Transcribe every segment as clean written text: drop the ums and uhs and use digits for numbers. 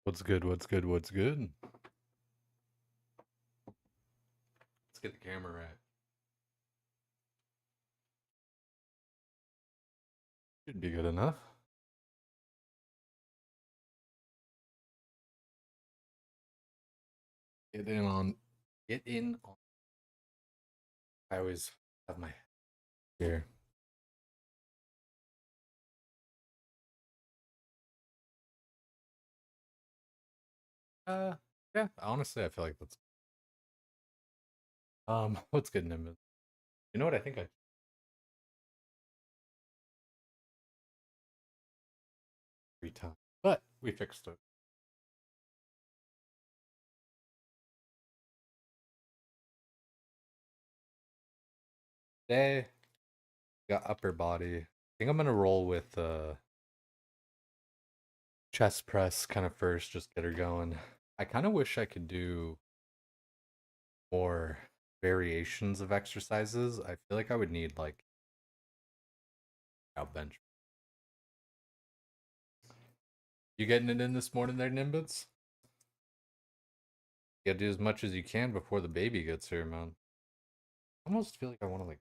What's good? What's good? What's good? Let's get the camera right. Should be good enough. Get in on. Get in on. I always have my here. Uh, yeah. Honestly, I feel like that's. What's good, Nimbus? You know what? I think I three times, but we fixed it. Today got upper body. I think I'm gonna roll with chest press kind of first, just get her going. I kind of wish I could do more variations of exercises. I feel like I would need like out bench. You getting it in this morning there, Nimbus? You gotta do as much as you can before the baby gets here, man. I almost feel like I want to like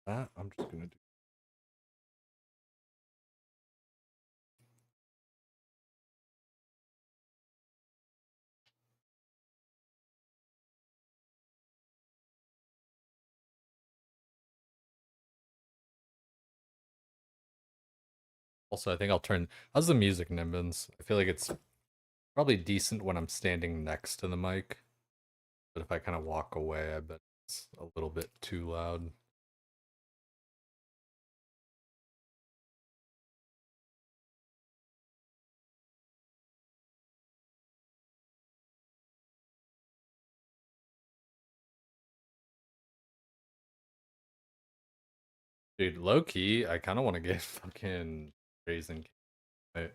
that. I'm just gonna do. Also, I think I'll turn. How's the music, Nimbus? I feel like it's probably decent when I'm standing next to the mic, but if I kind of walk away, I bet it's a little bit too loud. Dude, low key, I kind of want to get fucking raising. Right?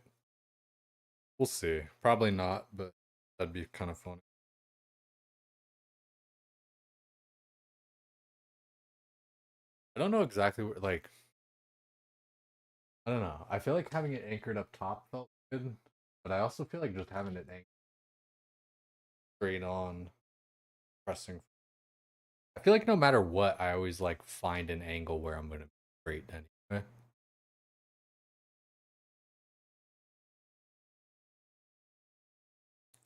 We'll see. Probably not, but that'd be kind of funny. I don't know exactly what, like, I don't know. I feel like having it anchored up top felt good, but I also feel like just having it anchored straight on pressing. I feel like no matter what, I always like find an angle where I'm gonna be great anyway.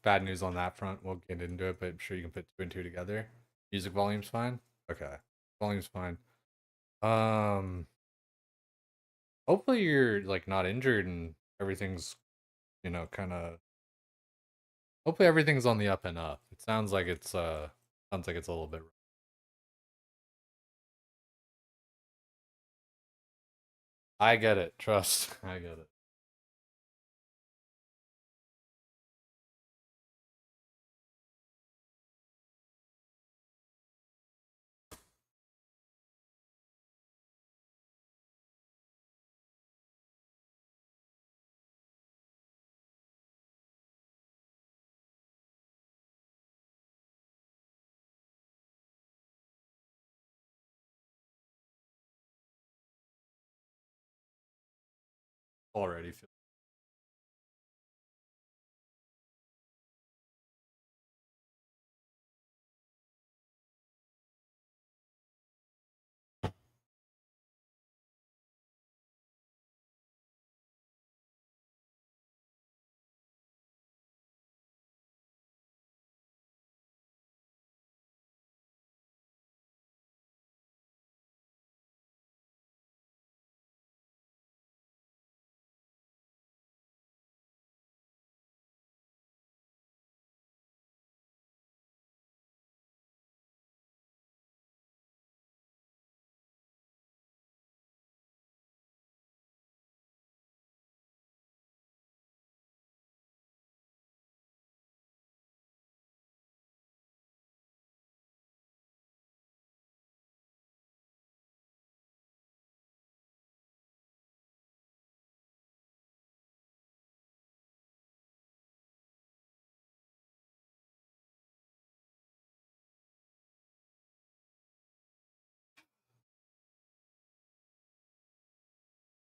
Bad news on that front. We'll get into it, but I'm sure you can put two and two together. Music volume's fine. Okay, volume's fine. Um, hopefully you're like not injured and everything's kind of. Hopefully everything's on the up and up. It sounds like it's a little bit. I get it. Trust. I get it. Already feel.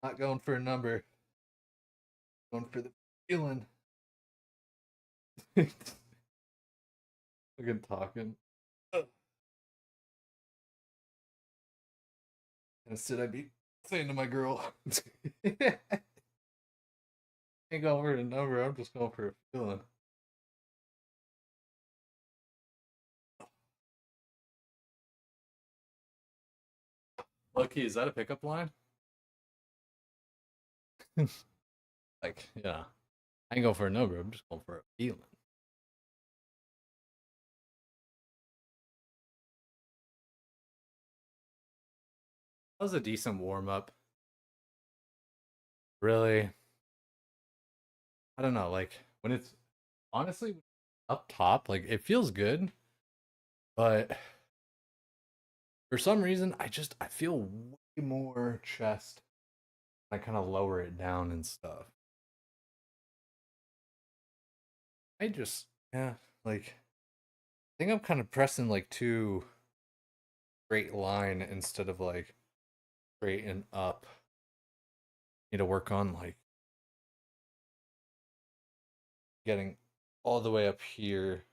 Not going for a number. Going for the feeling. Fucking talking. Instead, I'd be saying to my girl, ain't going for a number. I'm just going for a feeling. Lucky, is that a pickup line? Like, yeah. I ain't going for a number. I'm just going for a feeling. That was a decent warm up. Really, I don't know. Like, when it's honestly up top, like, it feels good. But for some reason, I feel way more chest. I kind of lower it down and stuff. I just, yeah, like, I think I'm kind of pressing like too straight line instead of like straight and up. Need to work on like getting all the way up here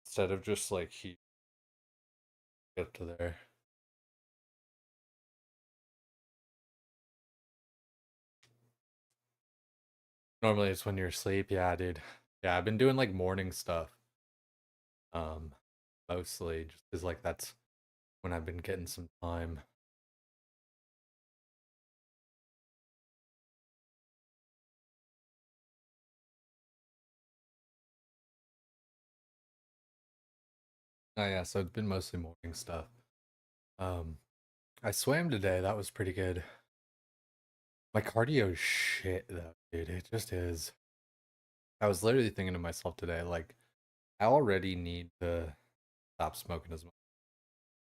instead of just like he get up to there. Normally it's when you're asleep. Yeah, dude. Yeah, I've been doing like morning stuff. Um, Mostly just because like that's when I've been getting some time. Oh yeah, so it's been mostly morning stuff. Um, I swam today. That was pretty good. My cardio is shit though, dude. It just is. I was literally thinking to myself today, like, I already need to stop smoking as much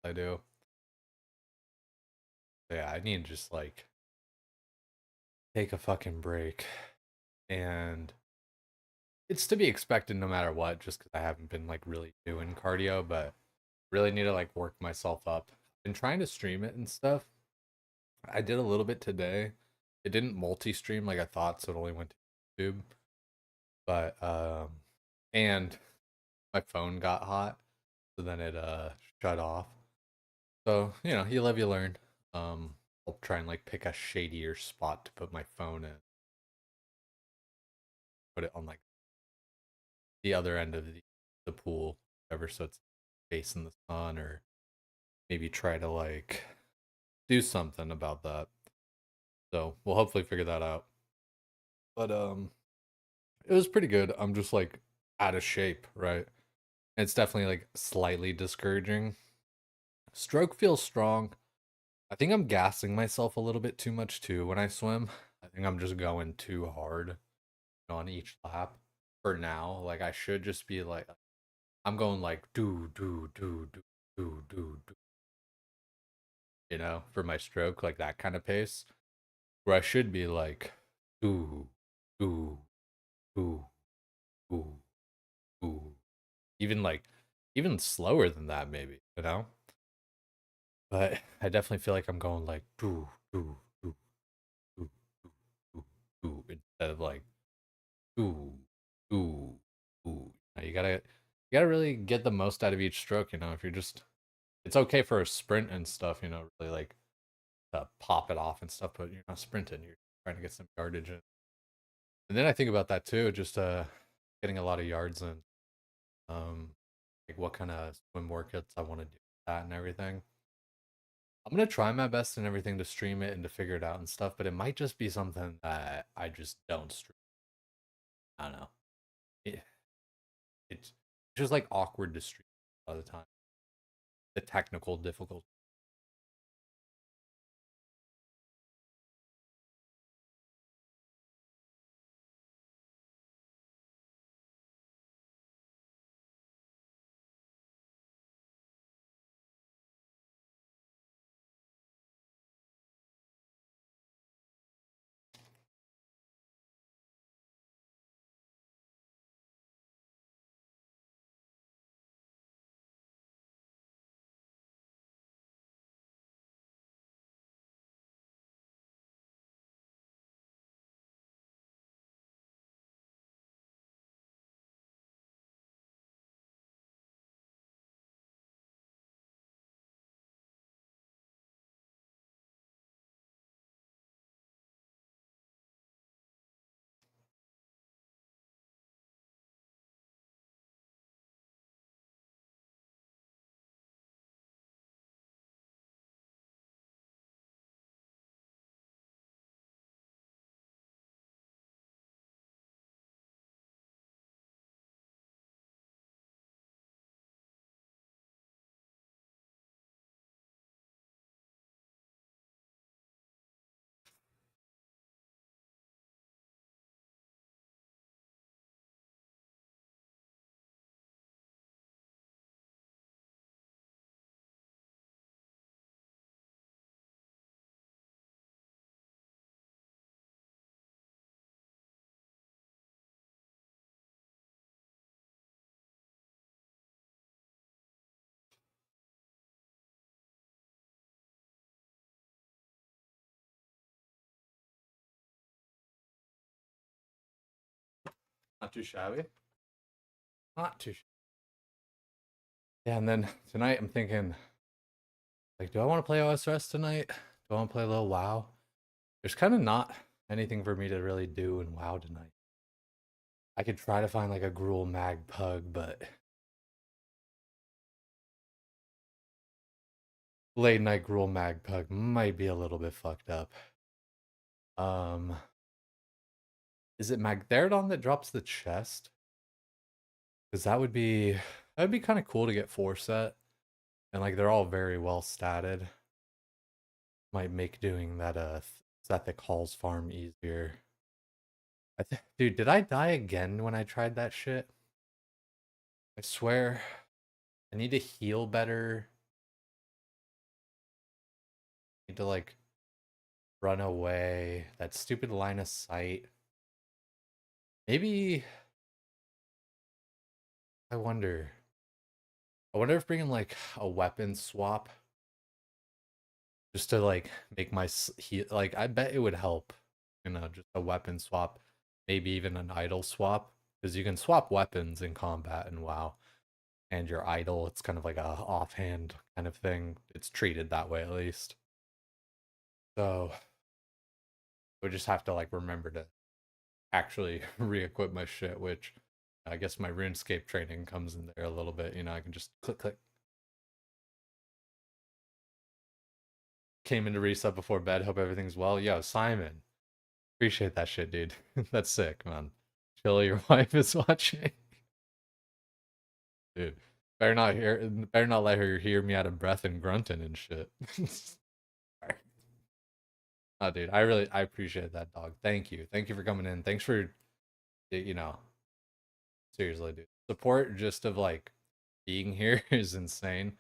as I do. So yeah, I need to just like take a fucking break. And it's to be expected no matter what, just because I haven't been like really doing cardio, but really need to like work myself up. Been trying to stream it and stuff. I did a little bit today. It didn't multi-stream like I thought, so it only went to YouTube. But and my phone got hot, so then it shut off. So, you know, you live, you learn. I'll try and like pick a shadier spot to put my phone in. Put it on like the other end of the pool, whatever, so it's facing the sun, or maybe try to like do something about that. So we'll hopefully figure that out. But it was pretty good. I'm just like out of shape, right? And it's definitely like slightly discouraging. Stroke feels strong. I think I'm gassing myself a little bit too much too when I swim. I think I'm just going too hard on each lap for now. Like I should just be like I'm going like do, you know, for my stroke, like that kind of pace. Where I should be like do do do do do. Even like even slower than that maybe, you know? But I definitely feel like I'm going like do do do instead of like do do do. You gotta really get the most out of each stroke, you know. If you're just it's okay for a sprint and stuff, you know, really like to pop it off and stuff, but you're not sprinting, you're trying to get some yardage in. And then I think about that too, just getting a lot of yards in. Um like what kind of swim workouts I want to do with that and everything. I'm gonna try my best and everything to stream it and to figure it out and stuff, but it might just be something that I just don't stream. I don't know. It, it's just like awkward to stream all the time. The technical difficulty. Not too shabby. Not too shabby. Yeah, and then tonight I'm thinking, like, do I want to play OSRS tonight? Do I want to play a little WoW? There's kind of not anything for me to really do in WoW tonight. I could try to find like a Gruul Mag Pug, but late night Gruul Mag Pug might be a little bit fucked up. Um, is it Magtheridon that drops the chest? Because that'd be kind of cool to get 4 set, and like they're all very well statted. Might make doing that Sethic Halls farm easier. Dude, did I die again when I tried that shit? I swear, I need to heal better. I need to like run away. That stupid line of sight. Maybe I wonder. I wonder if bringing like a weapon swap just to like make my heal, like I bet it would help. Just a weapon swap, maybe even an idle swap, because you can swap weapons in combat and WoW. And your idle, it's kind of like a offhand kind of thing. It's treated that way at least. So we just have to like remember to actually re-equip my shit, which I guess my RuneScape training comes in there a little bit. I can just click click. Came in to reset before bed. Hope everything's well. Yo, Simon, appreciate that shit, dude. That's sick, man. Chill, your wife is watching. Dude, better not let her hear me out of breath and grunting and shit. Oh, dude, I appreciate that, dog. Thank you for coming in. Thanks for, you know, seriously, dude. Support just of like being here is insane.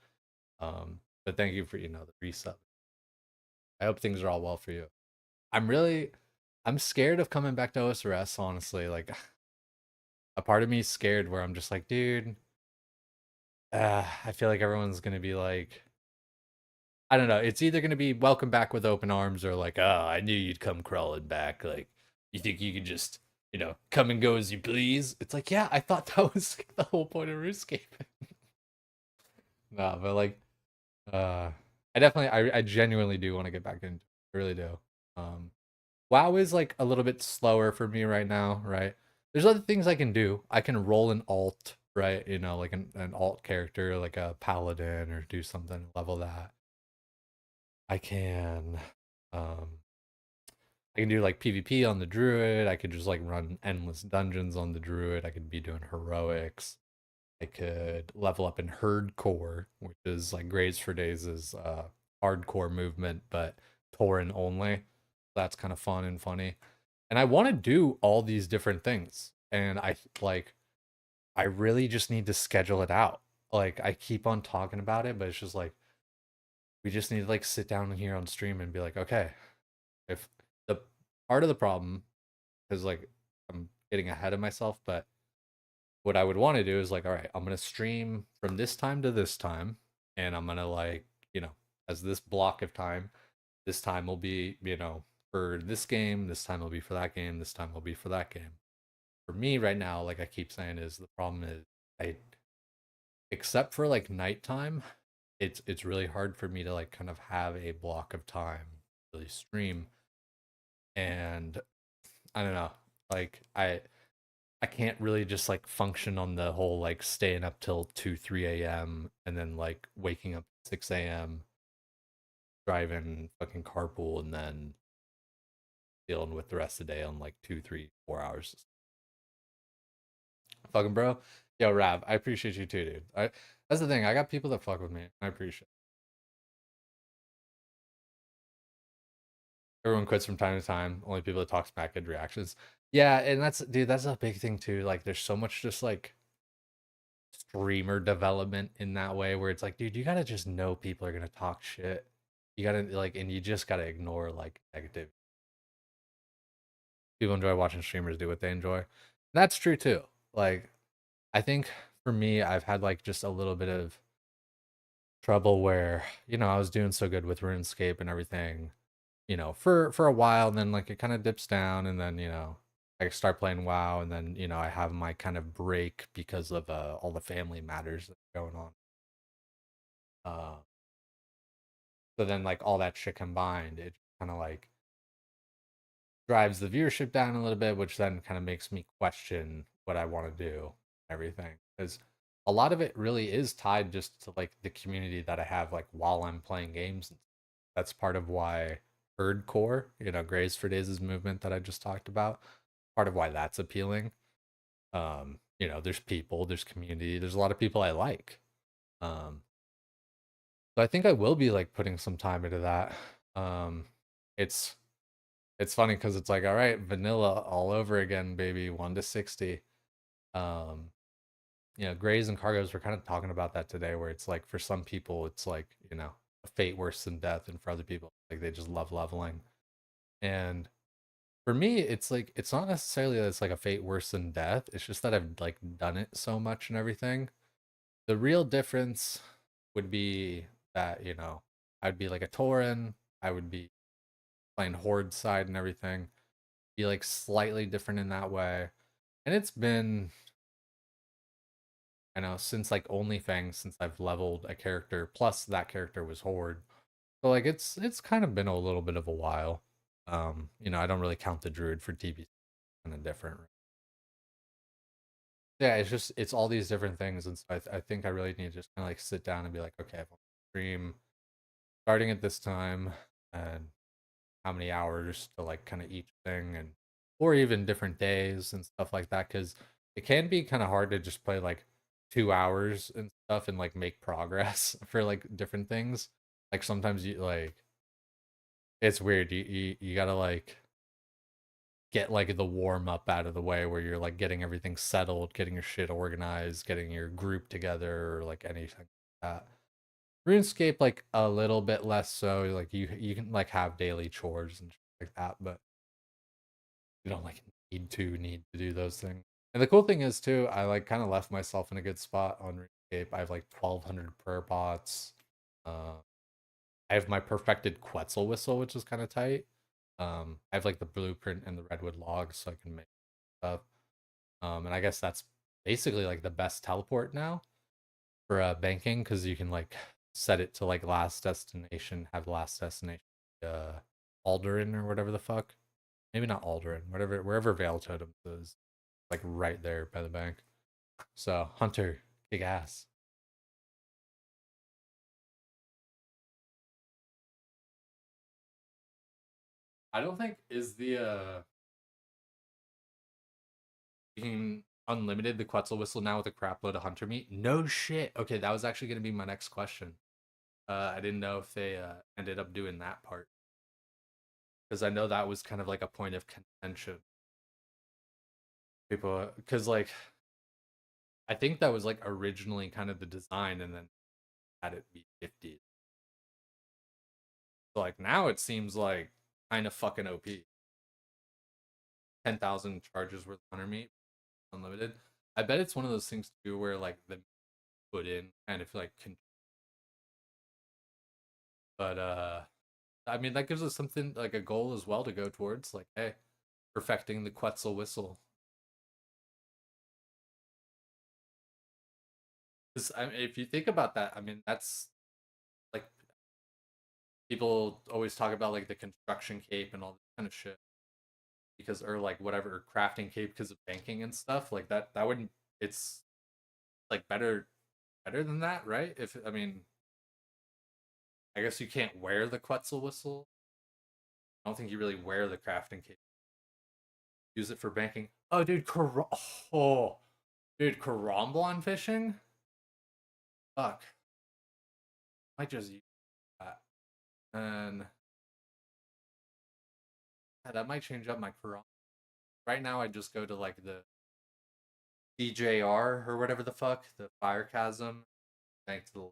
But thank you for the reset. I hope things are all well for you. I'm scared of coming back to OSRS. Honestly, like a part of me is scared where I'm just like, dude, I feel like everyone's gonna be like, I don't know. It's either gonna be welcome back with open arms or like, oh, I knew you'd come crawling back. Like, you think you could just, come and go as you please? It's like, yeah, I thought that was the whole point of RuneScape. Nah, but like, uh, I genuinely do want to get back into it. I really do. Um, WoW is like a little bit slower for me right now, right? There's other things I can do. I can roll an alt, right? Like an alt character, like a paladin, or do something level that. I can um I can do like PvP on the druid. I could just like run endless dungeons on the druid. I could be doing heroics. I could level up in herd core, which is like Graves for Days is hardcore movement, but Tauren only. That's kind of fun and funny. And I want to do all these different things. And I really just need to schedule it out. Like I keep on talking about it, but it's just like we just need to like sit down here on stream and be like, okay, if the part of the problem is like I'm getting ahead of myself, but what I would want to do is like, all right, I'm gonna stream from this time to this time, and I'm gonna like, as this block of time, this time will be, for this game, this time will be for that game, this time will be for that game. For me right now, like I keep saying, is the problem is I except for like nighttime, it's really hard for me to like kind of have a block of time to really stream. And I don't know, like I can't really just like function on the whole like staying up till 2 3 a.m and then like waking up 6 a.m, driving fucking carpool, and then dealing with the rest of the day on like 2 3 4 hours. Fucking bro. Yo, Rab, I appreciate you too, dude. That's the thing, I got people that fuck with me. I appreciate it. Everyone quits from time to time. Only people that talk smack get reactions. Yeah, and that's a big thing too. Like there's so much just like streamer development in that way where it's like, dude, you gotta just know people are gonna talk shit. You gotta like, and you just gotta ignore like negative. People enjoy watching streamers do what they enjoy. And that's true too. Like, I think for me, I've had like just a little bit of trouble where I was doing so good with RuneScape and everything, for a while, and then like it kind of dips down, and then I start playing WoW, and then I have my kind of break because of all the family matters that's going on. Uh, so then like all that shit combined, it kind of like drives the viewership down a little bit, which then kind of makes me question what I want to do, everything. Because a lot of it really is tied just to like the community that I have, like while I'm playing games. That's part of why Herdcore, Grays for Days' movement that I just talked about, part of why that's appealing. There's people, there's community, there's a lot of people I like. Um, so I think I will be like putting some time into that. Um, it's it's funny because it's like, all right, vanilla all over again, baby, 1 to 60. Um, Grays and Cargos were kind of talking about that today, where it's like for some people, it's like, a fate worse than death, and for other people, like they just love leveling. And for me, it's like it's not necessarily that it's like a fate worse than death. It's just that I've like done it so much and everything. The real difference would be that, I'd be like a Tauren, I would be playing Horde side and everything, be like slightly different in that way. And it's been, I know, since like OnlyFans, since I've leveled a character, plus that character was Horde. So like it's kind of been a little bit of a while. I don't really count the Druid for TB, kind of different. Yeah, it's all these different things, and so I think I really need to just kind of like sit down and be like, okay, I want to stream starting at this time, and how many hours to like kind of each thing, and or even different days and stuff like that, because it can be kind of hard to just play like 2 hours and stuff and like make progress for like different things. Like sometimes you like it's weird. You gotta like get like the warm up out of the way where you're like getting everything settled, getting your shit organized, getting your group together, or like anything like that. RuneScape like a little bit less so. Like you can like have daily chores and shit like that, but you don't like need to do those things. And the cool thing is too, I like kind of left myself in a good spot on RuneScape. I have like 1,200 prayer bots. Uh, I have my perfected Quetzal whistle, which is kind of tight. I have like the blueprint and the redwood logs, so I can make stuff. And I guess that's basically like the best teleport now for banking, because you can like set it to like last destination, have last destination uh Alderan or whatever the fuck. Maybe not Alderan, whatever wherever Veil Totems is, like right there by the bank. So Hunter, kick ass. I don't think is the being unlimited the Quetzal whistle now with a crap load of hunter meat. No shit. Okay, that was actually gonna be my next question. I didn't know if they ended up doing that part, because I know that was kind of like a point of contention. People, because like I think that was like originally kind of the design, and then had it be 50. So like now it seems like kind of fucking OP. 10,000 charges worth of hunter meat, unlimited. I bet it's one of those things too where like the put in kind of like but I mean that gives us something like a goal as well to go towards, like, hey, perfecting the Quetzal whistle. Because I mean, if you think about that, I mean that's like people always talk about like the construction cape and all this kind of shit, because or like whatever crafting cape because of banking and stuff like that. That wouldn't. It's like better than that, right? If I mean, I guess you can't wear the Quetzal whistle. I don't think you really wear the crafting cape. Use it for banking. Oh, dude, oh, dude, Karamblan fishing. Fuck, I might just use that, and yeah, that might change up my Karam. Right now, I just go to like the DJR or whatever the fuck, the Fire Chasm. Thanks to the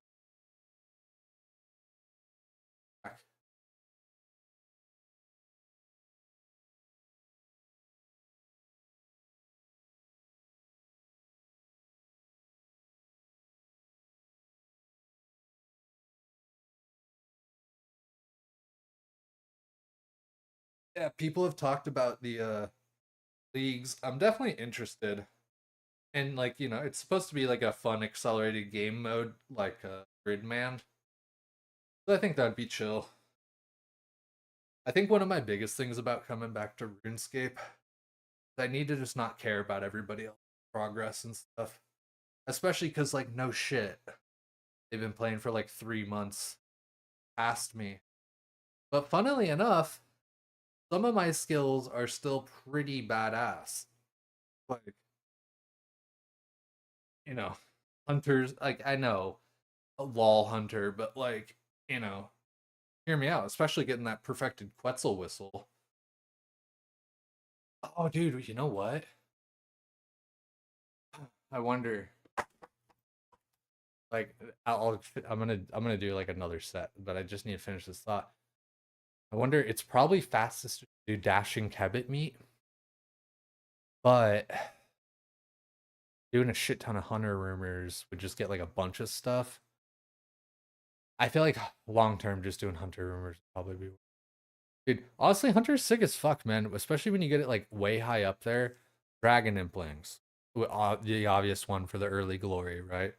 yeah. People have talked about the Leagues, I'm definitely interested. And like, it's supposed to be like a fun accelerated game mode, like a Gridman. So I think that'd be chill. I think one of my biggest things about coming back to RuneScape is I need to just not care about everybody else's progress and stuff. Especially because, like, no shit. They've been playing for like 3 months past me. But funnily enough, some of my skills are still pretty badass. Like, you know, hunters, like, I know a wall hunter, but like, you know, hear me out, especially getting that perfected Quetzal whistle. Oh, dude, you know what? I wonder. Like, I'm gonna do like another set, but I just need to finish this thought. I wonder. It's probably fastest to do dashing kebbit meat, but doing a shit ton of hunter rumors would just get like a bunch of stuff. I feel like long term, just doing hunter rumors would probably be. Dude, honestly, Hunter's sick as fuck, man. Especially when you get it like way high up there. Dragon Implings, the obvious one for the early glory, right?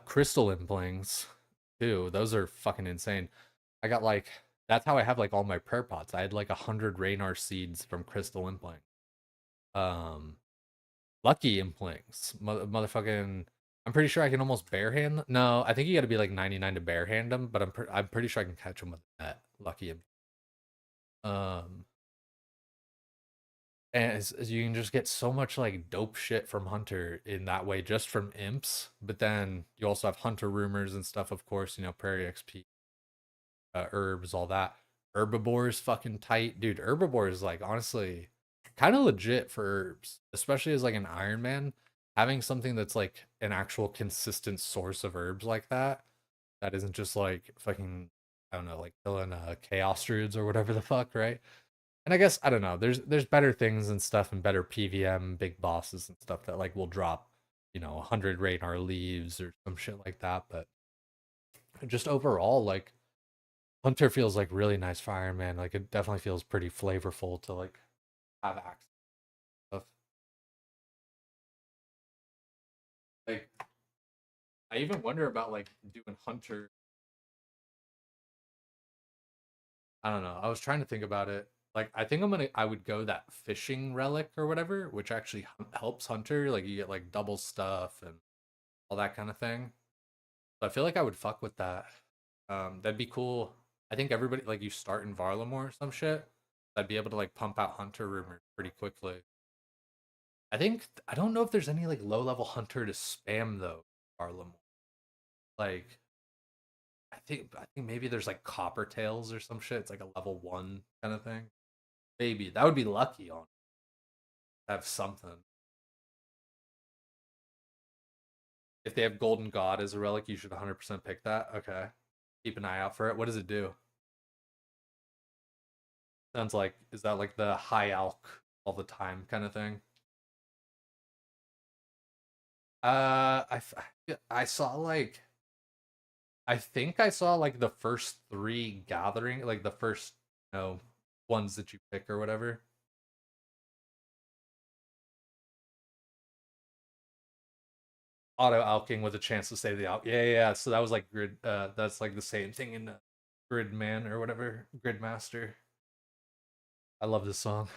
Crystal Implings, too. Those are fucking insane. I got like that's how I have like all my prayer pots. I had like 100 Raynar seeds from Crystal Impling. Um, Lucky Implings, motherfucking. I'm pretty sure I can almost barehand. No, I think you got to be like 99 to barehand them, but I'm pretty sure I can catch them with that Lucky. Um, and as you can just get so much like dope shit from Hunter in that way, just from imps. But then you also have Hunter rumors and stuff, of course. Prairie XP, herbs, all that. Herbivore is fucking tight, dude. Herbivore is like honestly kind of legit for herbs, especially as like an Iron Man. Having something that's like an actual consistent source of herbs like that, that isn't just like fucking, I don't know, like killing chaos druids or whatever the fuck, right? And I guess I don't know. There's better things and stuff and better PVM big bosses and stuff that like will drop, 100 radar leaves or some shit like that. But just overall, like Hunter feels like really nice for Iron Man. Like it definitely feels pretty flavorful to like have access to stuff. Like I even wonder about like doing Hunter. I don't know. I was trying to think about it. Like I think I would go that fishing relic or whatever, which actually helps Hunter. Like you get like double stuff and all that kind of thing. So I feel like I would fuck with that. That'd be cool. I think everybody like you start in Varlamore or some shit. I'd be able to like pump out hunter rumors pretty quickly. I don't know if there's any like low level hunter to spam though. Varlamore. Like I think maybe there's like Copper Tails or some shit. It's like a level 1 kind of thing. Maybe that would be lucky on have something. If they have Golden God as a relic, you should 100% pick that. Okay, keep an eye out for it. What does it do? Sounds like is that like the high alk all the time kind of thing? I saw like I think I saw like the first three gathering, like the first ones that you pick or whatever. Auto alking with a chance to save the alk. Yeah, yeah, yeah. So that was like grid. That's like the same thing in Grid Man or whatever. Grid Master. I love this song.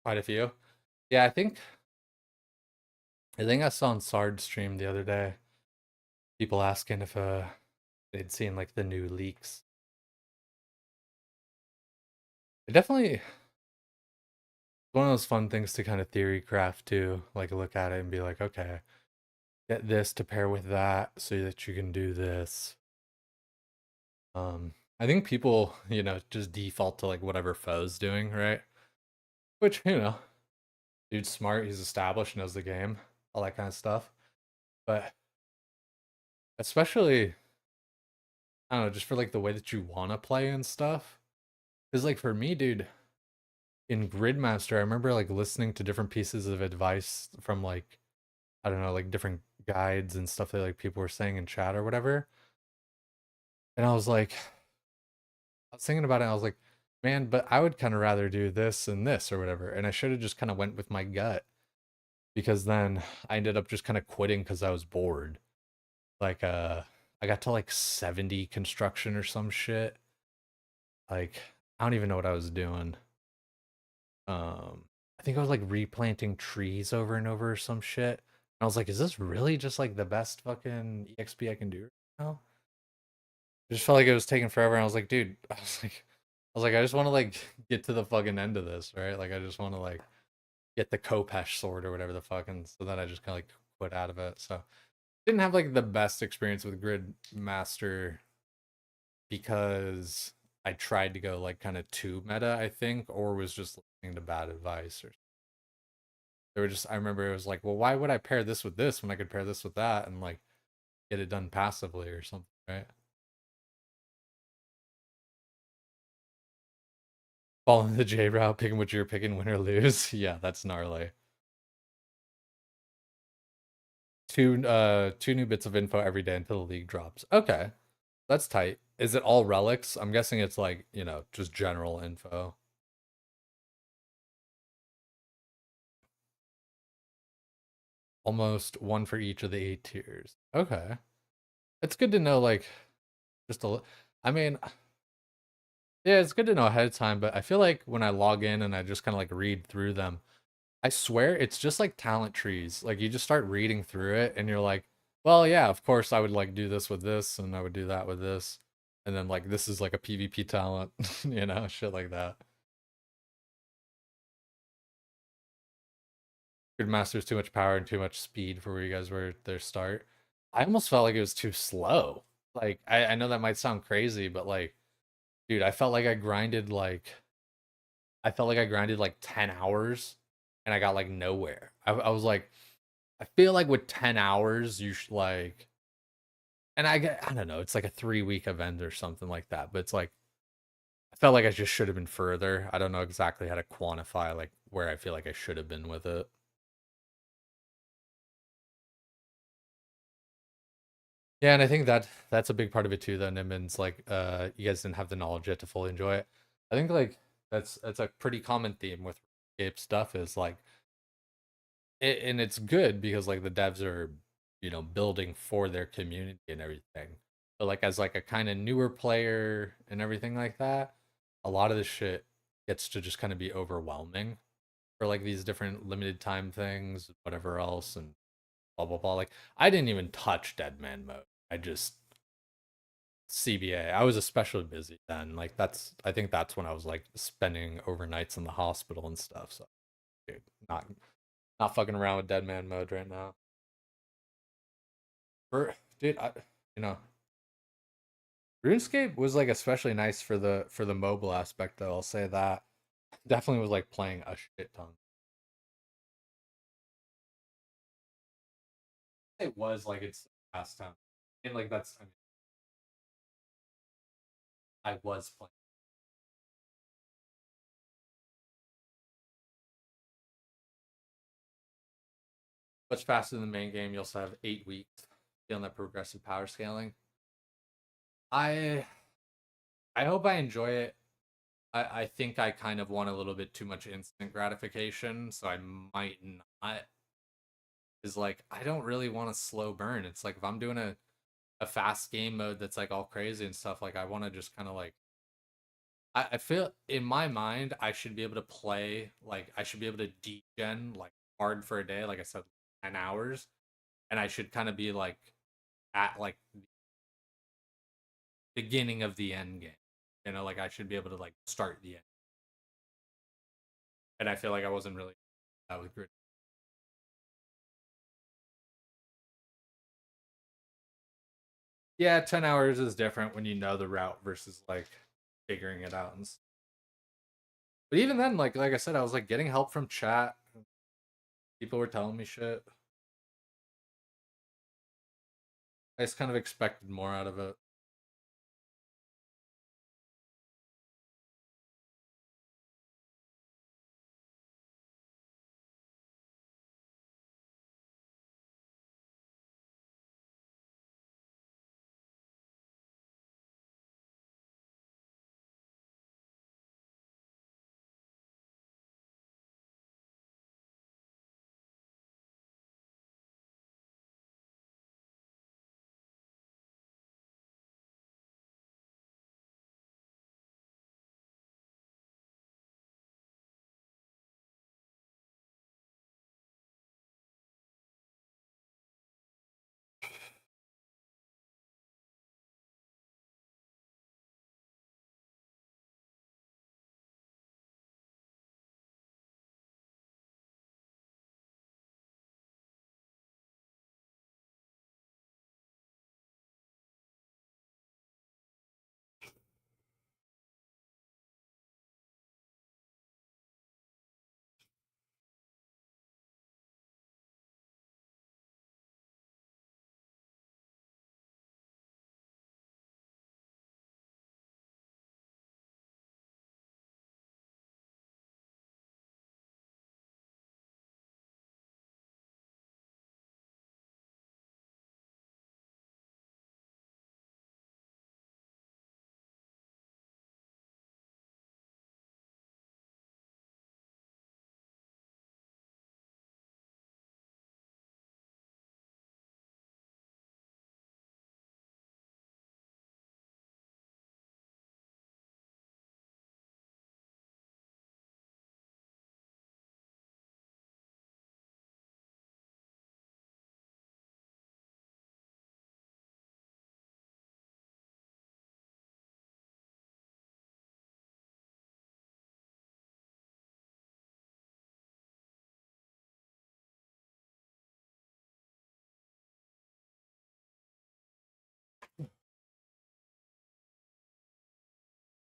quite a few. Yeah, I think I saw on Sard's stream the other day people asking if they'd seen like the new leaks. It definitely one of those fun things to kind of theory craft too, like look at it and be like, okay, get this to pair with that so that you can do this. I think people, just default to like whatever foe's doing, right? Which, dude's smart, he's established, knows the game, all that kind of stuff. But especially, I don't know, just for like the way that you want to play and stuff. Because like for me, dude, in Gridmaster, I remember like listening to different pieces of advice from like, I don't know, like different guides and stuff that like people were saying in chat or whatever. And I was thinking about it, and I was like, man, but I would kind of rather do this and this or whatever. And I should have just kind of went with my gut because then I ended up just kind of quitting because I was bored. Like I got to like 70 construction or some shit. Like I don't even know what I was doing. I think I was like replanting trees over and over or some shit. And I was like, is this really just like the best fucking EXP I can do right now? I just felt like it was taking forever. And I was like, dude, I just want to like get to the fucking end of this, right? Like I just want to like get the Kopesh sword or whatever the fucking so then I just kind of like quit out of it. So didn't have like the best experience with Grid Master because I tried to go like kind of too meta, I think, or was just listening to bad advice or they were just I remember it was like, well, why would I pair this with this when I could pair this with that and like get it done passively or something, right? Following the J route, picking what you're picking, win or lose. Yeah, that's gnarly. Two new bits of info every day until the league drops. Okay. That's tight. Is it all relics? I'm guessing it's like, just general info. Almost one for each of the 8 tiers. Okay. It's good to know like just I mean, yeah, it's good to know ahead of time, but I feel like when I log in and I just kind of like read through them, I swear it's just like talent trees. Like you just start reading through it and you're like, well, yeah, of course I would like do this with this and I would do that with this. And then like this is like a PvP talent, shit like that. Good Master's too much power and too much speed for where you guys were at their start. I almost felt like it was too slow. Like I know that might sound crazy, but like, dude, I felt like I grinded like 10 hours and I got like nowhere. I was like, I feel like with 10 hours, you should like, and I don't know, it's like a 3 week event or something like that, but it's like, I felt like I just should have been further. I don't know exactly how to quantify like where I feel like I should have been with it. Yeah, and I think that's a big part of it too, though, Nimbin's like you guys didn't have the knowledge yet to fully enjoy it. I think like that's a pretty common theme with Gabe stuff is like and it's good because like the devs are building for their community and everything, but like as like a kind of newer player and everything like that, a lot of this shit gets to just kind of be overwhelming for like these different limited time things, whatever else, and blah blah blah. Like I didn't even touch dead man mode. I just CBA. I was especially busy then. Like I think that's when I was like spending overnights in the hospital and stuff. So dude, not fucking around with dead man mode right now. Dude, you know, RuneScape was like especially nice for the mobile aspect though. I'll say that. Definitely was like playing a shit ton. It was like it's pastime. And like I was playing much faster than the main game. You also have 8 weeks on that progressive power scaling. I I hope I enjoy it. I think I kind of want a little bit too much instant gratification, so I might not. Is like I don't really want a slow burn. It's like if I'm doing a fast game mode that's like all crazy and stuff, like I want to just kind of like I feel in my mind I should be able to play like I should be able to degen like hard for a day, like I said, 10 hours, and I should kind of be like at like the beginning of the end game. You know, like I should be able to like start the end. And I feel like I wasn't really that with grid. Yeah, 10 hours is different when you know the route versus like figuring it out. But even then, like I said, I was like getting help from chat. People were telling me shit. I just kind of expected more out of it.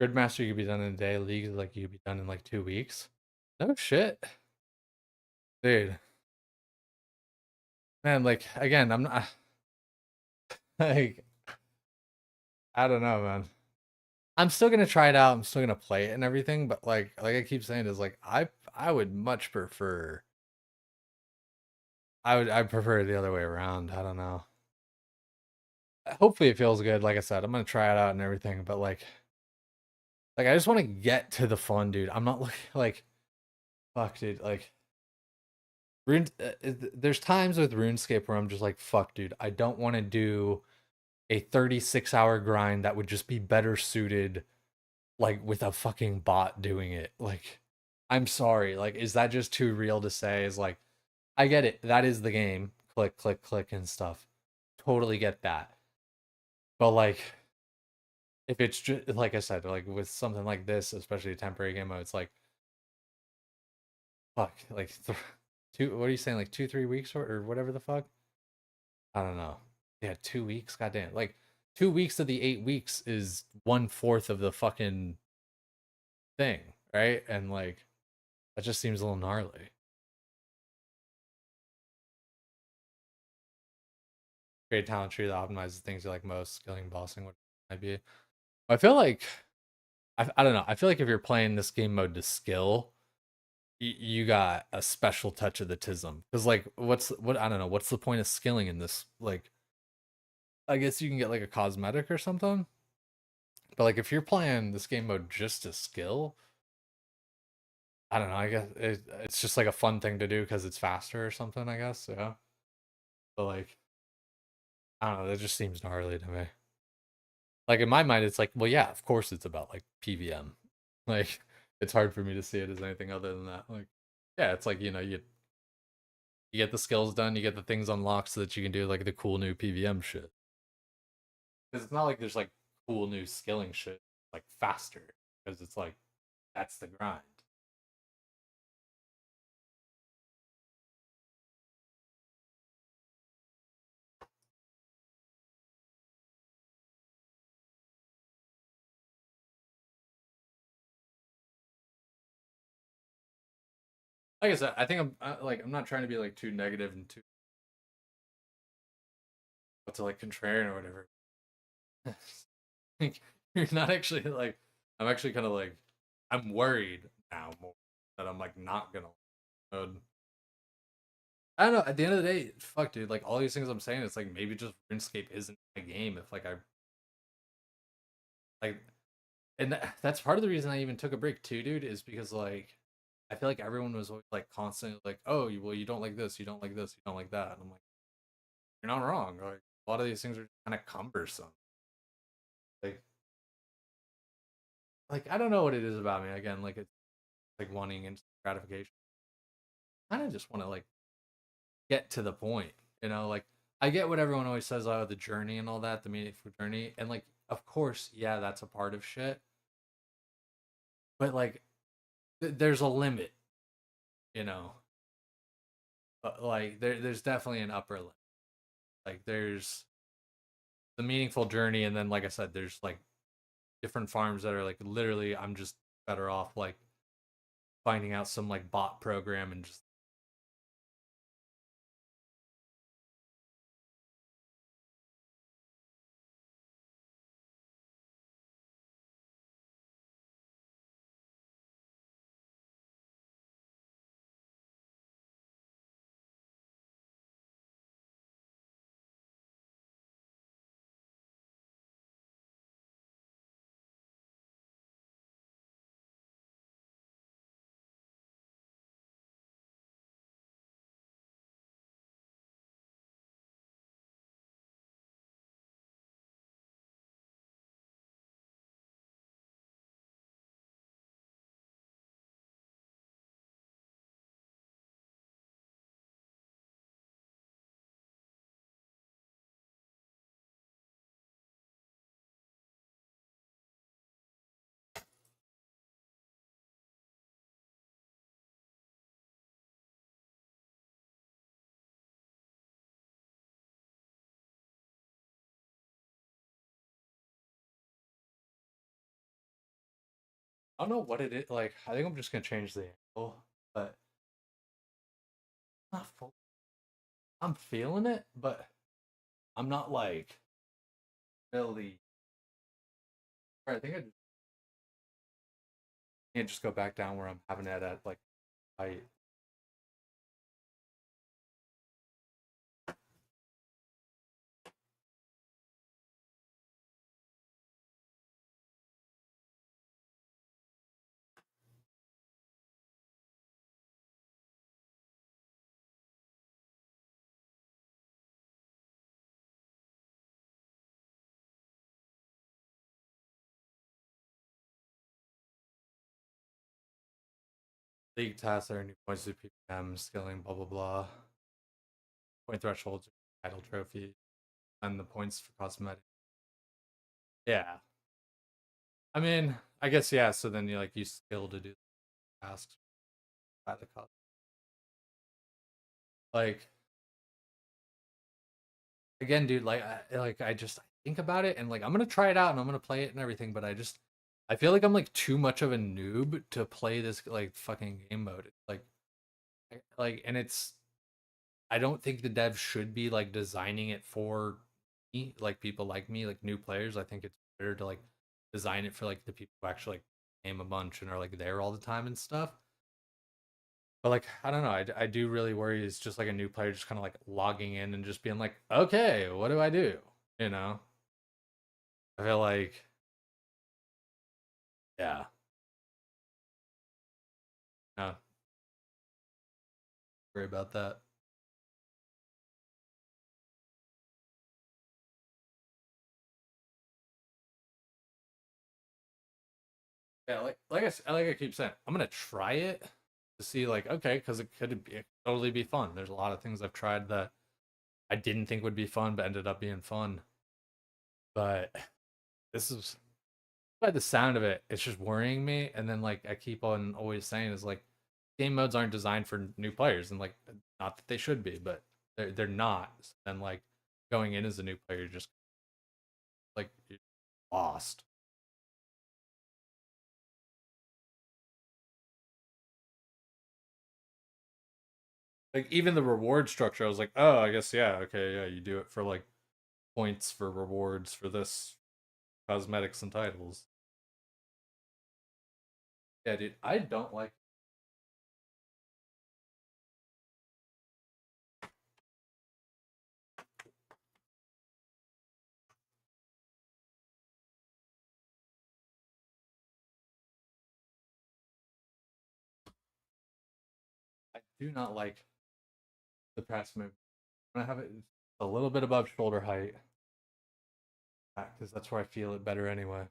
Gridmaster could be done in a day. League like you could be done in like 2 weeks. No shit, dude. Man, like again, I'm not like I don't know, man. I'm still gonna try it out. I'm still gonna play it and everything, but like I keep saying is like I would much prefer I prefer the other way around. I don't know. Hopefully it feels good. Like I said, I'm gonna try it out and everything, but like I just want to get to the fun, dude. I'm not looking like fuck, dude. Like Rune, there's times with RuneScape where I'm just like, fuck, dude. I don't want to do a 36-hour grind that would just be better suited like with a fucking bot doing it. Like, I'm sorry. Like, is that just too real to say? Is like, I get it. That is the game. Click, click, click, and stuff. Totally get that. But like, if it's just like I said, like with something like this, especially a temporary game mode, it's like, fuck, like two. What are you saying? Like 2, 3 weeks or whatever the fuck. I don't know. Yeah, 2 weeks. Goddamn. Like 2 weeks of the 8 weeks is 1/4 of the fucking thing, right? And like that just seems a little gnarly. Create talent tree that optimizes things you like most, skilling, bossing, what it might be. I feel like I don't know. I feel like if you're playing this game mode to skill, you got a special touch of the tism. Because like, what I don't know. What's the point of skilling in this? Like, I guess you can get like a cosmetic or something. But like, if you're playing this game mode just to skill, I don't know. I guess it's just like a fun thing to do because it's faster or something. I guess. Yeah. But like, I don't know. That just seems gnarly to me. Like in my mind, it's like, well, yeah, of course it's about like PVM. Like it's hard for me to see it as anything other than that. Like yeah, it's like, you get the skills done, you get the things unlocked so that you can do like the cool new PVM shit. Because it's not like there's like cool new skilling shit like faster. Because it's like that's the grind. Like I said, I think I'm not trying to be like too negative and too to like contrarian or whatever. Like, you're not actually like I'm actually kind of like I'm worried now more that I'm like not gonna. I don't know. At the end of the day, fuck, dude. Like all these things I'm saying, it's like maybe just RuneScape isn't a game. If like I like, and that's part of the reason I even took a break too, dude. Is because like I feel like everyone was always like constantly like, oh, well, you don't like this, you don't like this, you don't like that. And I'm like, you're not wrong. Like a lot of these things are kind of cumbersome. Like, I don't know what it is about me. Again, like it's like wanting instant gratification. I kind of just want to like get to the point. Like I get what everyone always says, oh, the journey and all that, the meaningful journey, and like, of course, yeah, that's a part of shit. But like, there's a limit, you know. But like, there's definitely an upper limit. Like, there's the meaningful journey, and then, like I said, there's like different farms that are like literally, I'm just better off like finding out some like bot program and just. I don't know what it is. Like, I think I'm just gonna change the angle, but not full. I'm feeling it, but I'm not like really. I think I can't just go back down where I'm having it at like I league tasks that are new points to PPM, skilling, blah blah blah. Point thresholds, title trophy, and the points for cosmetic. Yeah. I mean, I guess yeah, so then you like use skill to do tasks by the cost. Like again, dude, I just I think about it and like I'm gonna try it out and I'm gonna play it and everything, but I feel like I'm like too much of a noob to play this like fucking game mode. Like and it's I don't think the devs should be like designing it for me, like people like me, like new players. I think it's better to like design it for like the people who actually like game a bunch and are like there all the time and stuff. But like I don't know, I do really worry it's just like a new player just kind of like logging in and just being like, okay, what do I do? You know, I feel like yeah, no, worry about that. Yeah, like I keep saying, I'm gonna try it to see like okay, because it totally be fun. There's a lot of things I've tried that I didn't think would be fun, but ended up being fun. But this is by the sound of it, it's just worrying me. And then like I keep on always saying is like game modes aren't designed for new players, and like not that they should be, but they're not. And like going in as a new player, just like you're lost. Like even the reward structure, I was like, oh, I guess yeah, okay, yeah, you do it for like points for rewards for this cosmetics and titles. Yeah, dude, I don't like. I do not like the press move. I have it a little bit above shoulder height because that's where I feel it better anyway.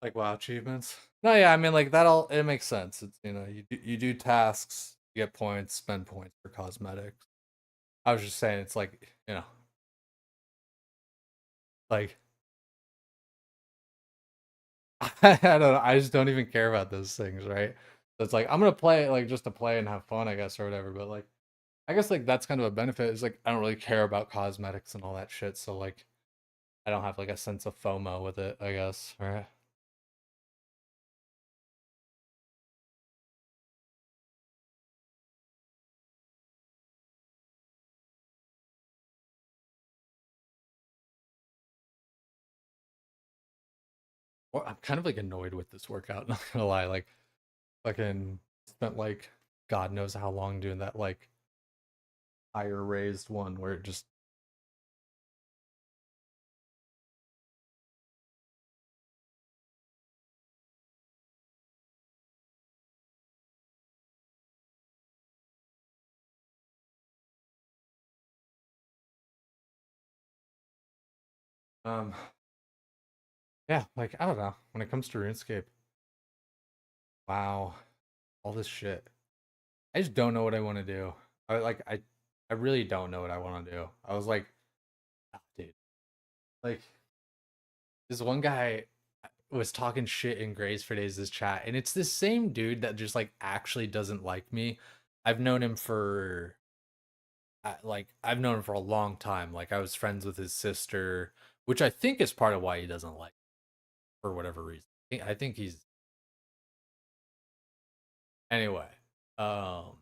Like WoW achievements. No, yeah, I mean like that all it makes sense. It's you do tasks, you get points, spend points for cosmetics. I was just saying it's like like I don't know. I just don't even care about those things, right? So it's like I'm gonna play it like just to play and have fun, I guess, or whatever. But like, I guess like that's kind of a benefit. Is like I don't really care about cosmetics and all that shit. So like, I don't have like a sense of FOMO with it. I guess, right? Well, I'm kind of like annoyed with this workout. Not gonna lie, like fucking spent like God knows how long doing that like higher raised one where it just um yeah, like I don't know. When it comes to RuneScape, wow, all this shit. I just don't know what I want to do. I really don't know what I want to do. I was like, "Ah, dude, like this one guy was talking shit in Grays for Days' chat, and it's this same dude that just like actually doesn't like me. I've known him for like I've known him for a long time. Like I was friends with his sister, which I think is part of why he doesn't like for whatever reason. I think he's anyway. Um,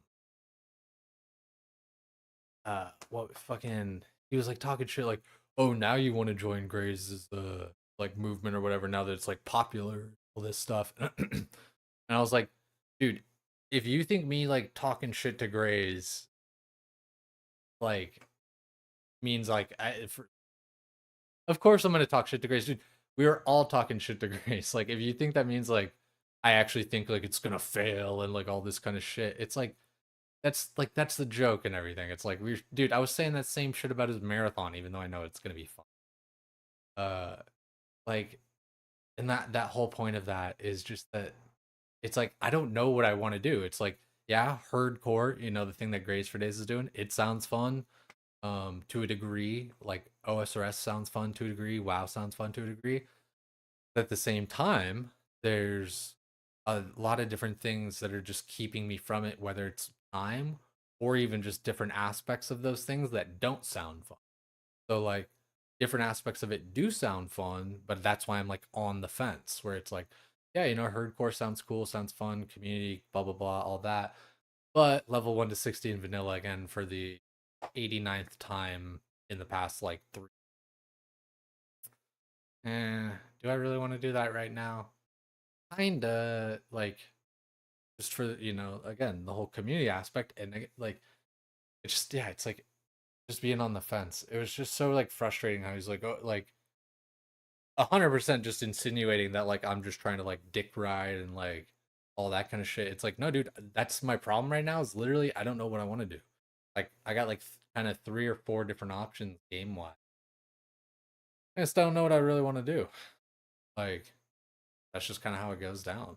what fucking he was like talking shit like, oh, now you want to join Grays as the like movement or whatever. Now that it's like popular, all this stuff, and I was like, dude, if you think me like talking shit to Grays like means like of course I'm gonna talk shit to Grace, dude. We were all talking shit to Grace. Like, if you think that means like I actually think like it's gonna fail and like all this kind of shit, it's like that's the joke and everything. It's like dude, I was saying that same shit about his marathon, even though I know it's gonna be fun. like, and that whole point of that is just that it's like I don't know what I want to do. It's like, yeah, herdcore, the thing that Grays for Days is doing, it sounds fun to a degree. Like OSRS sounds fun to a degree, WoW sounds fun to a degree. But at the same time, there's a lot of different things that are just keeping me from it, whether it's time or even just different aspects of those things that don't sound fun. So like different aspects of it do sound fun, but that's why I'm like on the fence where it's like, yeah, herdcore sounds cool, sounds fun, community, blah blah blah, all that. But level 1 to 60 in vanilla again for the 89th time in the past like 3. Eh, do I really want to do that right now? Kinda like just for again the whole community aspect and like it's just yeah it's like just being on the fence. It was just so like frustrating how he's like, oh, like 100% just insinuating that like I'm just trying to like dick ride and like all that kind of shit. It's like, no, dude, that's my problem right now. Is literally I don't know what I want to do. Like I got like kind of 3 or 4 different options game wise. I just don't know what I really want to do. Like that's just kind of how it goes down.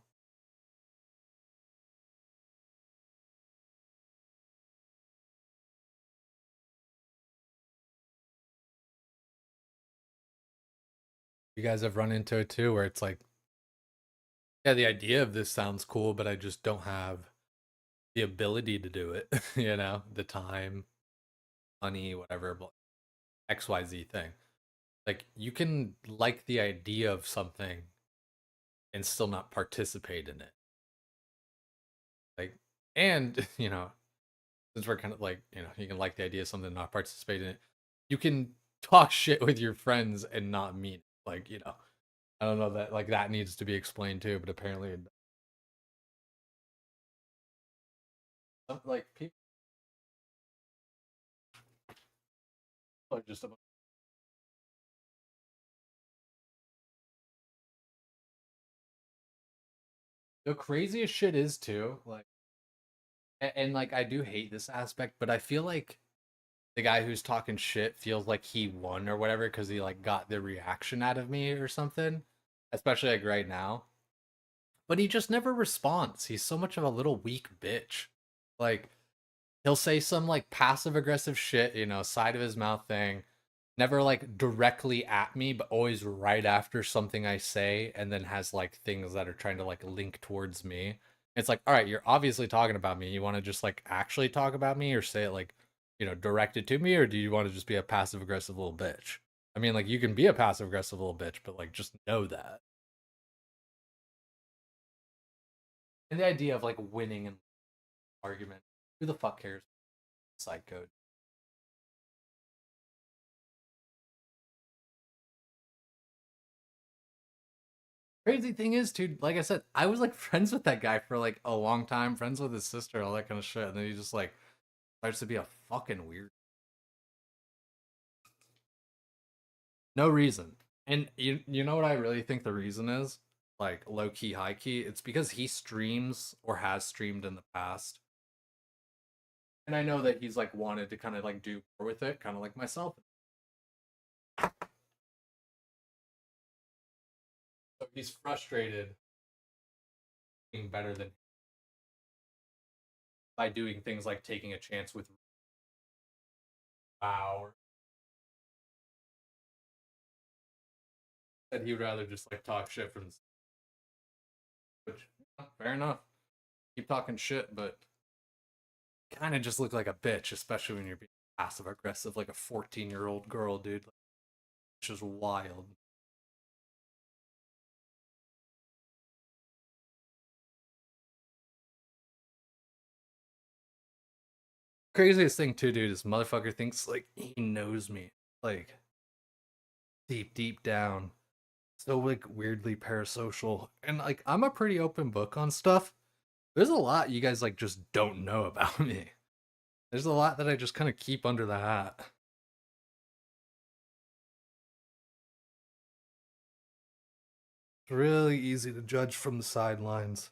You guys have run into it too, where it's like, yeah, the idea of this sounds cool, but I just don't have the ability to do it. The time, money, whatever, but XYZ thing. Like you can like the idea of something and still not participate in it. Like, and since we're kind of like, you can like the idea of something and not participate in it. You can talk shit with your friends and not mean it. Like, I don't know that like that needs to be explained too, but apparently, like people are just about. The craziest shit is too, like, and like I do hate this aspect, but I feel like the guy who's talking shit feels like he won or whatever because he like got the reaction out of me or something, especially like right now. But he just never responds. He's so much of a little weak bitch. Like he'll say some like passive aggressive shit, side of his mouth thing, never like directly at me, but always right after something I say, and then has like things that are trying to like link towards me. It's like, all right, you're obviously talking about me. You want to just like actually talk about me or say it like, directed to me, or do you want to just be a passive aggressive little bitch? I mean, like you can be a passive aggressive little bitch, but like just know that. And the idea of like winning an argument, who the fuck cares? Side code. Crazy thing is, dude, like I said, I was like friends with that guy for like a long time, friends with his sister, all that kind of shit. And then he just like starts to be a fucking weird. No reason. And you know what I really think the reason is? Like low key, high key. It's because he streams or has streamed in the past. And I know that he's like wanted to kind of like do more with it, kind of like myself. So he's frustrated being better than by doing things like taking a chance with Wow. Or said he'd rather just like talk shit from which fair enough. Keep talking shit, but kind of just look like a bitch, especially when you're being passive aggressive like a 14-year-old girl, dude. Like, it's just wild. Craziest thing too, dude, is motherfucker thinks like he knows me, like deep, deep down. So like weirdly parasocial, and like I'm a pretty open book on stuff. There's a lot you guys like just don't know about me. There's a lot that I just kind of keep under the hat. It's really easy to judge from the sidelines.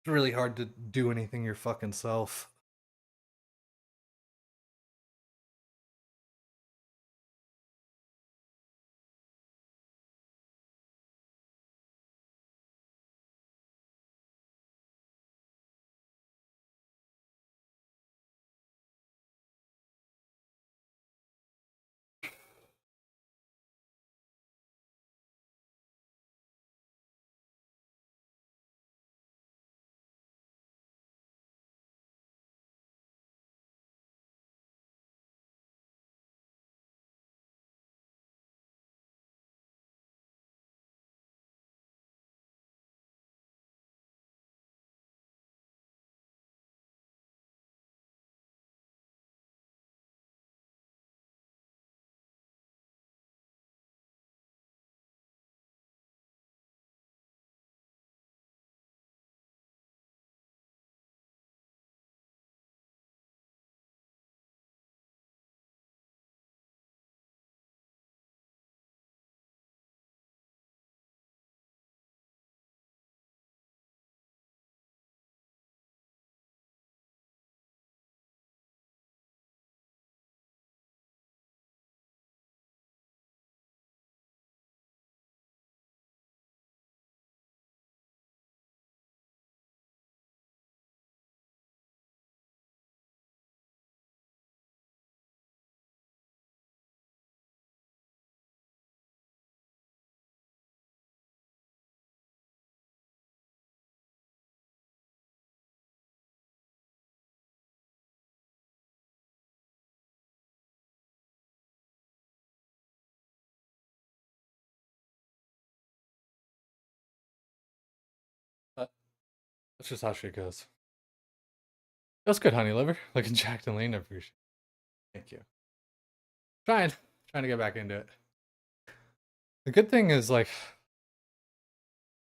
It's really hard to do anything your fucking self. That's just how shit goes. That's good, honey liver. Looking jacked and lean. I appreciate it. Thank you. Trying. Trying to get back into it. The good thing is, like,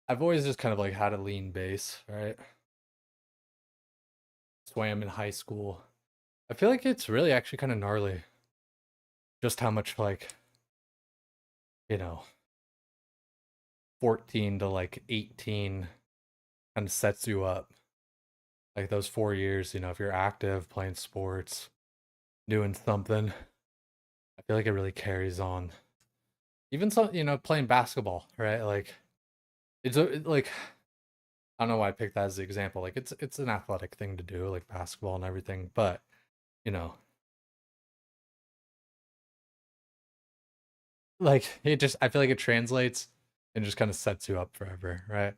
I've always just kind of like had a lean base, right? Swam in high school. I feel like it's really actually kind of gnarly just how much, like, you know, 14 to like 18 kind of sets you up. Like those 4 years, if you're active, playing sports, doing something, I feel like it really carries on. Even so, playing basketball, right? Like like I don't know why I picked that as the example. Like it's an athletic thing to do, like basketball and everything, but you know, like it just I feel like it translates and just kind of sets you up forever, right?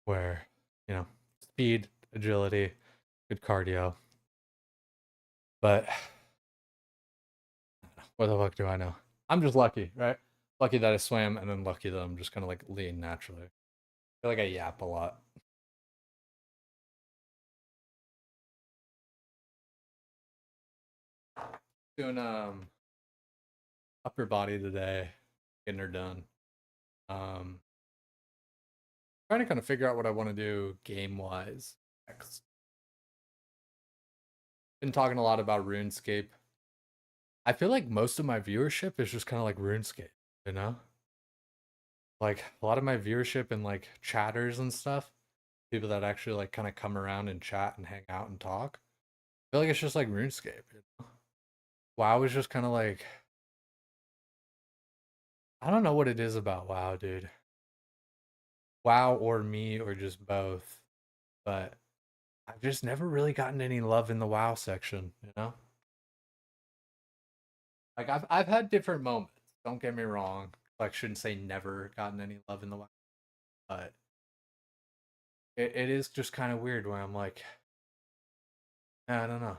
Where, you know, speed, agility, good cardio. But what the fuck do I know? I'm just lucky, right? Lucky that I swam, and then lucky that I'm just kind of like lean naturally. I feel like I yap a lot. Doing upper body today, getting her done. Um, Trying to kind of figure out what I want to do game wise next. Been talking a lot about RuneScape. I feel like most of my viewership is just kind of like RuneScape, you know? Like a lot of my viewership and like chatters and stuff, people that actually like kind of come around and chat and hang out and talk. I feel like it's just like RuneScape. WoW is just kind of like, I don't know what it is about WoW, dude. WoW or me or just both, but I've just never really gotten any love in the WoW section, you know? Like I've had different moments. Don't get me wrong. Like shouldn't say never gotten any love in the WoW, but it is just kind of weird when I'm like, I don't know.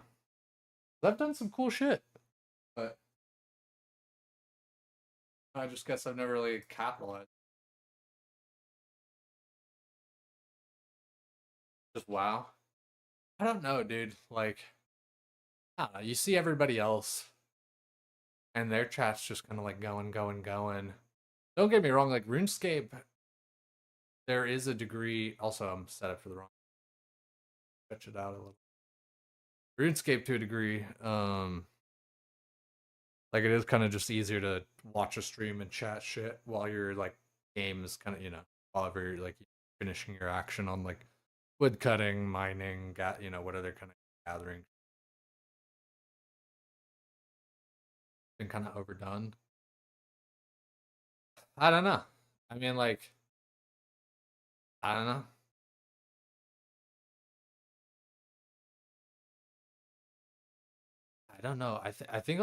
I've done some cool shit, but I just guess I've never really capitalized. Just WoW. I don't know, dude. Like, I don't know. You see everybody else, and their chat's just kind of like going, going, going. Don't get me wrong. Like RuneScape, there is a degree. Also, I'm set up for the wrong. Stretch it out a little. RuneScape to a degree. Like it is kind of just easier to watch a stream and chat shit while you're like games kind of while you're like finishing your action on like wood cutting, mining, what other kind of gathering. Been kind of overdone. I don't know. I mean, like I don't know. I don't know. I think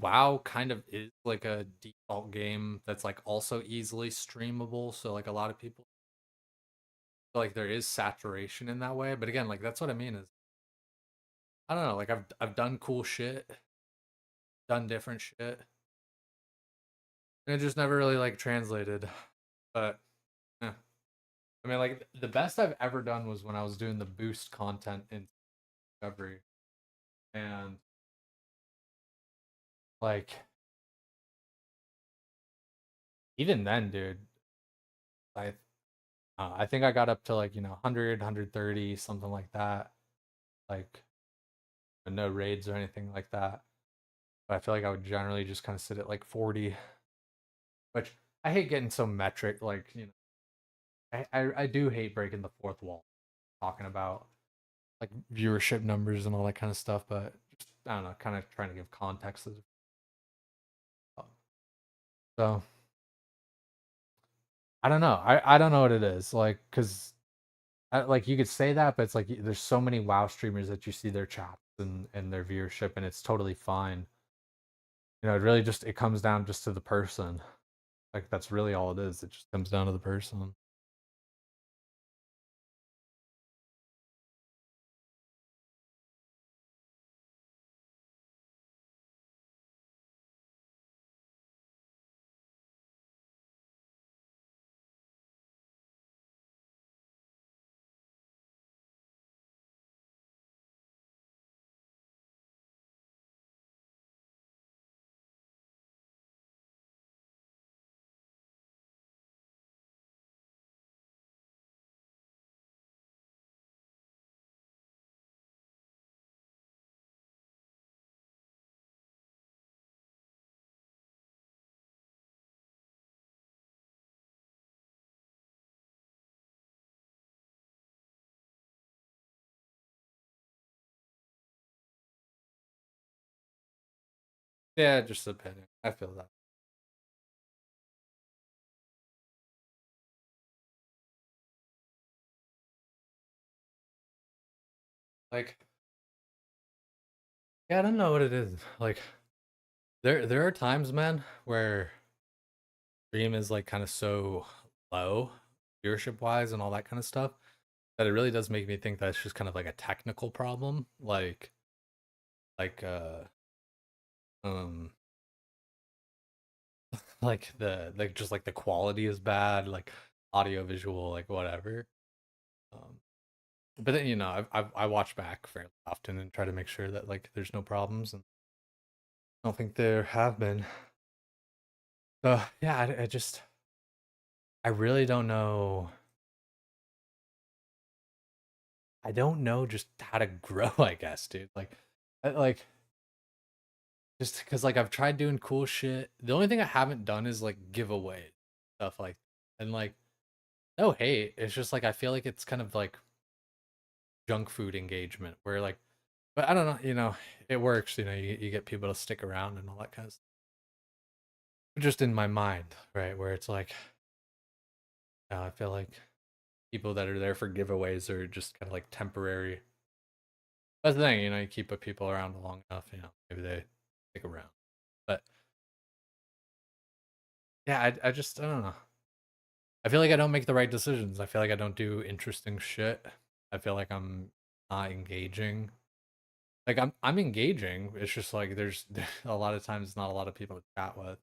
WoW kind of is like a default game that's like also easily streamable. So like a lot of people feel like there is saturation in that way. But again, like that's what I mean is I don't know. Like I've done cool shit, done different shit, and it just never really like translated. But eh. I mean, like the best I've ever done was when I was doing the boost content in Discovery, and like even then, dude, I I think I got up to like 100, something like that. Like no raids or anything like that. But I feel like I would generally just kind of sit at like 40, which I hate getting so metric. Like I do hate breaking the fourth wall, talking about like viewership numbers and all that kind of stuff. But just, I don't know, kind of trying to give context to so I don't know. I don't know what it is like because like you could say that, but it's like there's so many WoW streamers that you see their chats and their viewership, and it's totally fine. It really just it comes down just to the person. Like that's really all it is. It just comes down to the person. Yeah, just opinion. I feel that. Like, yeah, I don't know what it is. Like, there are times, man, where stream is like kind of so low viewership wise and all that kind of stuff that it really does make me think that it's just kind of like a technical problem. Like um like the like just like the quality is bad, like audio visual, like whatever. Um but then I watch back fairly often and try to make sure that like there's no problems, and I don't think there have been. So yeah, I really don't know. I don't know just how to grow, I guess, dude. Like just because like I've tried doing cool shit. The only thing I haven't done is like giveaway stuff, like, and like no hate. It's just like I feel like it's kind of like junk food engagement where like, but I don't know, it works. You get people to stick around and all that kind of stuff. Just in my mind, right? Where it's like, I feel like people that are there for giveaways are just kind of like temporary. That's the thing, you keep people around long enough, maybe they stick around. But yeah, I don't know. I feel like I don't make the right decisions. I feel like I don't do interesting shit. I feel like I'm not engaging. Like I'm engaging. It's just like there's a lot of times not a lot of people to chat with.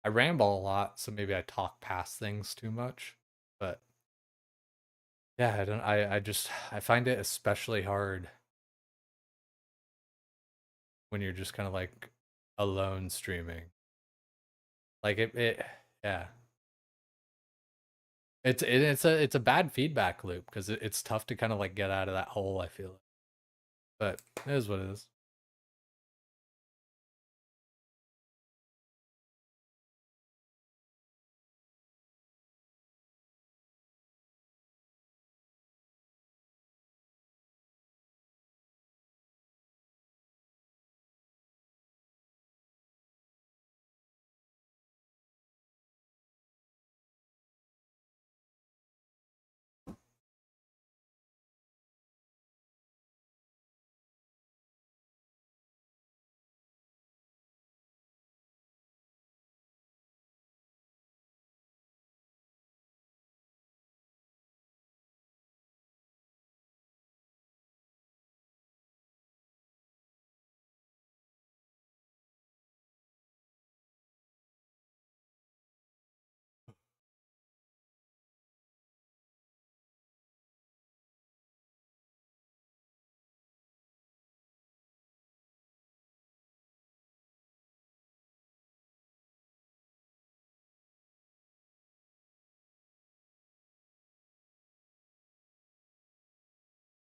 I ramble a lot, so maybe I talk past things too much. But yeah, I don't I just I find it especially hard when you're just kind of like alone streaming. Like it yeah. It's a bad feedback loop because it's tough to kind of like get out of that hole, I feel like. But it is what it is.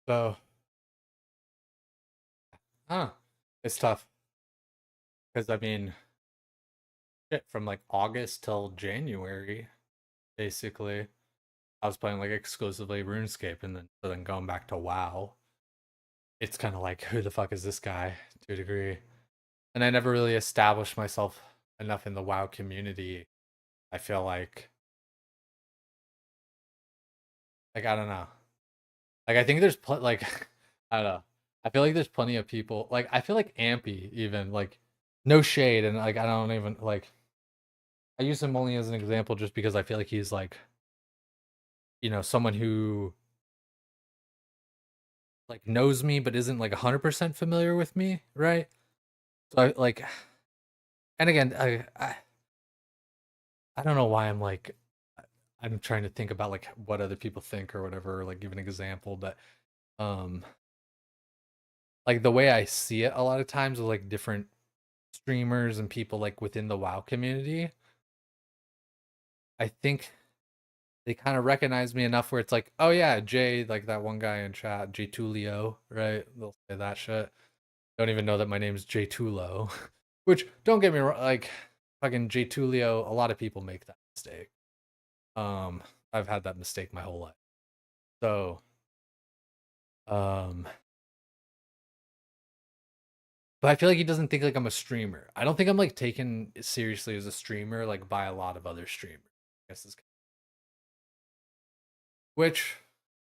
So, huh, it's tough because I mean, shit, from like August till January, basically, I was playing like exclusively RuneScape, and then going back to WoW. It's kind of like, who the fuck is this guy to a degree? And I never really established myself enough in the WoW community. I feel like I don't know. Like I think there's like I don't know. I feel like there's plenty of people. Like I feel like Ampy even like no shade, and like I don't even like I use him only as an example just because I feel like he's like someone who like knows me but isn't like 100% familiar with me, right? So like, and again, I don't know why I'm trying to think about like what other people think or whatever, or like give an example, but um like the way I see it a lot of times with like different streamers and people like within the WoW community, I think they kind of recognize me enough where it's like, oh yeah, Jay, like that one guy in chat, J Tulio, right? They'll say that shit. Don't even know that my name's J Tulo. Which don't get me wrong, like fucking J Tulio, a lot of people make that mistake. Um, I've had that mistake my whole life. So, um, But I feel like he doesn't think like I'm a streamer. I don't think I'm like taken seriously as a streamer like by a lot of other streamers. I guess it's, which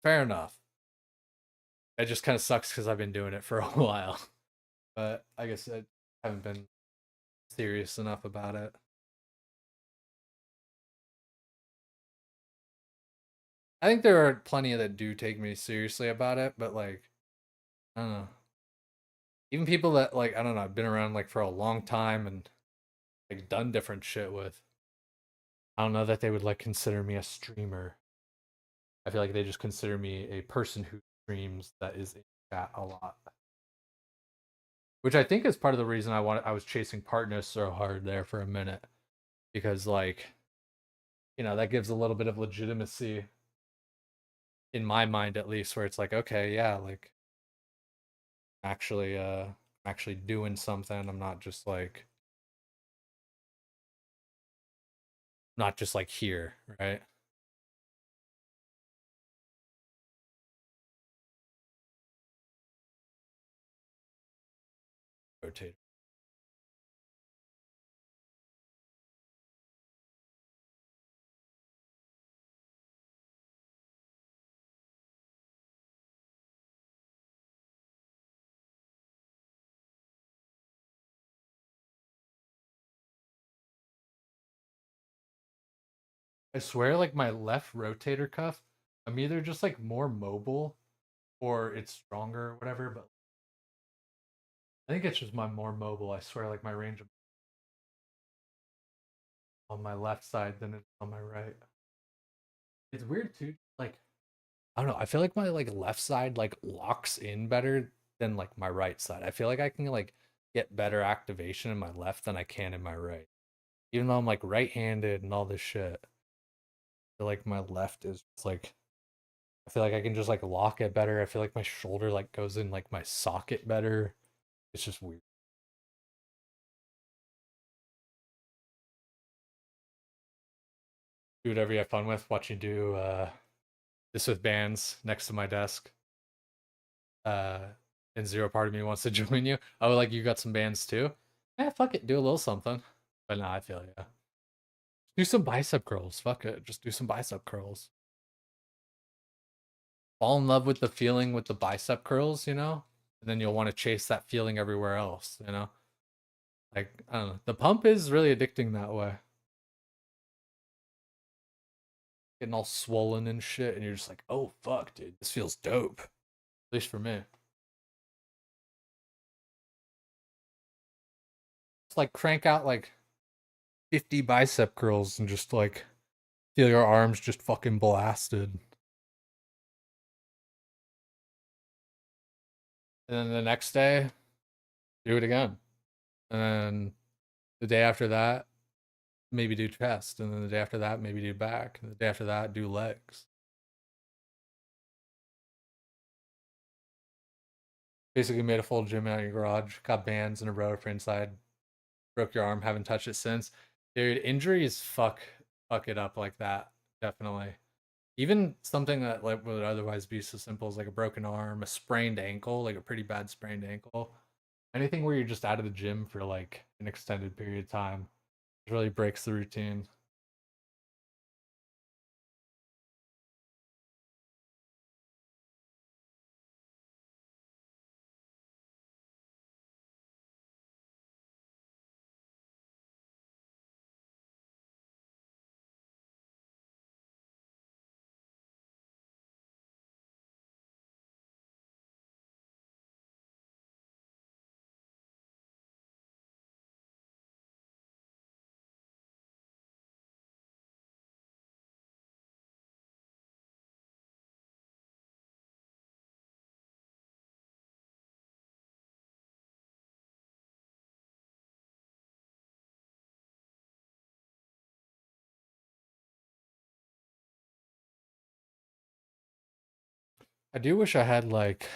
fair enough. It just kind of sucks because I've been doing it for a while. But I guess I haven't been serious enough about it. I think there are plenty that do take me seriously about it, but like I don't know. Even people that like I don't know, I've been around like for a long time and like done different shit with. I don't know that they would like consider me a streamer. I feel like they just consider me a person who streams that is in chat a lot. Which I think is part of the reason I was chasing partners so hard there for a minute. Because like, that gives a little bit of legitimacy in my mind at least, where it's like, okay, yeah, like actually actually doing something. I'm not just like here, right? Rotate. I swear, like my left rotator cuff, I'm either just like more mobile or it's stronger or whatever, but I think it's just my more mobile. I swear, like my range of on my left side than it's on my right. It's weird too. Like I don't know. I feel like my like left side like locks in better than like my right side. I feel like I can like get better activation in my left than I can in my right. Even though I'm like right-handed and all this shit. I feel like my left is just, like I feel like I can just like lock it better. I feel like my shoulder like goes in like my socket better. It's just weird. Do whatever you have fun with. Watch you do this with bands next to my desk. Uh and zero part of me wants to join you. Oh, like you got some bands too? Yeah, fuck it, do a little something. But nah, I feel yeah. Do some bicep curls. Fuck it. Just do some bicep curls. Fall in love with the feeling with the bicep curls. And then you'll want to chase that feeling everywhere else. Like, I don't know. The pump is really addicting that way. Getting all swollen and shit, and you're just like, oh fuck, dude, this feels dope. At least for me. It's like crank out like 50 bicep curls and just like feel your arms just fucking blasted. And then the next day, do it again. And then the day after that, maybe do chest, and then the day after that, maybe do back, and the day after that, do legs. Basically, made a full gym out of your garage, got bands and a rower for inside, broke your arm, haven't touched it since. Dude, injuries fuck it up like that. Definitely. Even something that like would otherwise be so simple as like a broken arm, a sprained ankle, like a pretty bad sprained ankle. Anything where you're just out of the gym for like an extended period of time really breaks the routine. I do wish I had like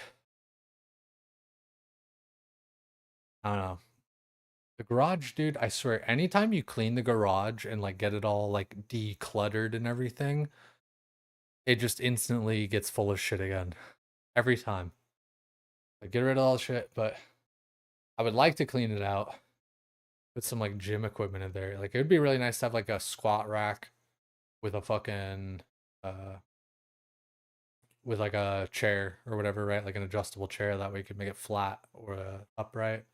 I don't know. The garage, dude, I swear, anytime you clean the garage and like get it all like decluttered and everything, it just instantly gets full of shit again. Every time. Like get rid of all the shit, but I would like to clean it out, put some like gym equipment in there. Like it would be really nice to have like a squat rack with a fucking uh with like a chair or whatever, right? Like an adjustable chair that way you could make it flat or upright.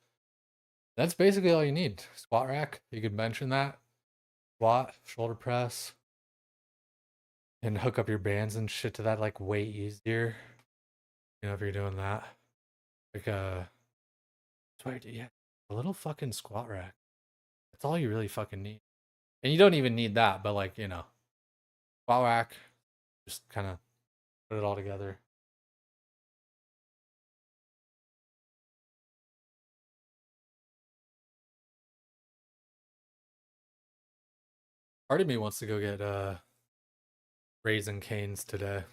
That's basically all you need. Squat rack, you could mention that. Squat, shoulder press, and hook up your bands and shit to that like way easier. You know, if you're doing that. Like sorry, yeah, a little fucking squat rack. That's all you really fucking need. And you don't even need that, but like, you know, squat rack, just kind of put it all together. Part of me wants to go get Raisin Canes today.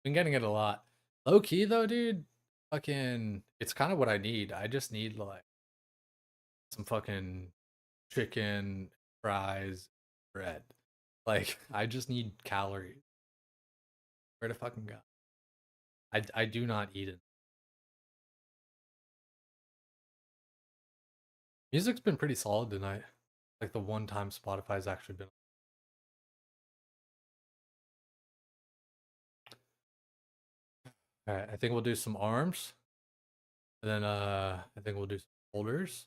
Been getting it a lot. Low key though, dude. Fucking, it's kind of what I need. I just need like some fucking chicken, fries, bread. Like, I just need calories. Where to fucking go? I do not eat it. Music's been pretty solid tonight. Like the one time Spotify's actually been. All right, I think we'll do some arms, and then I think we'll do some shoulders,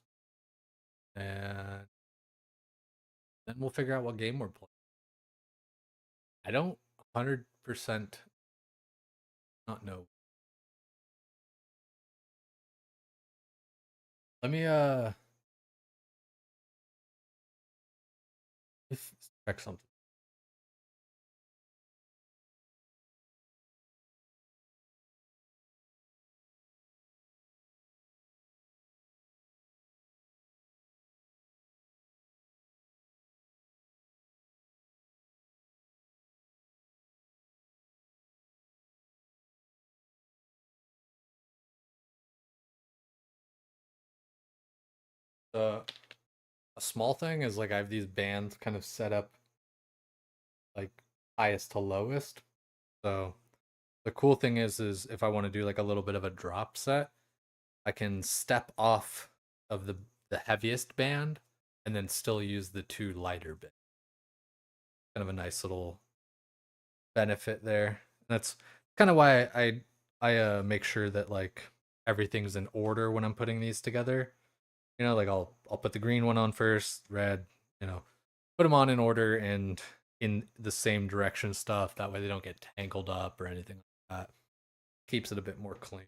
and then we'll figure out what game we're playing. I don't 100% not know. Let me let's check something. Uh, a small thing is like I have these bands kind of set up like highest to lowest. So the cool thing is if I want to do like a little bit of a drop set, I can step off of the heaviest band and then still use the two lighter bits. Kind of a nice little benefit there. That's kind of why I make sure that like everything's in order when I'm putting these together. You know, like I'll put the green one on first, red, you know, put them on in order and in the same direction stuff. That way they don't get tangled up or anything like that. Keeps it a bit more clean.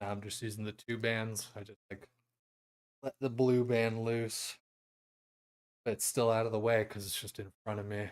Now I'm just using the two bands. I just like let the blue band loose, but it's still out of the way because it's just in front of me.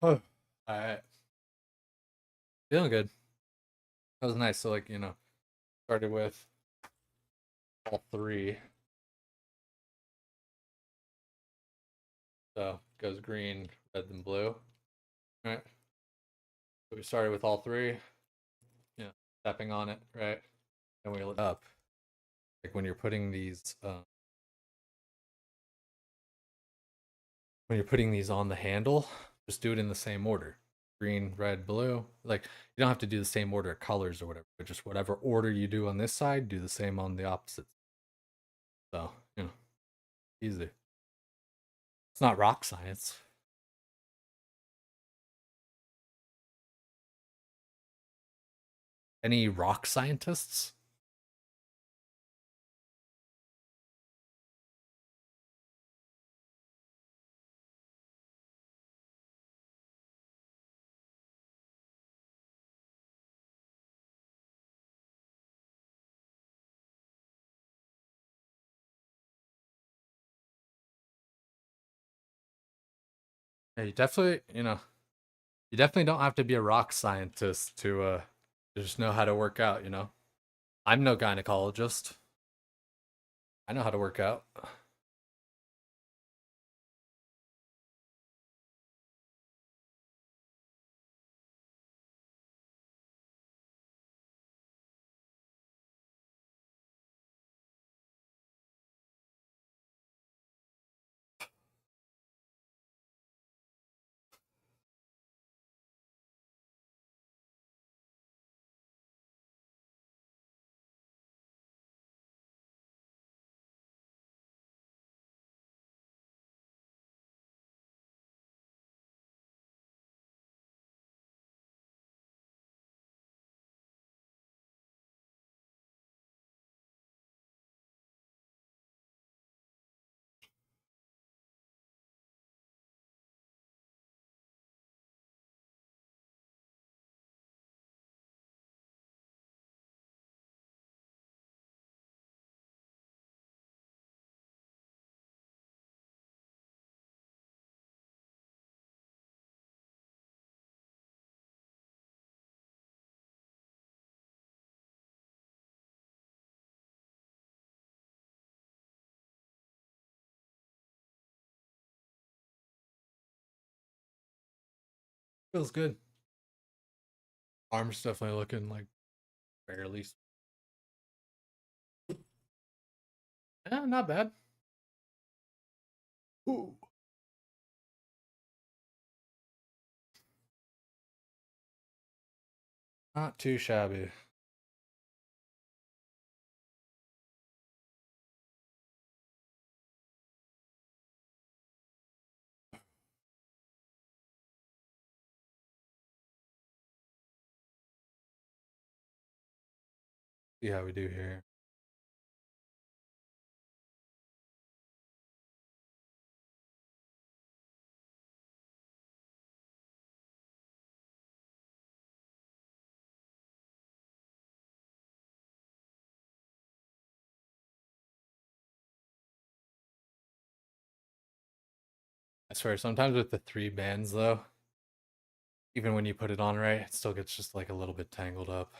Oh, alright. Feeling good. That was nice. So, like, started with all three. So, it goes green, red, and blue. Right? So we started with all three. Yeah. Tapping on it, right? And we lit up. Like when you're putting these on the handle, just do it in the same order. Green, red, blue. Like you don't have to do the same order of colors or whatever, but just whatever order you do on this side, do the same on the opposite. So, easy. It's not rock science. Any rock scientists? Yeah, you definitely don't have to be a rock scientist to just know how to work out. I'm no gynecologist. I know how to work out. Feels good. Arms definitely looking like barely. Yeah, not bad. Ooh. Not too shabby. See how we do here. I swear, sometimes with the three bands though, even when you put it on right, it still gets just like a little bit tangled up.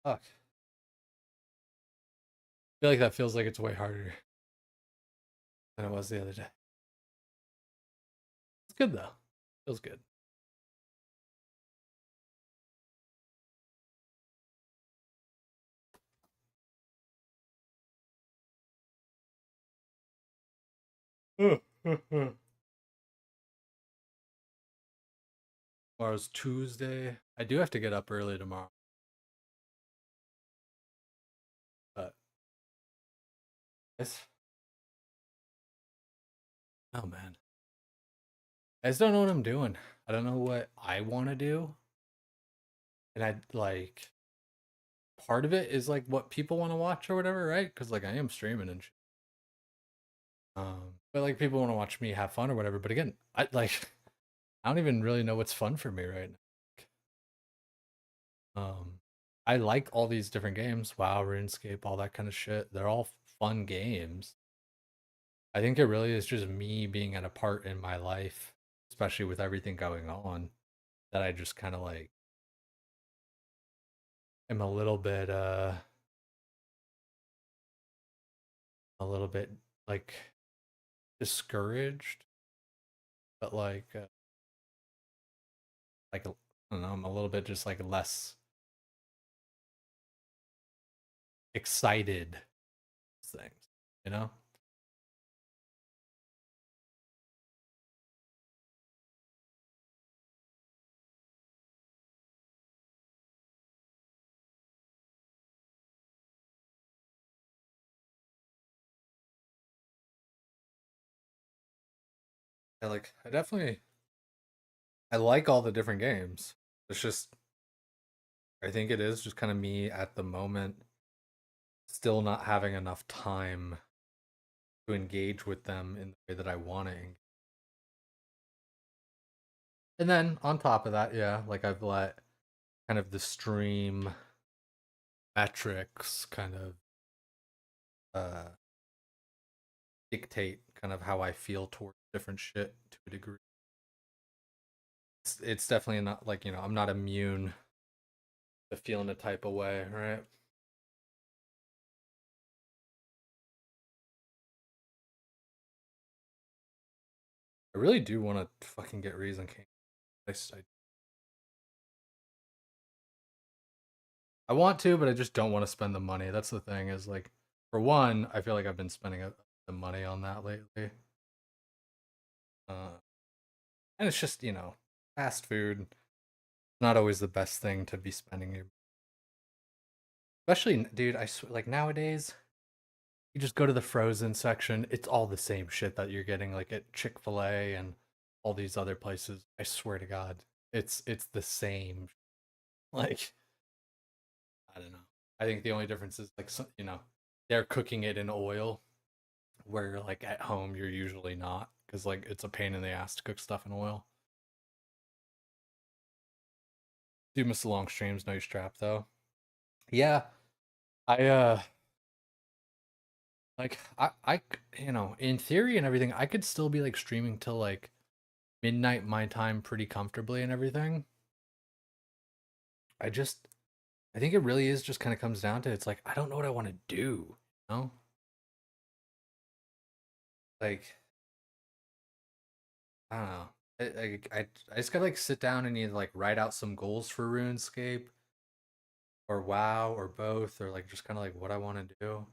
Fuck. I feel like that feels like it's way harder than it was the other day. It's good though. Feels good. Tomorrow's Tuesday. I do have to get up early tomorrow, but it's, oh man, I just don't know what I'm doing. I don't know what I want to do, and I like part of it is like what people want to watch or whatever, right? Because like I am streaming and but like people want to watch me have fun or whatever. But again, I like I don't even really know what's fun for me right now. I like all these different games, WoW, RuneScape, all that kind of shit. They're all fun games. I think it really is just me being at a part in my life, especially with everything going on, that I just kind of like am a little bit like discouraged, but I don't know, I'm a little bit just like less excited things, you know? I definitely I like all the different games. It's just I think it is just kind of me at the moment still not having enough time to engage with them in the way that I want to. And then on top of that, yeah, like I've let kind of the stream metrics kind of uh dictate kind of how I feel towards different shit to a degree. It's definitely not like, I'm not immune to feeling a type of way, right? I really do want to fucking get Reason King. I want to, but I just don't want to spend the money. That's the thing is like, for one, I feel like I've been spending the money on that lately. Uh, and it's just, fast food, not always the best thing to be spending your, especially, dude, I swear, like nowadays, you just go to the frozen section, it's all the same shit that you're getting like at Chick-fil-A and all these other places. I swear to God, it's the same. Like, I don't know. I think the only difference is like, they're cooking it in oil where like at home you're usually not because like it's a pain in the ass to cook stuff in oil. Do miss the long streams, no strap though. Yeah, I like I in theory and everything I could still be like streaming till like midnight my time pretty comfortably and everything. I just I think it really is just kind of comes down to it's like I don't know what I want to do, know? Like I don't know. I just gotta like sit down and either like write out some goals for RuneScape or WoW or both or like just kind of like what I want to do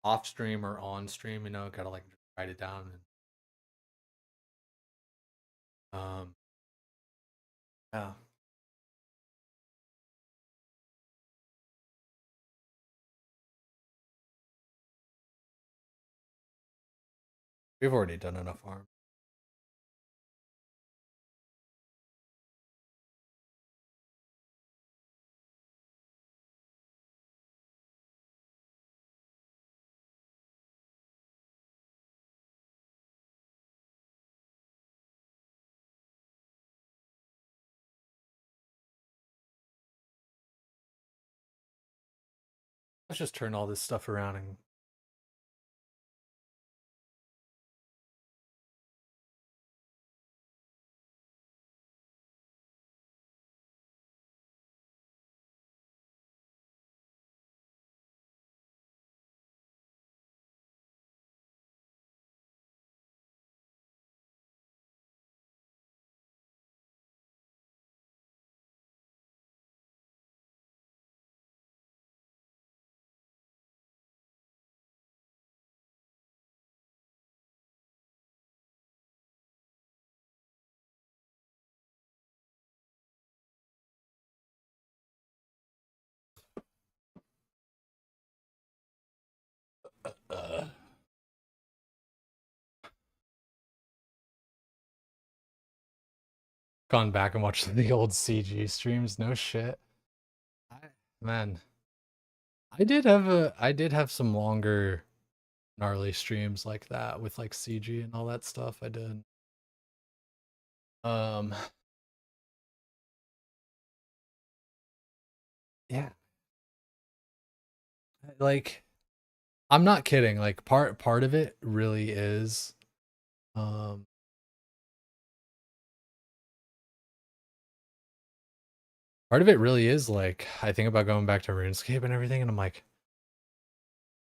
off stream or on stream. Gotta like write it down. And yeah, we've already done enough harm. Let's just turn all this stuff around and Gone back and watched the old CG streams. No shit. I, man, I did have some longer gnarly streams like that with like CG and all that stuff. I did. Um, yeah, like I'm not kidding. Like part of it really is um part of it really is like I think about going back to RuneScape and everything, and I'm like,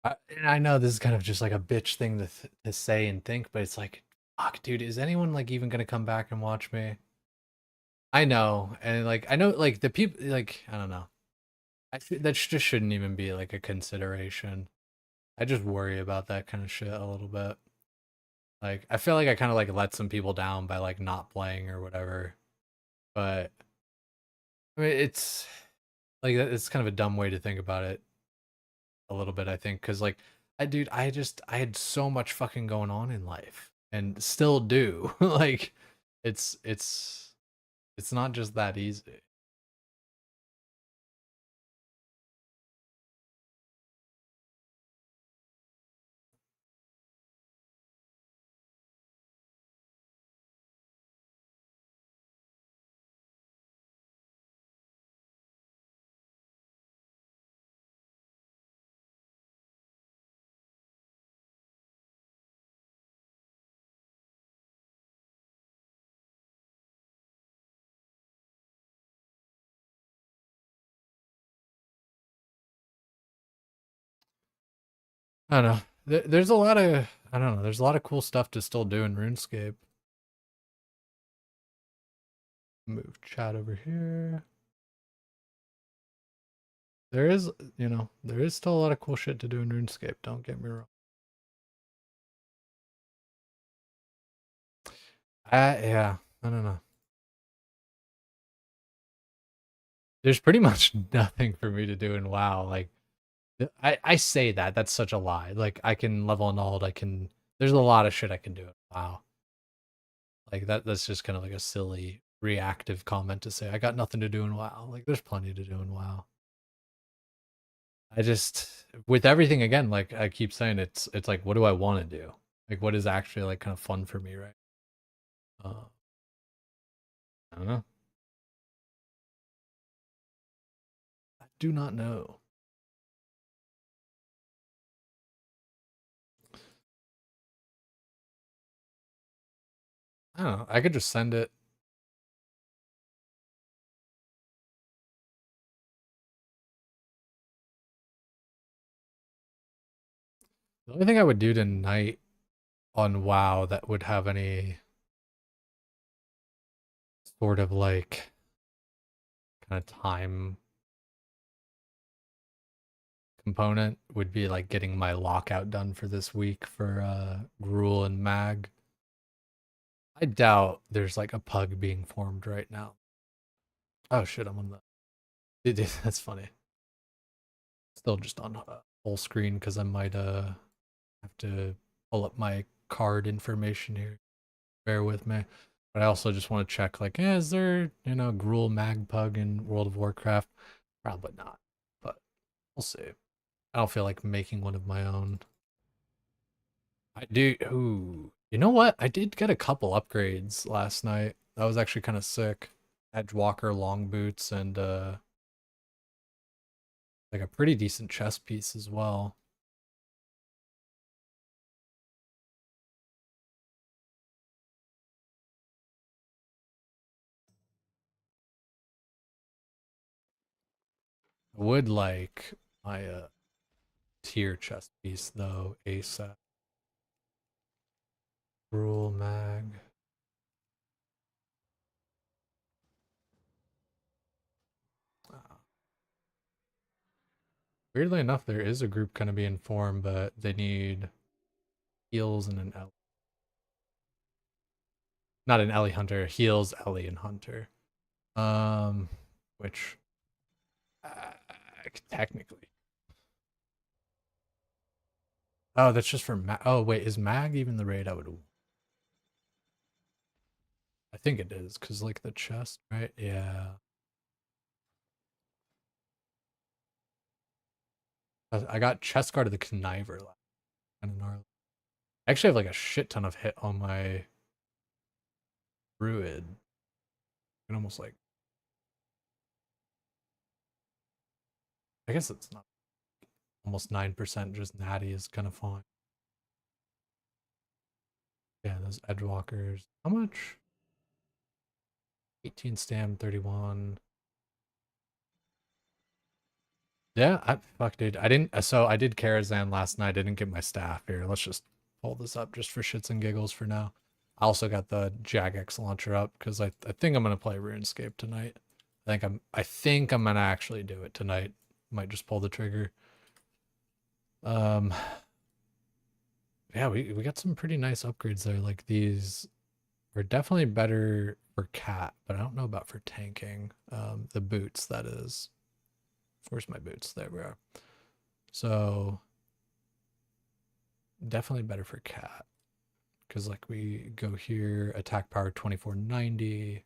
and I know this is kind of just like a bitch thing to say and think, but it's like, fuck, dude, is anyone like even gonna come back and watch me? I know, and like I know, like the people, like I don't know, that just shouldn't even be like a consideration. I just worry about that kind of shit a little bit. Like I feel like I kind of like let some people down by like not playing or whatever, but I mean it's like it's kind of a dumb way to think about it a little bit, I think, because like dude, I had so much fucking going on in life and still do. Like it's it's not just that easy. I don't know. There's a lot of I don't know. There's a lot of cool stuff to still do in RuneScape. Move chat over here. There is, there is still a lot of cool shit to do in RuneScape. Don't get me wrong. Yeah, I don't know. There's pretty much nothing for me to do in WoW. Like, I say that that's such a lie. Like, I can level an ult. I can. There's a lot of shit I can do in WoW. Like that's just kind of like a silly reactive comment to say I got nothing to do in WoW. Like, there's plenty to do in WoW. I just with everything again, like I keep saying, it's like what do I want to do? Like what is actually like kind of fun for me, right? I don't know. I do not know. I don't know. I could just send it. The only thing I would do tonight on WoW that would have any sort of like kind of time component would be like getting my lockout done for this week for Gruul and Mag. I doubt there's like a pug being formed right now. Oh shit, I'm on that's funny. Still just on full screen because I might have to pull up my card information here. Bear with me. But I also just want to check like, is there, Gruul Magpug in World of Warcraft? Probably not. But we'll see. I don't feel like making one of my own. I do ooh. You know what? I did get a couple upgrades last night. That was actually kind of sick. Edgewalker long boots and like a pretty decent chest piece as well. I would like my tier chest piece though, ASAP. Rule mag. Weirdly enough, there is a group kind of being formed, but they need heals and an Ellie. Not an Ellie Hunter, heals, Ellie, and Hunter. Um, which uh, technically. Oh, that's just for Mag. Oh, wait, is Mag even the raid I would? I think it is, because like the chest, right? Yeah. I got chest guard of the conniver last. Kind of gnarly. I actually have like a shit ton of hit on my druid. And almost like, I guess it's not almost 9%, just natty is kind of fine. Yeah, those edgewalkers. How much? 18 stam, 31. Yeah, fuck, dude. I didn't. So I did Karazhan last night. I didn't get my staff here. Let's just pull this up just for shits and giggles for now. I also got the Jagex launcher up because I think I'm gonna play RuneScape tonight. I think I'm gonna actually do it tonight. Might just pull the trigger. Um, yeah, we got some pretty nice upgrades there. Like these are definitely better for cat, but I don't know about for tanking. The boots, that is. Where's my boots? There we are. So definitely better for cat. Because like we go here, attack power 2490.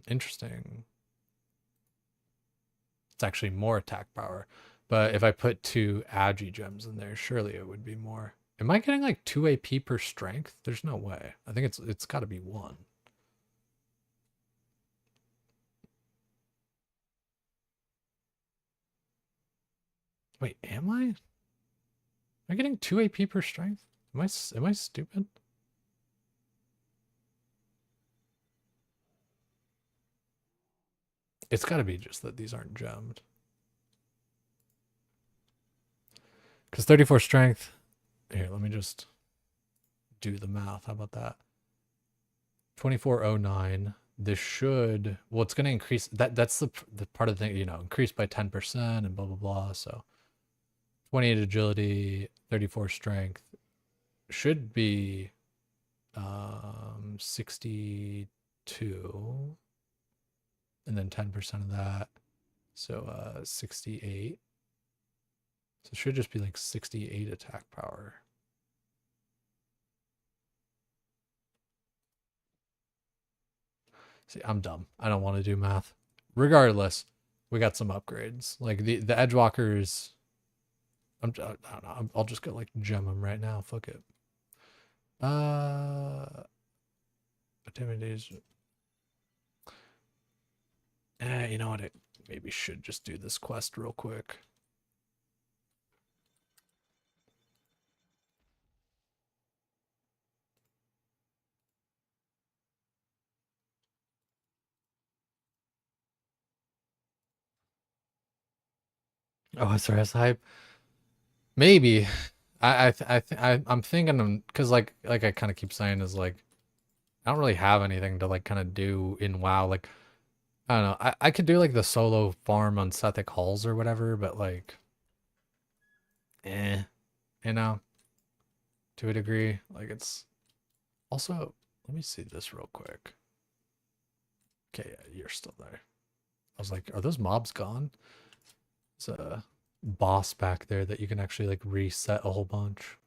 Interesting. It's actually more attack power. But if I put 2 agi gems in there, surely it would be more. Am I getting like 2 AP per strength? There's no way. I think it's got to be 1. Wait, am I? Am I getting 2 AP per strength? Am I stupid? It's got to be just that these aren't gemmed. Because 34 strength. Here, let me just do the math. How about that? 2409. This should, well, it's going to increase. That's the part of the thing, increase by 10% and blah, blah, blah. So 28 agility, 34 strength should be 62. And then 10% of that. So 68. So it should just be like 68 attack power. See, I'm dumb. I don't want to do math. Regardless, we got some upgrades. Like the edgewalkers. I don't know. I'll just go like gem them right now. Fuck it. Intimidation. You know what? I maybe should just do this quest real quick. OSRS hype. Maybe. I'm thinking because like I kind of keep saying is like I don't really have anything to like kind of do in WoW. Like I don't know. I could do like the solo farm on Sethic Halls or whatever, but like, eh, you know, to a degree. Like it's also. Let me see this real quick. Okay, yeah, you're still there. I was like, are those mobs gone? There's a boss back there that you can actually like reset a whole bunch.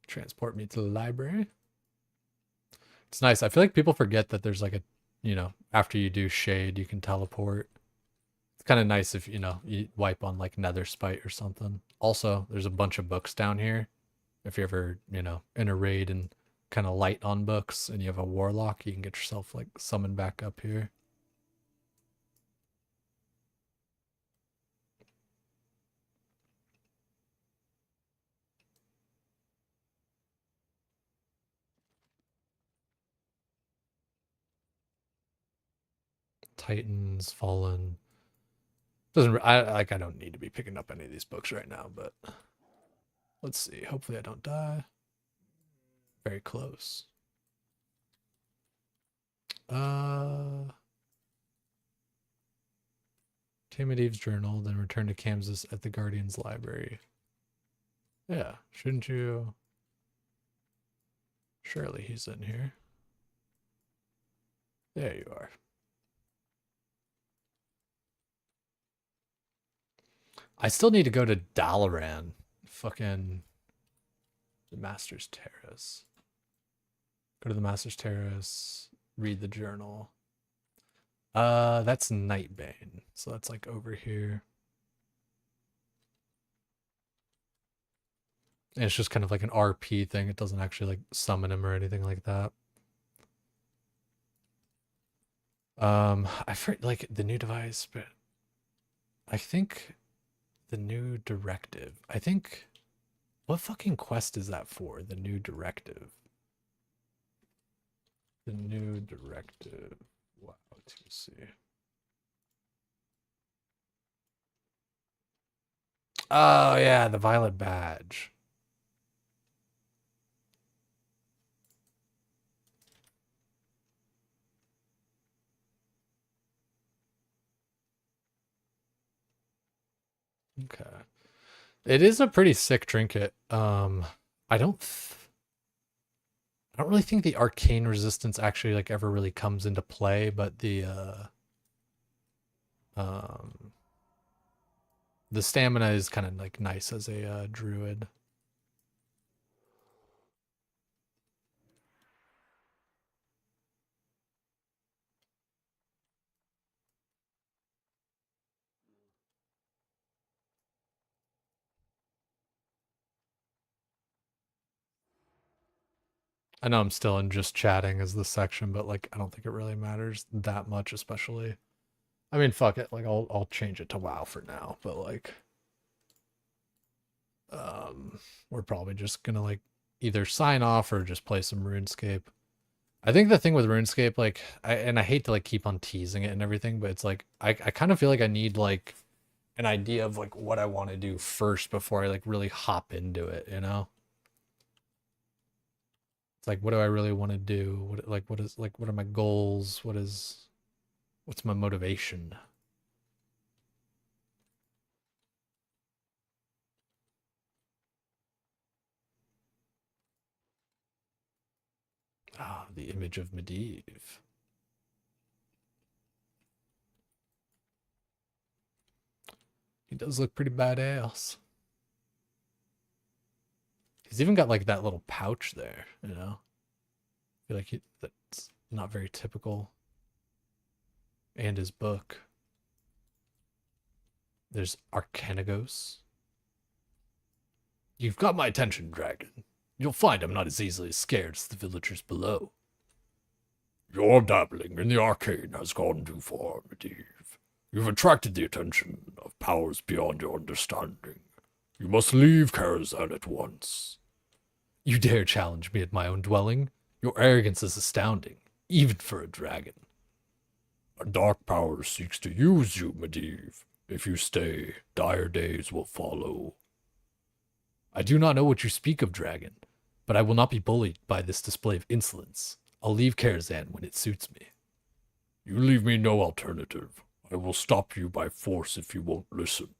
Transport me to the library. It's nice. I feel like people forget that there's like a, after you do shade, you can teleport. It's kind of nice if, you wipe on like Nether Spite or something. Also, there's a bunch of books down here. If you're ever, in a raid and kind of light on books and you have a warlock, you can get yourself like summoned back up here. Titans, Fallen. I don't need to be picking up any of these books right now, but let's see. Hopefully I don't die. Very close. Tamid Eve's journal, then return to Kansas at the Guardian's library. Yeah, shouldn't you? Surely he's in here. There you are. I still need to go to Dalaran. Fucking the Master's Terrace. Go to the Master's Terrace, read the journal. That's Nightbane. So that's like over here. And it's just kind of like an RP thing. It doesn't actually like summon him or anything like that. I've heard like the new device, but I think the new directive. I think what fucking quest is that for? The new directive. The new directive. Wow, let's see. Oh yeah, the violet badge. Okay. It is a pretty sick trinket. I don't really think the arcane resistance actually like ever really comes into play, but um the stamina is kind of like nice as a druid. I know I'm still in just chatting as this section, but like I don't think it really matters that much, especially. I mean, fuck it. Like I'll change it to WoW for now, but like we're probably just gonna like either sign off or just play some RuneScape. I think the thing with RuneScape, like I hate to like keep on teasing it and everything, but it's like I kind of feel like I need like an idea of like what I want to do first before I like really hop into it, you know? It's like what do I really want to do? What are my goals? What's my motivation? Ah, the image of Medivh. He does look pretty badass. He's even got like that little pouch there, you know? I feel like that's not very typical. And his book. There's Arcanagos. You've got my attention, dragon. You'll find I'm not as easily scared as the villagers below. Your dabbling in the arcane has gone too far, Medivh. You've attracted the attention of powers beyond your understanding. You must leave Karazhan at once. You dare challenge me at my own dwelling? Your arrogance is astounding, even for a dragon. A dark power seeks to use you, Medivh. If you stay, dire days will follow. I do not know what you speak of, dragon, but I will not be bullied by this display of insolence. I'll leave Karazhan when it suits me. You leave me no alternative. I will stop you by force if you won't listen.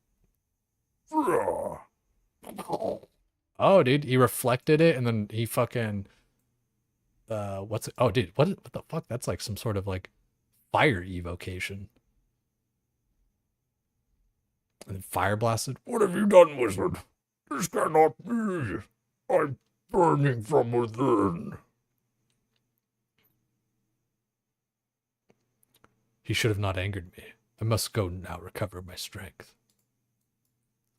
Oh, dude, he reflected it and then he fucking what's it? Oh, dude, what the fuck? That's like some sort of like fire evocation. And then fire blasted. What have you done, wizard? This cannot be. I'm burning from within. He should have not angered me. I must go now recover my strength.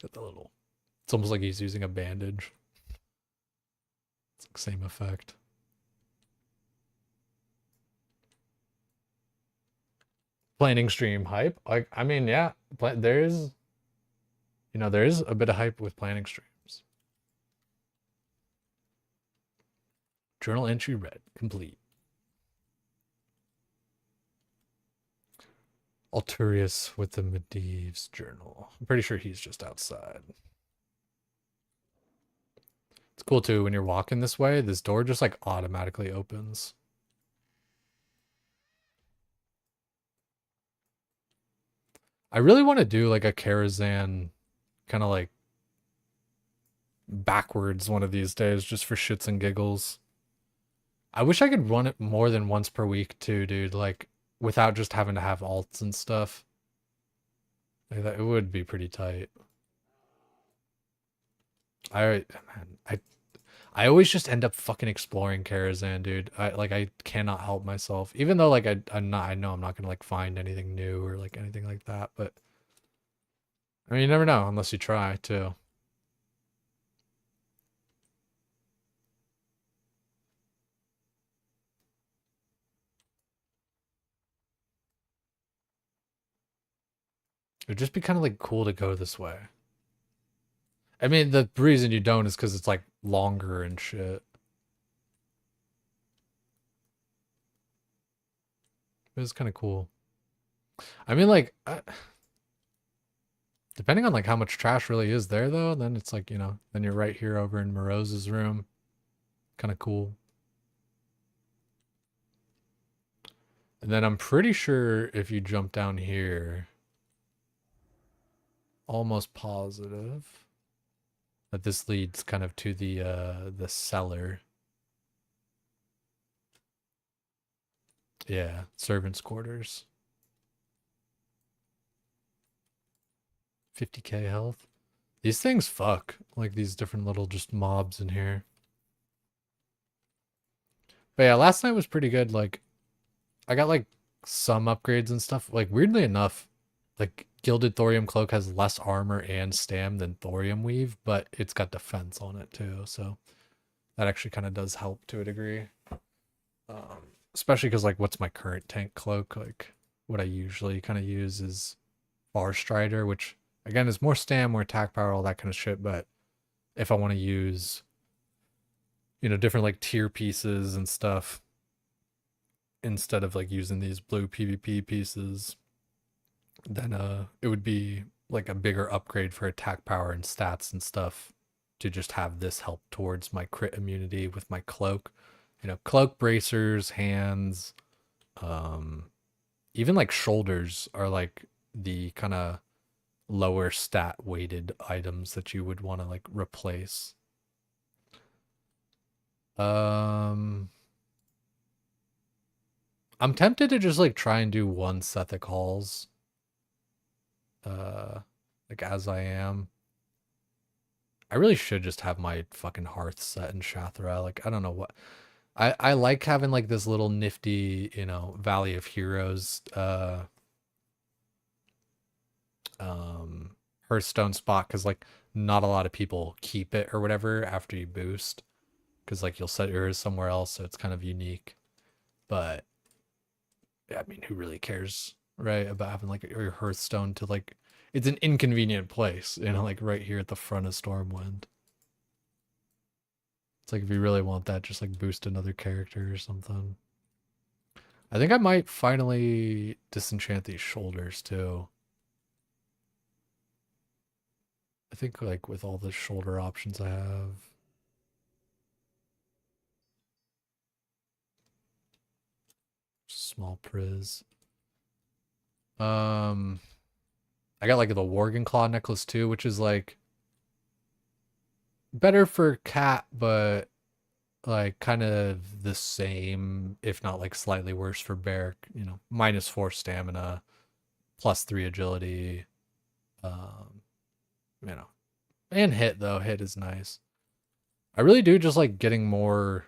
Got the little. It's almost like he's using a bandage. It's like same effect. Planning stream hype. Like, I mean, yeah, there's, there's a bit of hype with planning streams. Journal entry read. Complete. Alturius with the Medivh's journal. I'm pretty sure he's just outside. It's cool too when you're walking this way, this door just like automatically opens. I really want to do like a Karazhan kind of like backwards one of these days just for shits and giggles. I wish I could run it more than once per week too, dude, like without just having to have alts and stuff. Like, it would be pretty tight. I I always just end up fucking exploring Karazhan, dude. I cannot help myself. Even though like I know I'm not gonna like find anything new or like anything like that, but I mean you never know unless you try too. It'd just be kind of like cool to go this way. I mean the reason you don't is because it's like longer and shit. It's kind of cool. I mean like depending on like how much trash really is there though, then it's like, you know, then you're right here over in Morose's room. Kind of cool. And then I'm pretty sure if you jump down here, almost positive that this leads kind of to the cellar. Yeah, servants' quarters. 50k health. These things fuck. Like these different little just mobs in here. But yeah, last night was pretty good. Like I got like some upgrades and stuff. Like weirdly enough, like Gilded Thorium Cloak has less armor and stam than Thorium Weave, but it's got defense on it too. So that actually kind of does help to a degree. Especially because like what's my current tank cloak? Like what I usually kind of use is Far Strider, which again is more stam, more attack power, all that kind of shit. But if I want to use, you know, different like tier pieces and stuff, instead of like using these blue PvP pieces, then it would be like a bigger upgrade for attack power and stats and stuff to just have this help towards my crit immunity with my cloak. You know, cloak, bracers, hands, um, even like shoulders are like the kind of lower stat weighted items that you would want to like replace. Um, I'm tempted to just like try and do one Sethic Halls. Uh, like as I am. I really should just have my fucking hearth set in Shathra. Like I don't know what I like having like this little nifty, you know, Valley of Heroes Hearthstone spot because like not a lot of people keep it or whatever after you boost because like you'll set yours somewhere else, so it's kind of unique. But yeah, I mean, who really cares, right? About having like your Hearthstone to like it's an inconvenient place, you know, like right here at the front of Stormwind. It's like if you really want that, just like boost another character or something. I think I might finally disenchant these shoulders too. I think like with all the shoulder options I have. Small priz. Um I got like the Worgen Claw necklace too, which is like better for cat, but like kind of the same, if not like slightly worse for bear, you know, -4 stamina, +3 agility. Um, you know. And hit though. Hit is nice. I really do just like getting more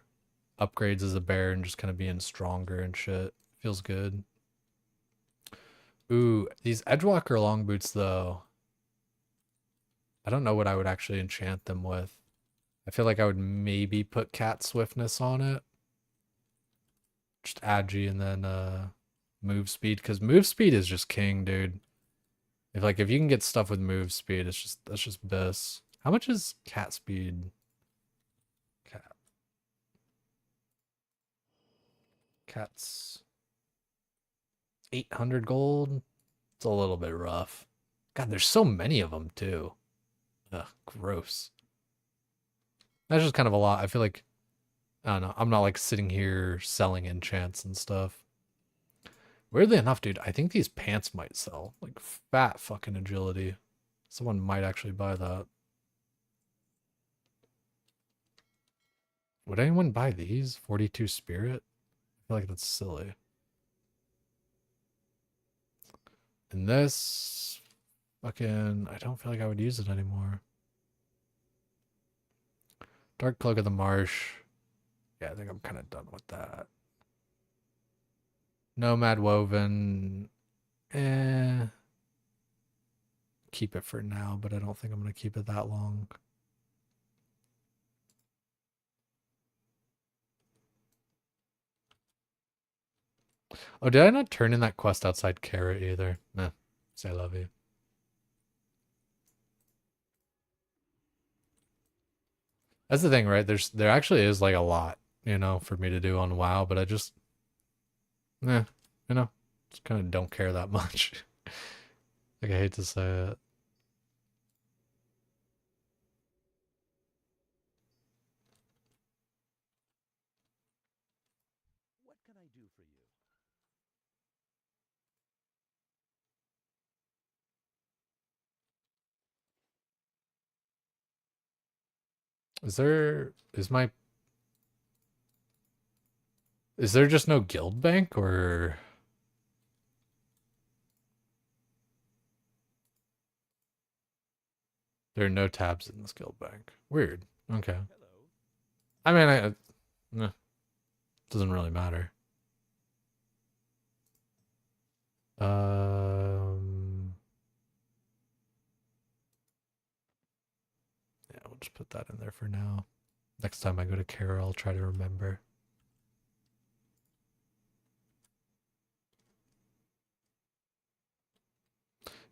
upgrades as a bear and just kind of being stronger and shit. Feels good. Ooh, these Edgewalker long boots though. I don't know what I would actually enchant them with. I feel like I would maybe put cat swiftness on it. Just agi and then move speed, because move speed is just king, dude. If you can get stuff with move speed, that's just best. How much is cat speed? Cat cats 800 gold. It's a little bit rough. God, there's so many of them too. Ugh, gross. That's just kind of a lot. I feel like I don't know. I'm not like sitting here selling enchants and stuff. Weirdly enough, dude, I think these pants might sell. Like fat fucking agility. Someone might actually buy that. Would anyone buy these? 42 spirit? I feel like that's silly. And this fucking I don't feel like I would use it anymore. Dark Cloak of the Marsh. Yeah, I think I'm kind of done with that. Nomad Woven. Eh. Keep it for now, but I don't think I'm going to keep it that long. Oh, did I not turn in that quest outside Carrot either? Nah. Say I love you. That's the thing, right? There actually is like a lot, for me to do on WoW, but I just you know, just kind of don't care that much. Like I hate to say it. What can I do for you? Is there just no guild bank or there are no tabs in this guild bank? Weird. Okay. Hello. I mean, doesn't really matter. Um, yeah, we'll just put that in there for now. Next time I go to Carol, I'll try to remember.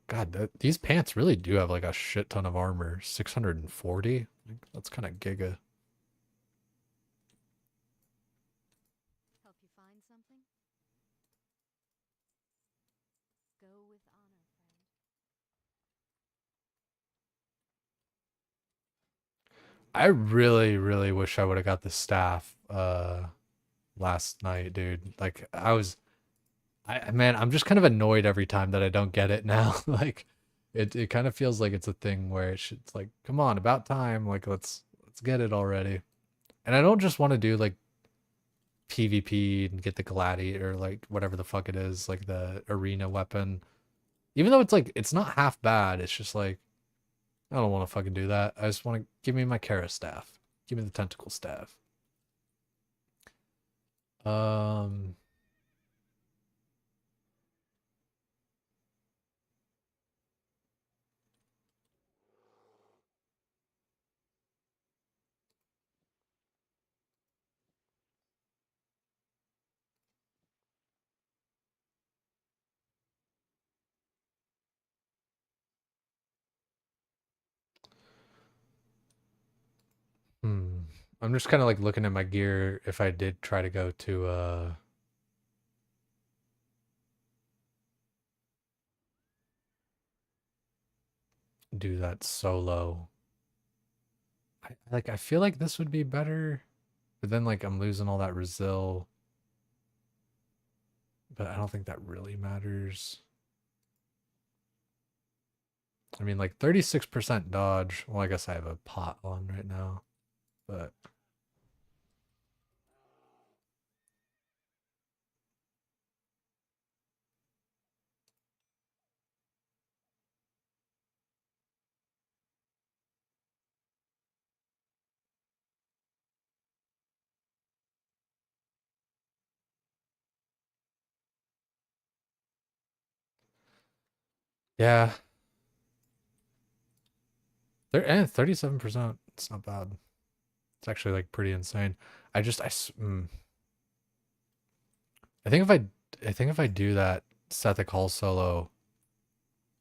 God, these pants really do have like a shit ton of armor. 640? That's kind of giga. Help you find something? Go with honor, friend. I really, really wish I would have got the staff last night, dude. Like man, I'm just kind of annoyed every time that I don't get it now. Like it kind of feels like it's a thing where it's like, come on, about time. Like let's get it already. And I don't just want to do like PvP and get the gladiator, like whatever the fuck it is, like the arena weapon. Even though it's like it's not half bad, it's just like I don't want to fucking do that. I just want to give me my Kara staff. Give me the tentacle staff. Um Hmm. I'm just kind of like looking at my gear if I did try to go to do that solo. I feel like this would be better, but then like I'm losing all that resil, but I don't think that really matters. I mean like 36% dodge. Well, I guess I have a pot on right now, but yeah, there and 37%. It's not bad. It's actually like pretty insane. I just I think if I do that Sethic Hall solo,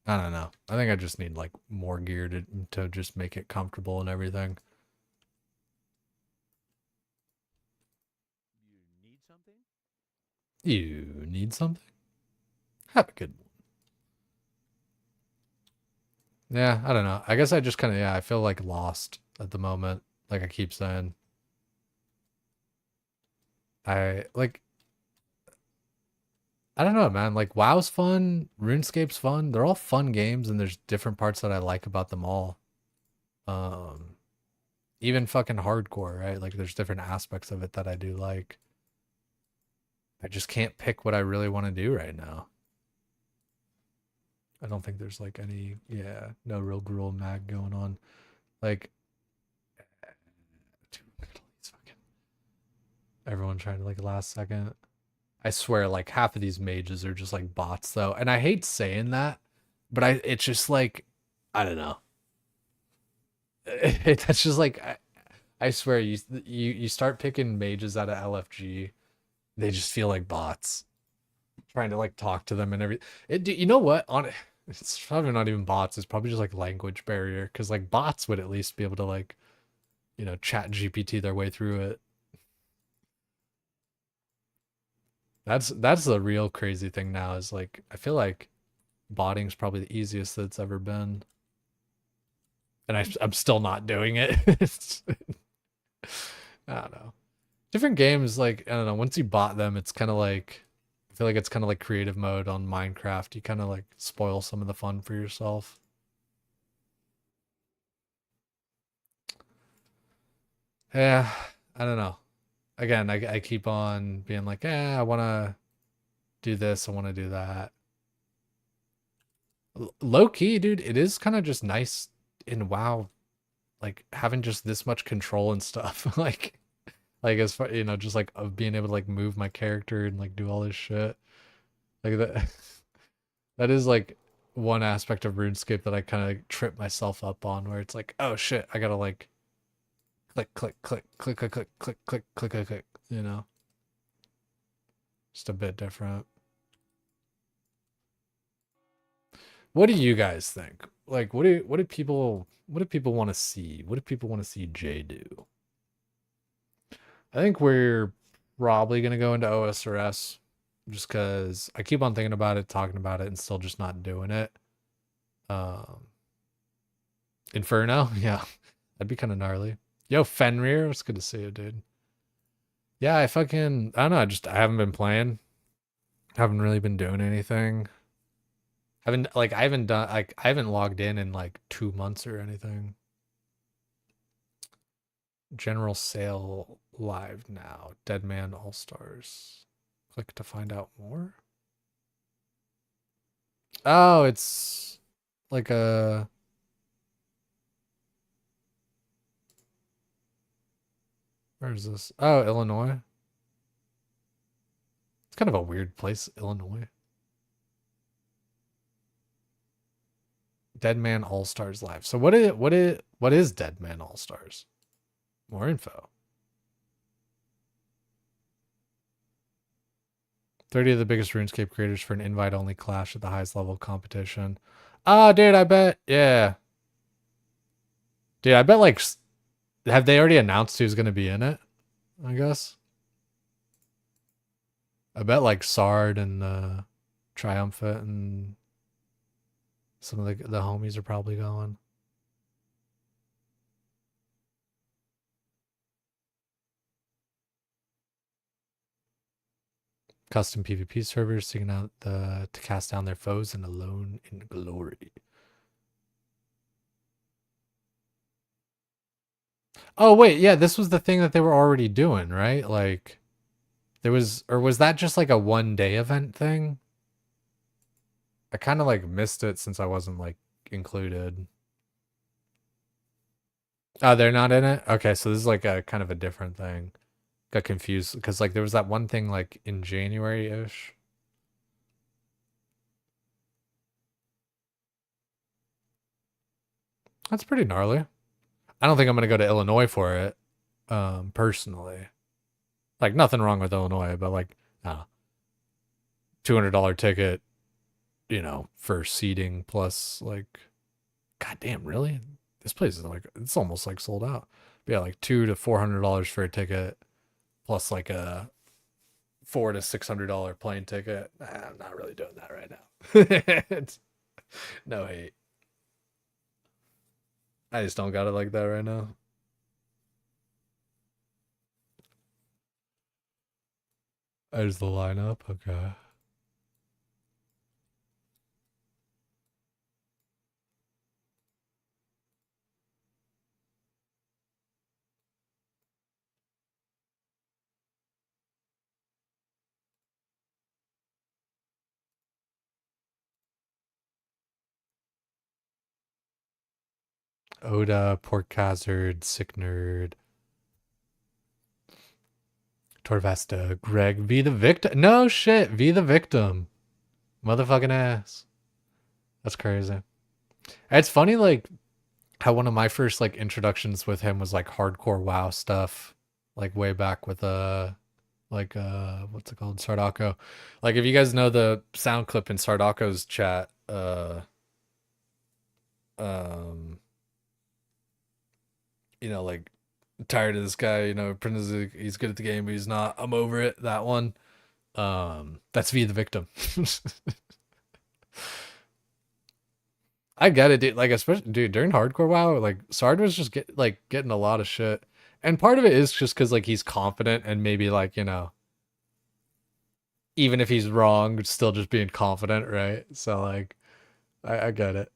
I don't know. I think I just need like more gear to just make it comfortable and everything. You need something? You need something? Have a good one. Yeah, I don't know. I guess I just kind of I feel like lost at the moment. Like I keep saying. I like I don't know, man. Like WoW's fun, RuneScape's fun. They're all fun games and there's different parts that I like about them all. Um Even fucking hardcore, right? Like there's different aspects of it that I do like. I just can't pick what I really want to do right now. I don't think there's like no real gruel mag going on. Like Everyone trying to like last second. I swear, like half of these mages are just like bots though, and I hate saying that, but it's just like I don't know. That's just like I swear you start picking mages out of LFG, they just feel like bots. Trying to like talk to them and everything. You know what? It's probably not even bots. It's probably just like language barrier because like bots would at least be able to like chat GPT their way through it. That's the real crazy thing now is like I feel like botting's probably the easiest that it's ever been, and I'm still not doing it. I don't know. Different games like I don't know. Once you bot them, it's kind of like I feel like it's kind of like creative mode on Minecraft. You kind of like spoil some of the fun for yourself. Yeah, I don't know. Again, I keep on being like, yeah, I want to do this, I want to do that. Low key, dude, it is kind of just nice in WoW, like having just this much control and stuff. like as far just like of being able to like move my character and like do all this shit. Like that, that is like one aspect of RuneScape that I kind of trip myself up on, where it's like, oh shit, I gotta like click, click, click, click, click, click, click, click, click, click, click, just a bit different. What do you guys think? Like, what do people want to see? What do people want to see Jay do? I think we're probably gonna go into OSRS just because I keep on thinking about it, talking about it, and still just not doing it. Um, Inferno, yeah, that'd be kind of gnarly. Yo, Fenrir, it's good to see you, dude. Yeah, I don't know. I haven't been playing. Haven't really been doing anything. I haven't logged in like 2 months or anything. General sale live now. Deadman All Stars. Click to find out more. Oh, it's like a. Where is this? Oh, Illinois. It's kind of a weird place, Illinois. Deadman All Stars live. So what is Deadman All Stars? More info. 30 of the biggest RuneScape creators for an invite-only clash at the highest level of competition. Oh, dude, I bet. Yeah. Dude, I bet like have they already announced who's going to be in it? I guess. I bet like Sard and Triumphant and some of the homies are probably going. Custom PvP servers seeking out to cast down their foes and alone in glory. Oh wait, yeah, this was the thing that they were already doing, right? Like was that just like a 1 day event thing? I kind of like missed it since I wasn't like included. Oh, they're not in it? Okay, so this is like a kind of a different thing. Got confused because like there was that one thing like in January-ish. That's pretty gnarly. I don't think I'm gonna go to Illinois for it, personally. Like nothing wrong with Illinois, but like $200 ticket, for seating plus like god damn, really? This place is like it's almost like sold out. But yeah, like $200 to $400 for a ticket plus like a $400 to $600 plane ticket. I'm not really doing that right now. No hate. I just don't got it like that right now. There's the lineup. Okay. Oda, Pork Hazard, Sick Nerd. Torvesta, Greg, V the victim. No shit, V the victim. Motherfucking ass. That's crazy. It's funny, like, how one of my first, like, introductions with him was, like, hardcore WoW stuff. Like, way back with, what's it called? Sardaco. Like, if you guys know the sound clip in Sardaco's chat, like, tired of this guy, he's good at the game, but he's not. I'm over it. That one. That's V the victim. I get it, dude. Like, especially, dude, during hardcore WoW, like, Sard was just getting a lot of shit, and part of it is just because like he's confident and maybe like even if he's wrong, still just being confident, right? So like, I get it.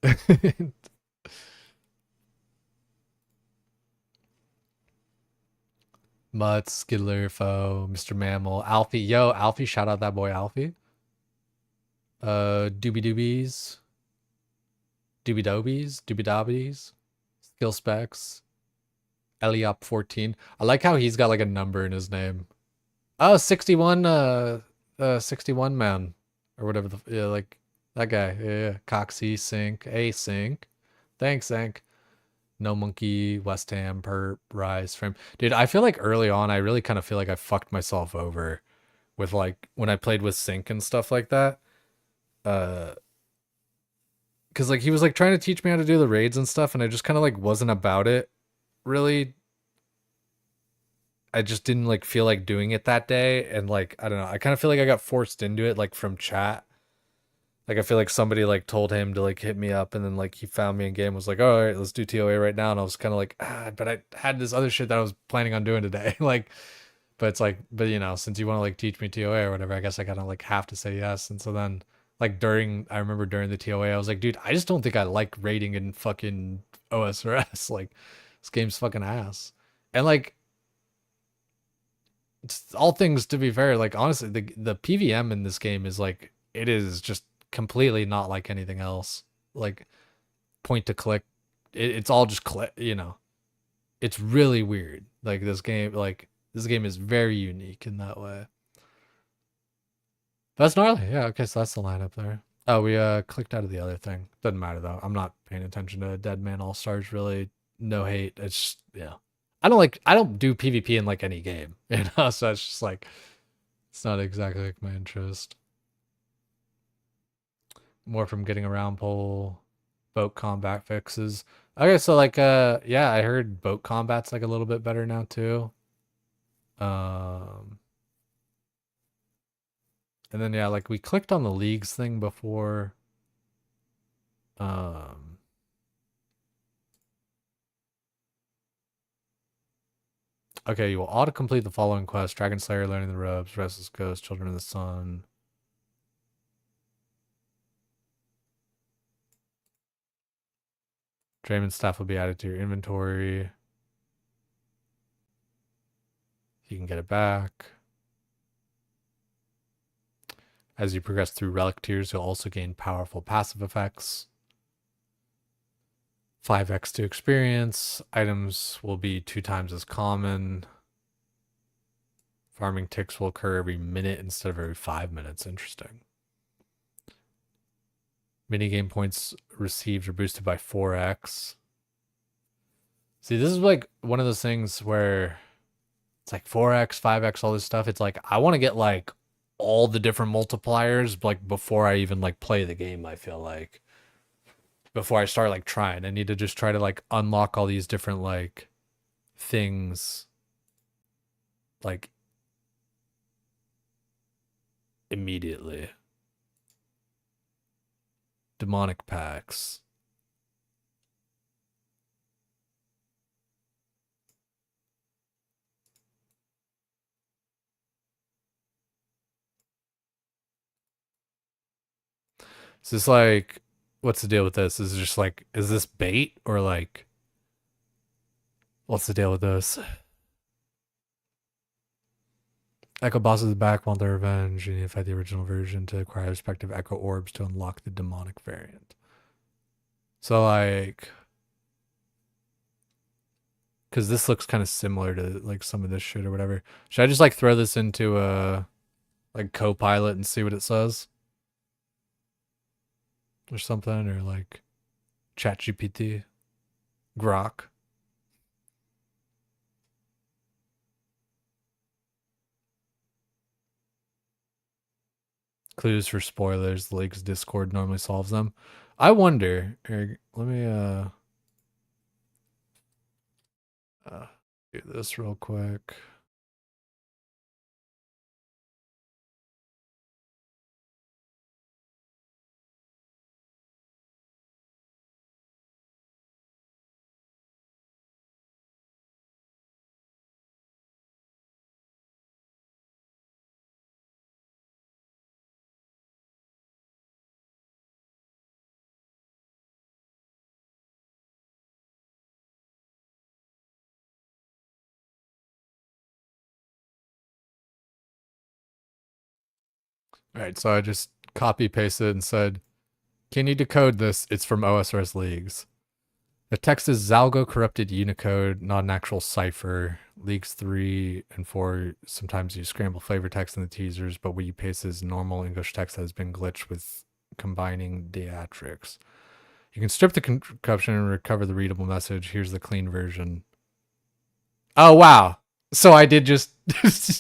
Mutt, Skidler, Foe, Mr. Mammal, Alfie. Yo, Alfie, shout out that boy Alfie. Doobie Doobies. Doobie Dobies. Doobie Dobbies. Skill Specs. Eliop 14. I like how he's got like a number in his name. Oh, 61, 61 man. Or whatever yeah, like that guy. Yeah. Coxie, Sync, Sync. Thanks, Sync. No Monkey, West Ham, Perp, Rise, Frame. Dude, I feel like early on, I really kind of feel like I fucked myself over with like when I played with Sync and stuff like that. Because like he was like trying to teach me how to do the raids and stuff, and I just kind of like wasn't about it really. I just didn't like feel like doing it that day, and like I don't know, I kind of feel like I got forced into it like from chat. Like I feel like somebody like told him to like hit me up, and then like he found me in game, was like, oh, all right, let's do TOA right now, and I was kind of like, but I had this other shit that I was planning on doing today, like, but it's like, but since you want to like teach me TOA or whatever, I guess I gotta like have to say yes, and so then like I remember during the TOA, I was like, dude, I just don't think I like raiding in fucking OSRS, like this game's fucking ass, and like all things to be fair, like honestly, the PVM in this game is like it is just completely not like anything else. Like point to click, it's all just click. It's really weird. Like this game is very unique in that way. That's gnarly. Yeah. Okay. So that's the lineup there. Oh, we clicked out of the other thing. Doesn't matter though. I'm not paying attention to Dead Man All Stars. Really, no hate. It's just, yeah. I don't do PvP in like any game, so it's just like, it's not exactly like my interest. More from getting around pole, boat combat fixes. Okay, so like, yeah, I heard boat combat's like a little bit better now too. And then yeah, like we clicked on the leagues thing before. Okay, you will auto-complete the following quest: Dragon Slayer, Learning the Ropes, Restless Ghost, Children of the Sun. Draymond staff will be added to your inventory. You can get it back. As you progress through relic tiers, you'll also gain powerful passive effects. 5x to experience. Items will be 2 times as common. Farming ticks will occur every minute instead of every 5 minutes. Interesting. Minigame points received are boosted by 4x. See, this is like one of those things where it's like 4x, 5x, all this stuff. It's like, I want to get like all the different multipliers like before I even like play the game, I feel like. Before I start like trying, I need to just try to like unlock all these different like things like immediately. Demonic packs. Is this like, what's the deal with this? Is it just like, is this bait or like, what's the deal with this? Echo bosses back want their revenge. You need to fight the original version to acquire respective Echo orbs to unlock the demonic variant. So like, Because this looks kind of similar to like some of this shit or whatever. Should I just like throw this into a like Copilot and see what it says? Or something? Or like ChatGPT? Grok? Clues for spoilers. The League's Discord normally solves them. I wonder. Let me do this real quick. All right, so I just copy pasted and said, "Can you decode this? It's from OSRS Leagues." The text is Zalgo corrupted Unicode, not an actual cipher. Leagues 3 and 4 sometimes use scrambled flavor text in the teasers, but what you paste is normal English text that has been glitched with combining theatrics. You can strip the corruption and recover the readable message. Here's the clean version. Oh, wow. So I did just...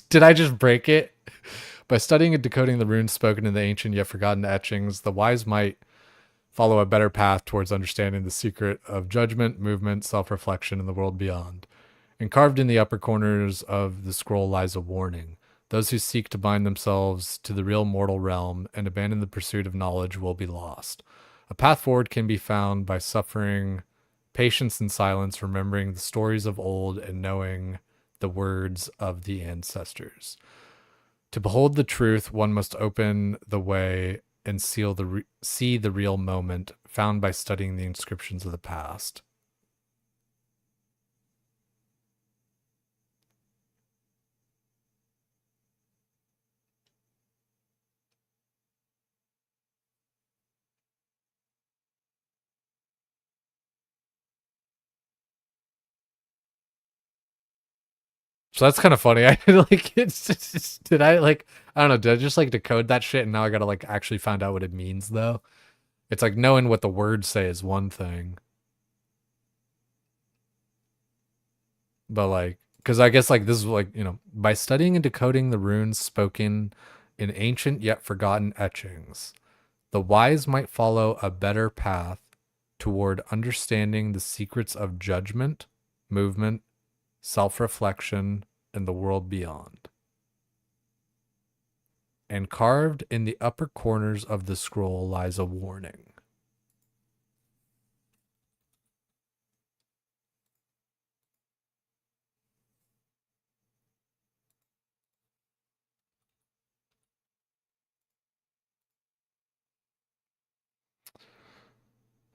did I just break it? By studying and decoding the runes spoken in the ancient yet forgotten etchings, the wise might follow a better path towards understanding the secret of judgment, movement, self-reflection, and the world beyond. And carved in the upper corners of the scroll lies a warning. Those who seek to bind themselves to the real mortal realm and abandon the pursuit of knowledge will be lost. A path forward can be found by suffering patience in silence, remembering the stories of old, and knowing the words of the ancestors. To behold the truth, one must open the way and see the real moment found by studying the inscriptions of the past. So that's kind of funny. I like it's just, did I like I don't know, did I just like decode that shit and now I gotta like actually find out what it means though? It's like knowing what the words say is one thing. But like because I guess like this is like, by studying and decoding the runes spoken in ancient yet forgotten etchings, the wise might follow a better path toward understanding the secrets of judgment, movement, self-reflection, and the world beyond. And carved in the upper corners of the scroll lies a warning.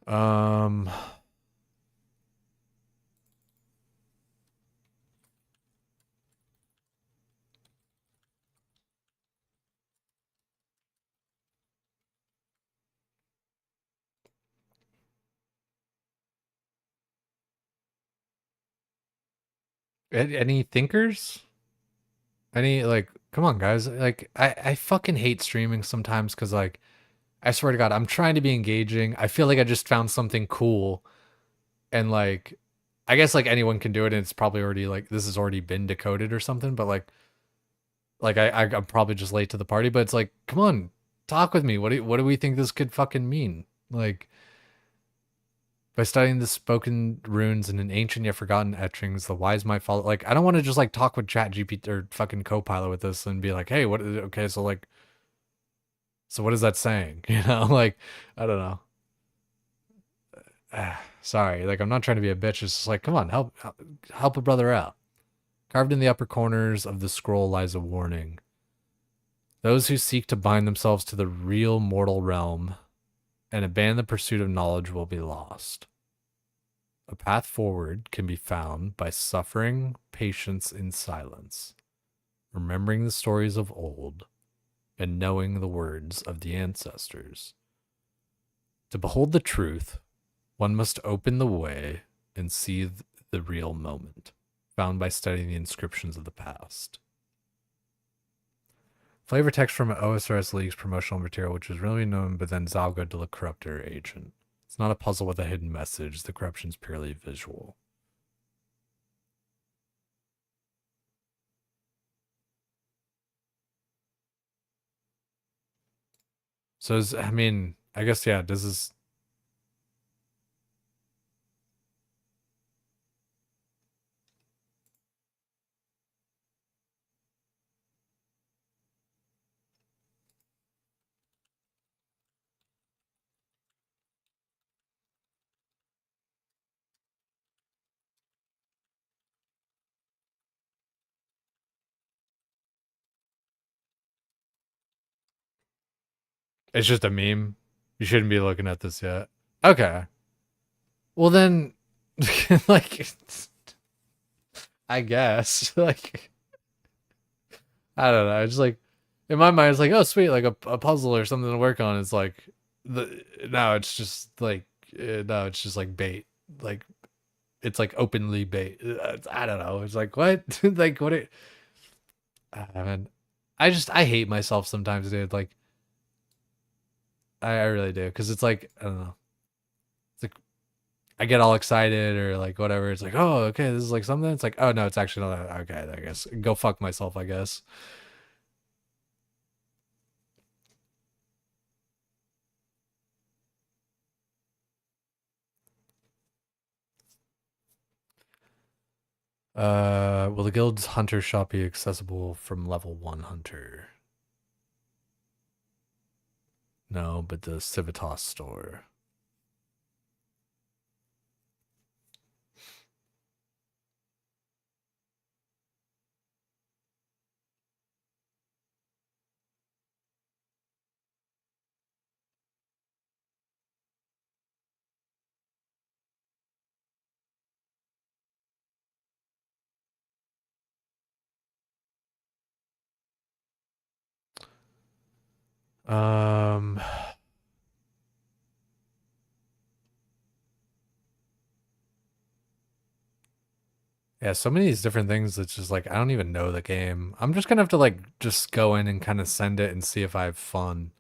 Um any thinkers? Any like come on guys, like I fucking hate streaming sometimes cuz like I swear to god, I'm trying to be engaging. I feel like I just found something cool and like I guess like anyone can do it and it's probably already like this has already been decoded or something, but like I'm probably just late to the party, but it's like come on, talk with me. What do we think this could fucking mean? Like by studying the spoken runes and in ancient yet forgotten etchings, the wise might follow. Like, I don't want to just like talk with Chat GPT or fucking Copilot with this and be like, hey, what? Okay, so like, so what is that saying? Like, I don't know. Sorry, like I'm not trying to be a bitch. It's just like, come on, help a brother out. Carved in the upper corners of the scroll lies a warning. Those who seek to bind themselves to the real mortal realm and abandon the pursuit of knowledge will be lost. A path forward can be found by suffering patience in silence, remembering the stories of old, and knowing the words of the ancestors. To behold the truth, one must open the way and see the real moment, found by studying the inscriptions of the past. Flavor text from OSRS leaks promotional material, which was really known, but then Zalgo to the corruptor agent. It's not a puzzle with a hidden message. The corruption's purely visual. So, I mean, I guess, yeah, this is... It's just a meme. You shouldn't be looking at this yet. Okay. Well, then, like, I guess, like, I don't know. It's like, in my mind, it's like, oh, sweet, like a puzzle or something to work on. It's like, no, it's just like, no, it's just like bait. Like, it's like openly bait. I don't know. It's like, what? Like, what? I mean, I hate myself sometimes, dude. Like, I really do. Cause it's like, I don't know. It's like, I get all excited or like whatever. It's like, oh, okay, this is like something. It's like, oh no, it's actually not. Okay, I guess go fuck myself. I guess. Will the guild's hunter shop be accessible from level 1 hunter? No, but the Civitas store. Um, yeah, so many of these different things. It's just like I don't even know the game. I'm just gonna have to like just go in and kind of send it and see if I have fun,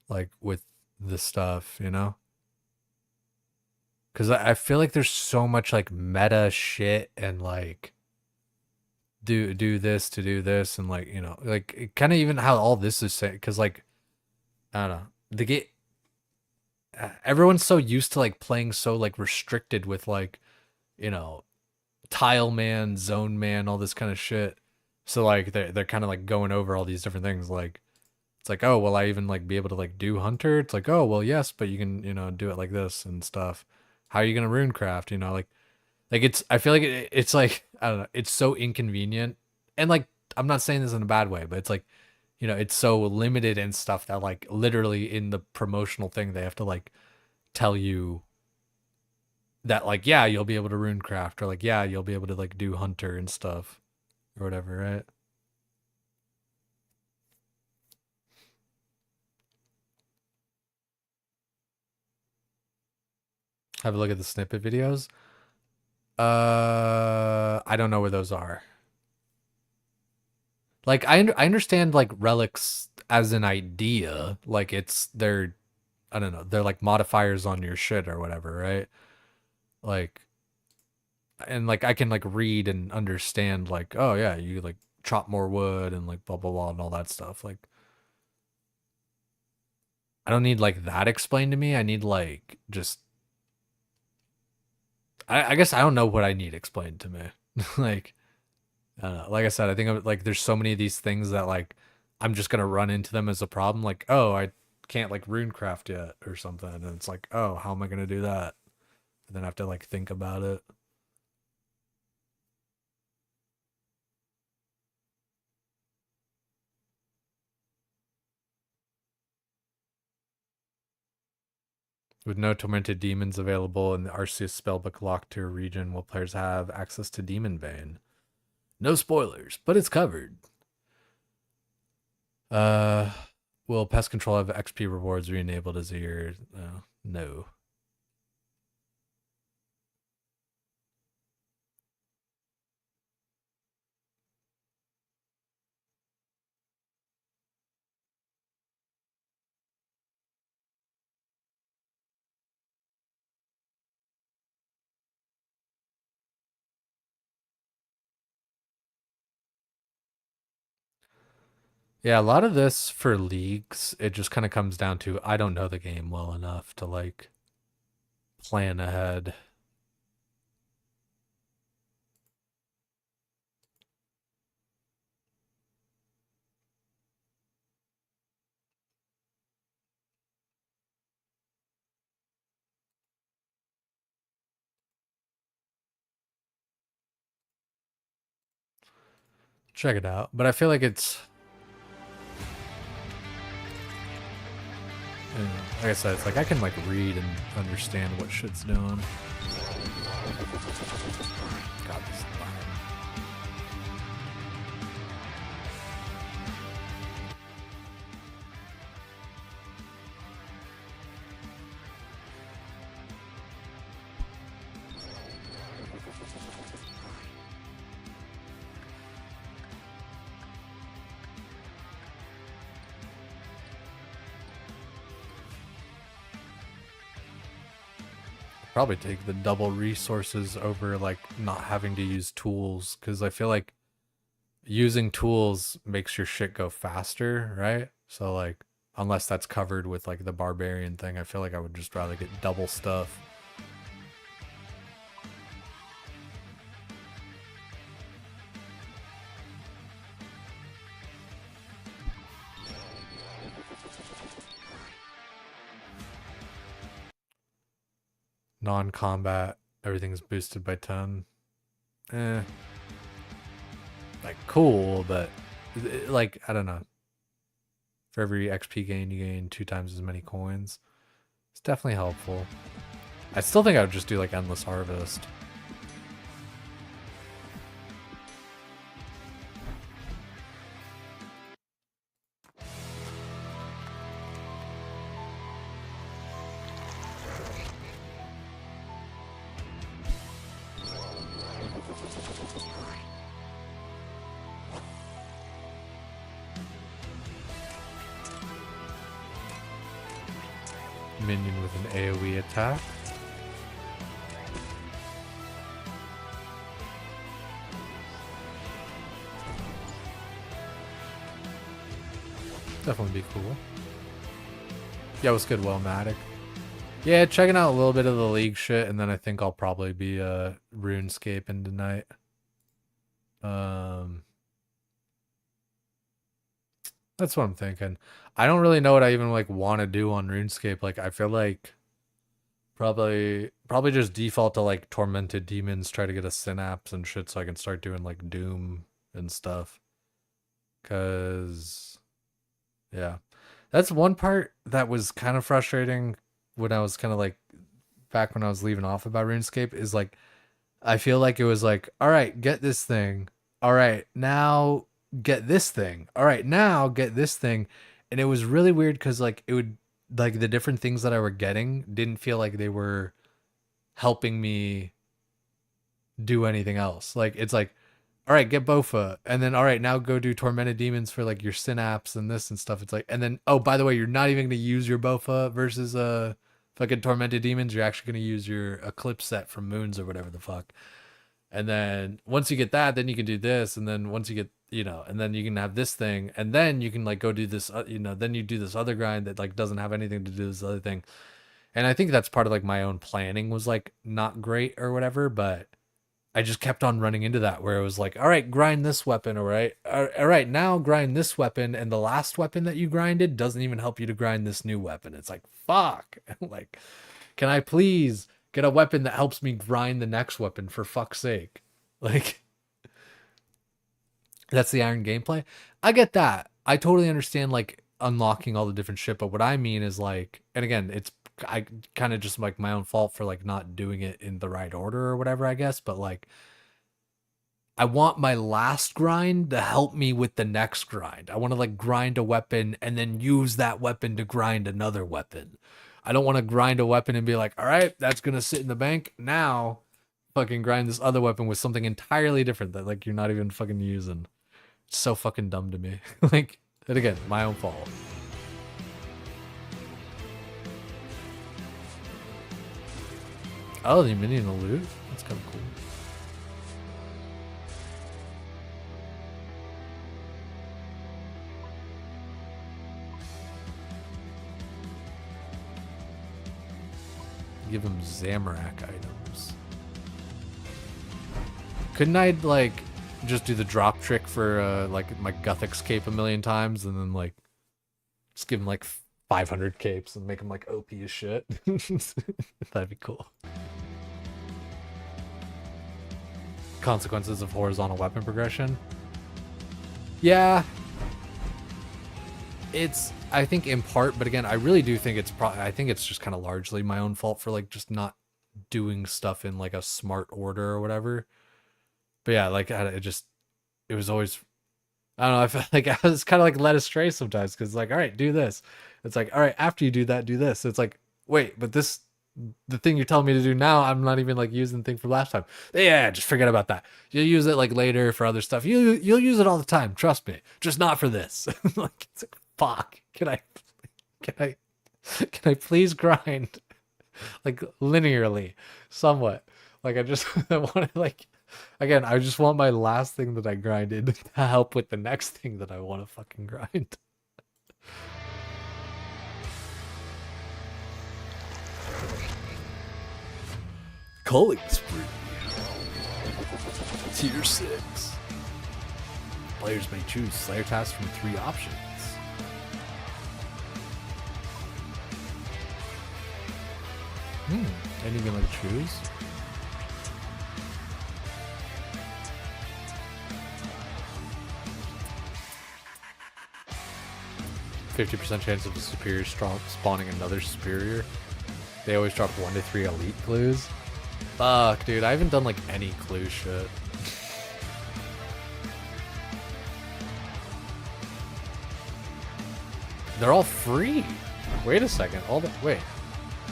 like with the stuff, you know? Because I feel like there's so much like meta shit and like do this to do this and like you know like kind of even how all this is saying because like I don't know the game everyone's so used to like playing so like restricted with like you know tile man, zone man, all this kind of shit. So like they're kind of like going over all these different things. Like it's like, oh, will I even like be able to like do hunter? It's like, oh, well, yes, but you can do it like this and stuff. How are you gonna runecraft? Like it's. I feel like it's like I don't know. It's so inconvenient and like I'm not saying this in a bad way, but it's like it's so limited and stuff that like literally in the promotional thing they have to like tell you that like yeah you'll be able to runecraft or like yeah you'll be able to like do hunter and stuff or whatever, right? Have a look at the snippet videos. I don't know where those are. Like I understand like relics as an idea, like they're I don't know, they're like modifiers on your shit or whatever, right? Like and like I can like read and understand like oh yeah, you like chop more wood and like blah blah blah and all that stuff. Like I don't need like that explained to me. I need like just I guess I don't know what I need explained to me. Like I don't know. Like I said, I think like there's so many of these things that like I'm just gonna run into them as a problem. Like oh I can't like runecraft yet or something, and it's like oh how am I gonna do that? And then I have to like think about it. With no tormented demons available in the Arceus spellbook locked to a region, will players have access to Demon Bane? No spoilers, but it's covered. Uh, will pest control have XP rewards re-enabled as a year? No. Yeah, a lot of this for leagues, it just kind of comes down to I don't know the game well enough to like plan ahead. Check it out. But I feel like it's, like I said, it's like I can like read and understand what shit's doing. God, this is loud. Probably take the double resources over like not having to use tools, because I feel like using tools makes your shit go faster, right? So like unless that's covered with like the barbarian thing, I feel like I would just rather get double stuff. Non-combat, everything's boosted by 10. Eh, like cool, but like I don't know. For every XP gain, you gain 2 times as many coins. It's definitely helpful. I still think I would just do like endless harvest. Minion with an AoE attack. Definitely be cool. Yeah, what's good, Wellmatic? Yeah, checking out a little bit of the league shit, and then I think I'll probably be RuneScaping tonight. That's what I'm thinking. I don't really know what I even like want to do on RuneScape. Like I feel like probably just default to like tormented demons, try to get a synapse and shit so I can start doing like Doom and stuff. Cause yeah. That's one part that was kind of frustrating when I was kind of like back when I was leaving off about RuneScape is like I feel like it was like, all right, get this thing. All right, now get this thing. All right, now get this thing. And it was really weird because like it would like the different things that I were getting didn't feel like they were helping me do anything else. Like it's like, all right, get Bofa, and then all right, now go do Tormented Demons for like your synapse and this and stuff. It's like, and then oh, by the way, you're not even gonna use your Bofa versus fucking Tormented Demons. You're actually gonna use your Eclipse set from Moons or whatever the fuck. And then once you get that, then you can do this, and then once you get and then you can have this thing, and then you can like go do this, then you do this other grind that like doesn't have anything to do with this other thing. And I think that's part of like my own planning was like not great or whatever, but I just kept on running into that where it was like, all right, grind this weapon, all right, now grind this weapon, and the last weapon that you grinded doesn't even help you to grind this new weapon. It's like, fuck. Like, can I please get a weapon that helps me grind the next weapon for fuck's sake? Like, that's the iron gameplay. I get that. I totally understand like unlocking all the different shit, but what I mean is like, and again, it's I kind of just like my own fault for like not doing it in the right order or whatever, I guess, but like I want my last grind to help me with the next grind. I want to like grind a weapon and then use that weapon to grind another weapon. I don't want to grind a weapon and be like, all right, that's going to sit in the bank. Now fucking grind this other weapon with something entirely different that like you're not even fucking using. It's so fucking dumb to me. Like, and again, my own fault. Oh, the minion will loot? That's kind of cool. Give him Zamorak items. Couldn't I, like, just do the drop trick for, like, my Guthix cape a million times and then, like, just give him, like, 500 capes and make him, like, OP as shit? That'd be cool. Consequences of horizontal weapon progression. Yeah. It's, I think, in part, but again, I really do think it's I think it's just kind of largely my own fault for, like, just not doing stuff in, like, a smart order or whatever. But yeah, like, it was always, I don't know, I felt like I was kind of, like, led astray sometimes, because, like, all right, do this. It's like, all right, after you do that, do this. It's like, wait, but this, the thing you're telling me to do now, I'm not even, like, using the thing from last time. Yeah, just forget about that. You'll use it, like, later for other stuff. You'll use it all the time, trust me. Just not for this. Like, it's like, fuck. Can I please grind, like, linearly, somewhat? Like, I just I want to, like, again, I just want my last thing that I grinded to help with the next thing that I want to fucking grind. Culling spree. Tier 6. Players may choose Slayer tasks from 3 options. And you can, like, choose. %50 chance of a superior spawning another superior. They always drop 1 to 3 elite clues. Fuck, dude, I haven't done, like, any clue shit. They're all free. Wait a second. Wait.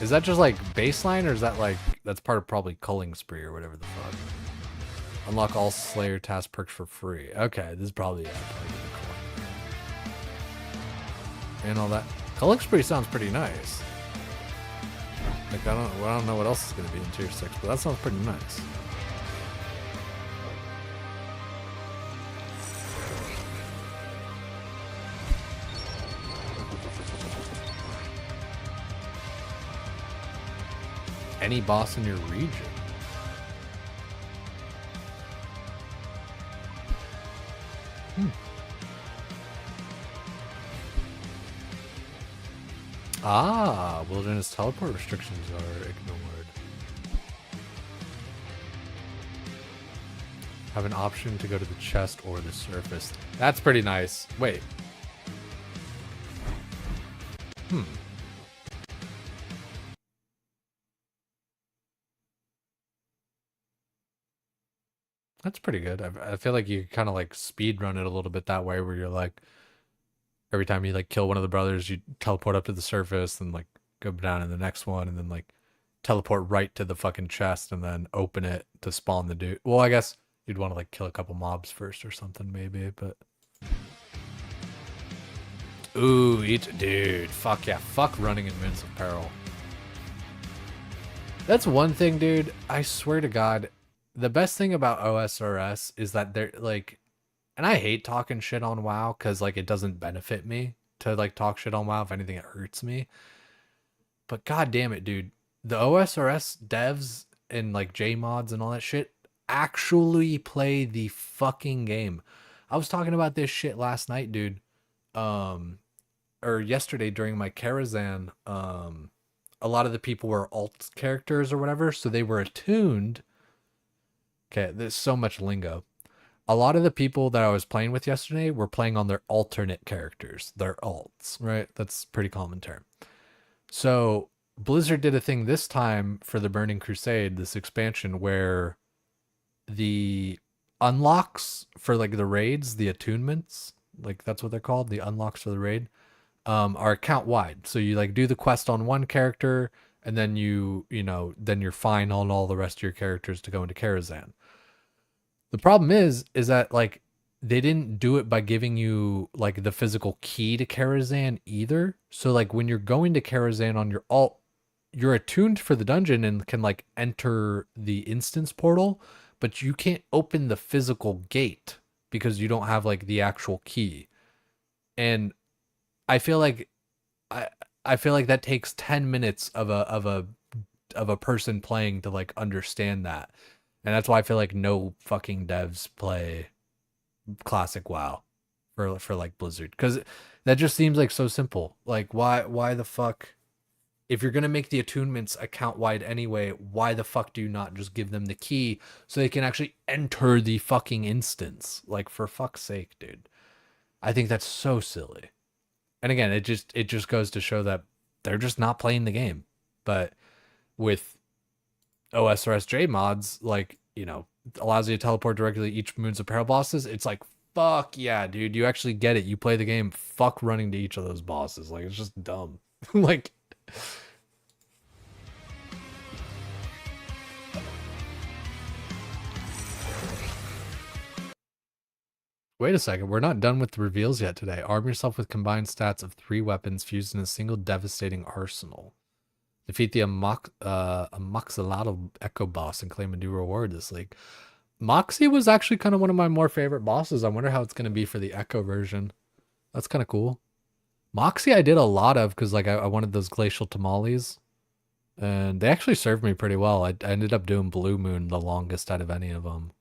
Is that just, like, baseline, or is that, like, that's part of probably culling spree or whatever the fuck? Unlock all Slayer task perks for free. Okay, this is probably, yeah, probably the culling. And all that. Culling spree sounds pretty nice. Like, I don't know what else is gonna be in tier 6, but that sounds pretty nice. Any boss in your region. Ah, wilderness teleport restrictions are ignored. Have an option to go to the chest or the surface. That's pretty nice. Wait. That's pretty good. I feel like you kind of, like, speed run it a little bit that way, where you're like, every time you, like, kill one of the brothers, you teleport up to the surface and, like, go down in the next one, and then, like, teleport right to the fucking chest and then open it to spawn the dude. Well, I guess you'd want to, like, kill a couple mobs first or something, maybe, but. Ooh, dude. Fuck yeah. Fuck running in Mints of Peril. That's one thing, dude. I swear to God, the best thing about OSRS is that they're, like, and I hate talking shit on WoW because, like, it doesn't benefit me to, like, talk shit on WoW. If anything, it hurts me. But god damn it, dude. The OSRS devs and, like, JMods and all that shit actually play the fucking game. I was talking about this shit last night, dude. Or yesterday during my Karazhan. A lot of the people were alt characters or whatever, so they were attuned. Okay, there's so much lingo. A lot of the people that I was playing with yesterday were playing on their alternate characters, their alts, right? That's a pretty common term. So Blizzard did a thing this time for the Burning Crusade, this expansion, where the unlocks for, like, the raids, the attunements, like, that's what they're called, the unlocks for the raid, are account wide. So you, like, do the quest on one character, and then then you're fine on all the rest of your characters to go into Karazhan. The problem is that, like, they didn't do it by giving you, like, the physical key to Karazhan either. So, like, when you're going to Karazhan on your alt, you're attuned for the dungeon and can, like, enter the instance portal, but you can't open the physical gate because you don't have, like, the actual key. And I feel like I feel like that takes 10 minutes of a of a person playing to like understand that. And that's why I feel like no fucking devs play classic WoW for like Blizzard, cuz that just seems like so simple. Like why the fuck, if you're going to make the attunements account wide anyway, why the fuck do you not just give them the key so they can actually enter the fucking instance? Like, for fuck's sake, dude. I think that's so silly. And again, it just goes to show that they're just not playing the game. But with OSRS mods, like, allows you to teleport directly to each Moon's Apparel bosses, it's like, fuck yeah, dude, you actually get it. You play the game, fuck running to each of those bosses. Like, it's just dumb. Like, wait a second, we're not done with the reveals yet today. Arm yourself with combined stats of 3 weapons fused in a single devastating arsenal. Defeat the Amoxilado Echo boss and claim a new reward this league. Moxie was actually kind of one of my more favorite bosses. I wonder how it's going to be for the Echo version. That's kind of cool. Moxie I did a lot of because like I wanted those glacial tamales. And they actually served me pretty well. I ended up doing Blue Moon the longest out of any of them.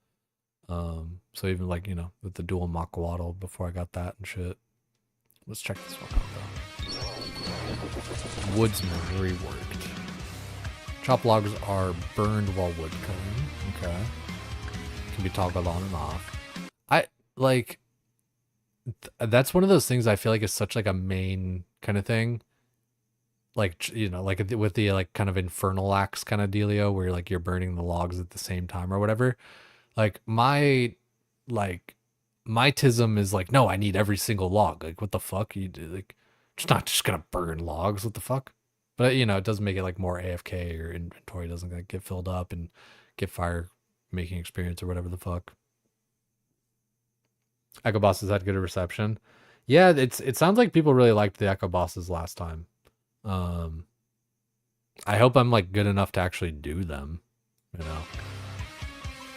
So even like, with the dual Makwaddle before I got that and shit. Let's check this one out though. Woodsman reworked. Chop logs are burned while wood cutting. Okay. Can be toggled on and off. That's one of those things I feel like is such like a main kind of thing. Like, like with the like kind of infernal axe kind of dealio where like you're burning the logs at the same time or whatever. Like my tism is like, no, I need every single log. Like, what the fuck? You do, like, just not just gonna burn logs. What the fuck? But it does make it like more AFK, or inventory doesn't like get filled up and get fire making experience or whatever the fuck. Echo bosses had good reception. Yeah, it sounds like people really liked the Echo bosses last time. I hope I'm like good enough to actually do them.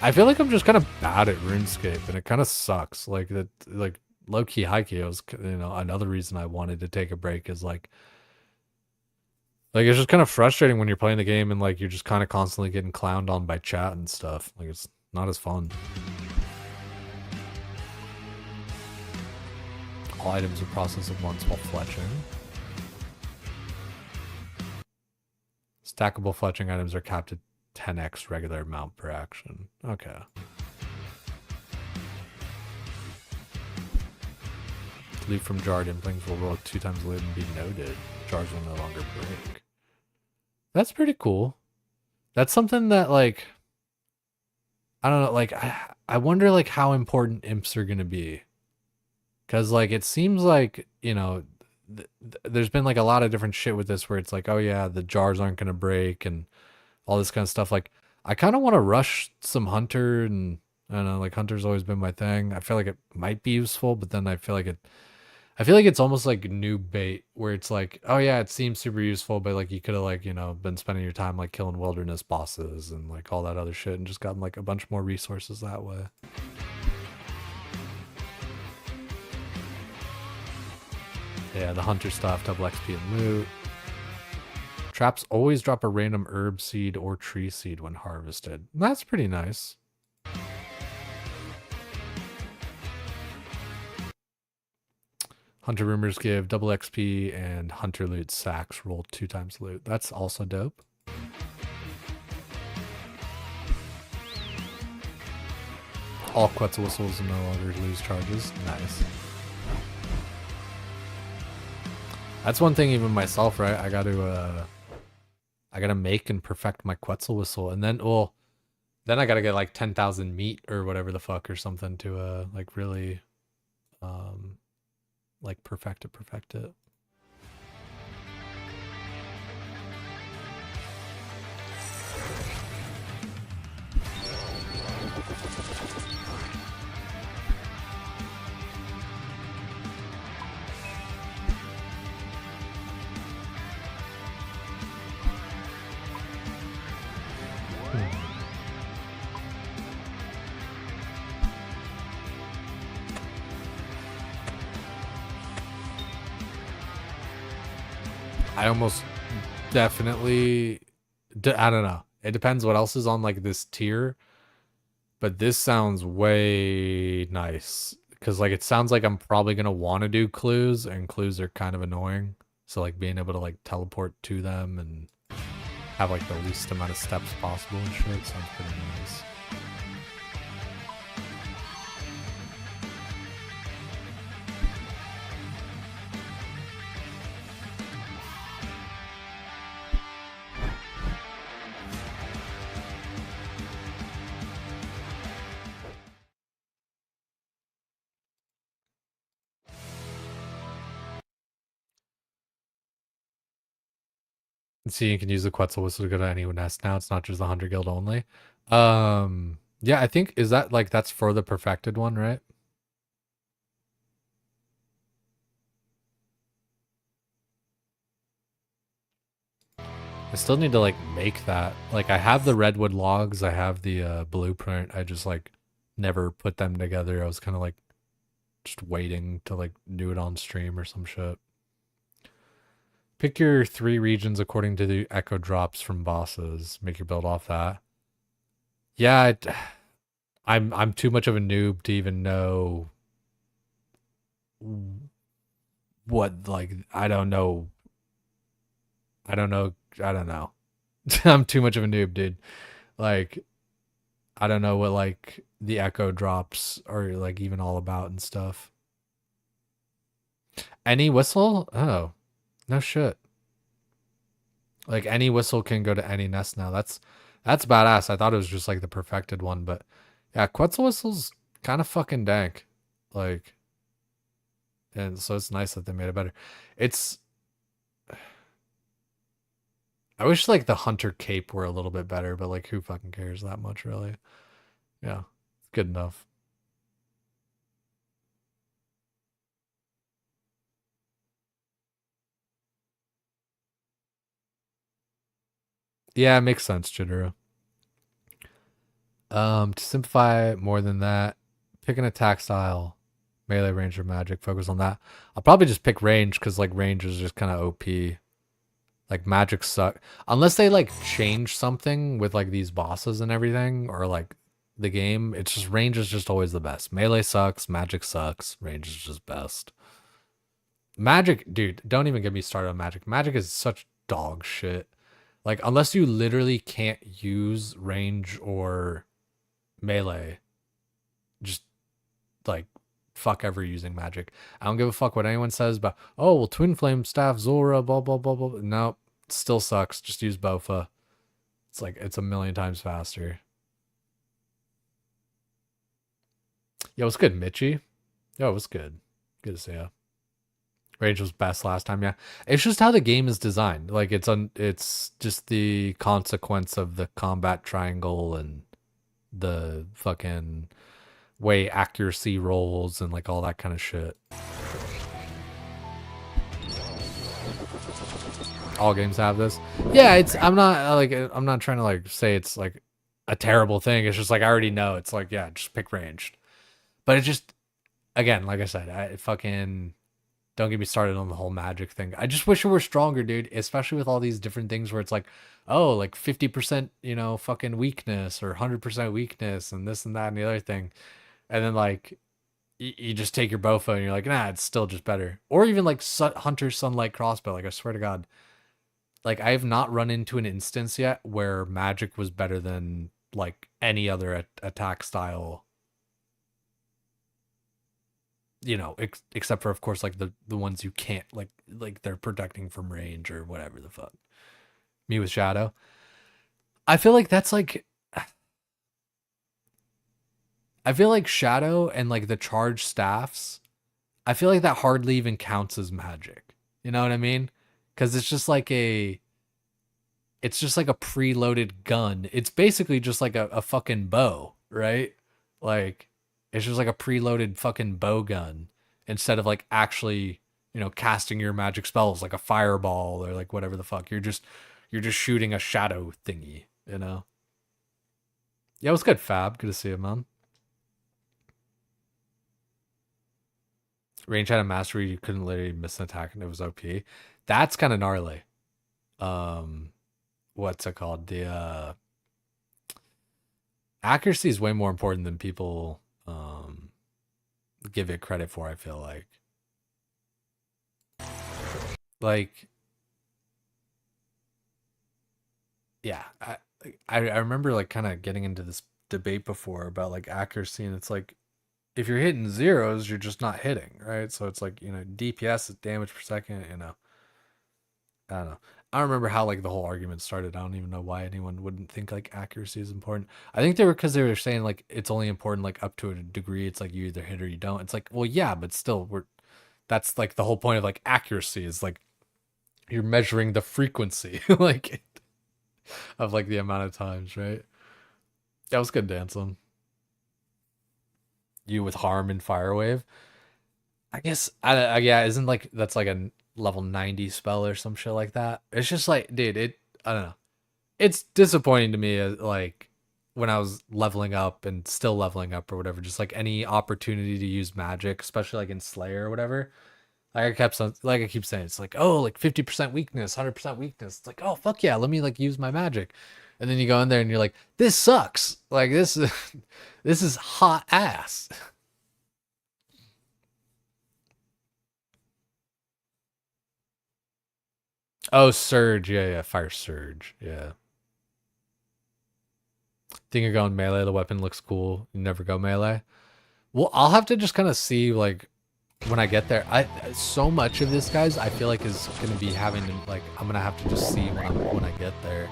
I feel like I'm just kind of bad at RuneScape, and it kind of sucks. Like that, like low key, high key. Was another reason I wanted to take a break is like it's just kind of frustrating when you're playing the game and like you're just kind of constantly getting clowned on by chat and stuff. Like it's not as fun. All items are processed at once while fletching. Stackable fletching items are capped at 10x regular amount per action. Okay. Loot from jarred implings will roll 2 times loot and be noted. Jars will no longer break. That's pretty cool. That's something that like, I don't know, like I wonder like how important imps are gonna be. Cause like it seems like, there's been like a lot of different shit with this where it's like, oh yeah, the jars aren't gonna break and all this kind of stuff. Like I kind of want to rush some hunter, and I don't know, like hunter's always been my thing. I feel like it might be useful, but then I feel like it's almost like new bait where it's like, oh yeah, it seems super useful, but like you could have like, been spending your time like killing wilderness bosses and like all that other shit and just gotten like a bunch more resources that way. Yeah, the hunter stuff, double XP and loot. Traps always drop a random herb seed or tree seed when harvested. That's pretty nice. Hunter rumors give double XP and hunter loot sacks roll 2 times loot. That's also dope. All Quetzal whistles no longer lose charges. Nice. That's one thing even myself, right? I gotta make and perfect my Quetzal whistle, and then then I gotta get like 10,000 meat or whatever the fuck or something to like really like perfect it. I almost definitely I don't know. It depends what else is on like this tier, but this sounds way nice because like it sounds like I'm probably gonna want to do clues, and clues are kind of annoying. So like being able to like teleport to them and have like the least amount of steps possible and shit sounds pretty nice. See, you can use the Quetzal whistle to go to any nest now. It's not just the Hunter Guild only. Yeah, I think is that like that's for the perfected one, right? I still need to like make that. Like I have the redwood logs, I have the blueprint. I just like never put them together. I was kind of like just waiting to like do it on stream or some shit. Pick your 3 regions according to the echo drops from bosses. Make your build off that. Yeah, I'm too much of a noob to even know what like I don't know. I don't know. I don't know. I'm too much of a noob, dude. Like I don't know what like the echo drops are like even all about and stuff. Any whistle? Oh, no shit. Like any whistle can go to any nest now. That's badass. I thought it was just like the perfected one, but yeah, Quetzal whistle's kind of fucking dank. Like, and so it's nice that they made it better. It's I wish like the hunter cape were a little bit better, but like who fucking cares that much really? Yeah, it's good enough. Yeah, it makes sense, Chidera. To simplify more than that, pick an attack style, melee, range, or magic. Focus on that. I'll probably just pick range because like range is just kind of OP. Like magic suck unless they like change something with like these bosses and everything, or like the game. It's just range is just always the best. Melee sucks, magic sucks, range is just best. Magic, dude, don't even get me started on magic. Magic is such dog shit. Like unless you literally can't use range or melee, just like fuck ever using magic. I don't give a fuck what anyone says about, oh well, twin flame staff, Zora, blah blah blah blah. No, it still sucks. Just use Bofa. It's like it's a million times faster. Yo, what's good, Mitchy? Yo, what's good? Good to see ya. Range was best last time, yeah. It's just how the game is designed. Like it's just the consequence of the combat triangle and the fucking way accuracy rolls and like all that kind of shit. All games have this. Yeah, it's I'm not trying to like say it's like a terrible thing. It's just like I already know. It's like yeah, just pick ranged. But it just again, like I said, I fucking don't get me started on the whole magic thing. I just wish it were stronger, dude, especially with all these different things where it's like, oh, like 50%, fucking weakness or 100% weakness and this and that and the other thing. And then like you just take your Bofa and you're like, nah, it's still just better. Or even like Hunter Sunlight Crossbow. Like I swear to God, like I have not run into an instance yet where magic was better than like any other attack style. Except for of course like the ones you can't like they're protecting from range or whatever the fuck. Me with Shadow. I feel like that's like I feel like Shadow and like the charged staffs, I feel like that hardly even counts as magic. You know what I mean? Because it's just like a preloaded gun. It's basically just like a fucking bow, right? Like it's just like a preloaded fucking bow gun instead of like actually, casting your magic spells like a fireball or like whatever the fuck. You're just shooting a shadow thingy. Yeah, it was good, Fab. Good to see you, man. Range had a mastery, you couldn't literally miss an attack and it was OP. That's kind of gnarly. Um what's it called? The accuracy is way more important than people give it credit for, I feel like. Like, yeah, I remember like kind of getting into this debate before about like accuracy, and it's like if you're hitting zeros, you're just not hitting, right? So it's like, you know, DPS is damage per second, you know. I don't know. I don't remember how like the whole argument started. I don't even know why anyone wouldn't think like accuracy is important. I think they were because they were saying like it's only important like up to a degree. It's like you either hit or you don't. It's like, well, yeah, but still, that's like the whole point of like accuracy is like you're measuring the frequency like of like the amount of times, right? That was good dancing. You with harm and fire wave. I guess yeah, isn't like that's like a level 90 spell or some shit like that. It's just like, dude, I don't know. It's disappointing to me like when I was leveling up and still leveling up or whatever, just like any opportunity to use magic, especially like in Slayer or whatever. Like I keep saying, it's like, oh, like 50% weakness, 100% weakness. It's like, oh fuck yeah, let me like use my magic. And then you go in there and you're like, this sucks. Like this this is hot ass. Oh, Surge. Yeah. Fire Surge. Yeah. Think you're going melee. The weapon looks cool. You never go melee. Well, I'll have to just kind of see, like, when I get there. So much of this, guys, I feel like is going to be having to, like, I'm going to have to just see when I get there.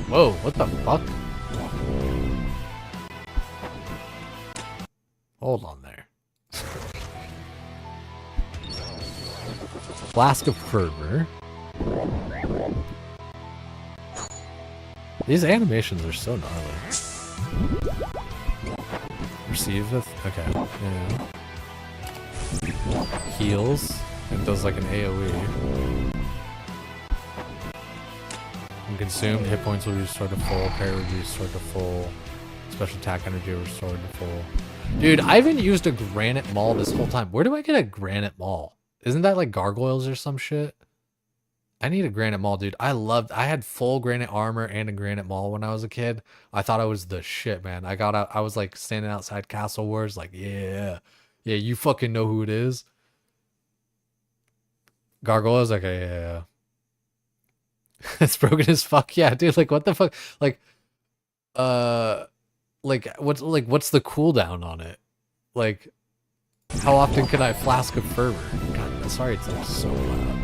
Whoa, what the fuck? Hold on there. Flask of Fervor. These animations are so gnarly. Receiveth? Okay. Yeah. Heals. It does like an AoE. When consumed, hit points will be restored to full, parry will be restored to full, special attack energy will be restored to full. Dude, I haven't used a granite maul this whole time. Where do I get a granite maul? Isn't that like gargoyles or some shit? I need a granite maul, dude. I had full granite armor and a granite maul when I was a kid. I thought I was the shit, man. I got out, I was like standing outside Castle Wars, like, yeah, you fucking know who it is. Gargoyles, like, yeah. It's broken as fuck, yeah, dude. Like, what the fuck? Like, what's the cooldown on it? Like, how often can I flask of fervor? God, sorry, it's like so loud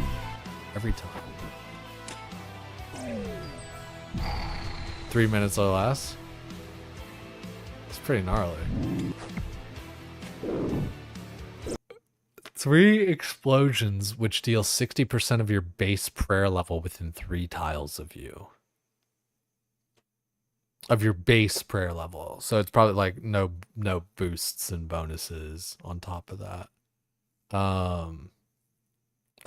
every time. 3 minutes or less. It's pretty gnarly. 3 explosions, which deal 60% of your base prayer level within 3 tiles of you. Of your base prayer level. So it's probably like no boosts and bonuses on top of that. I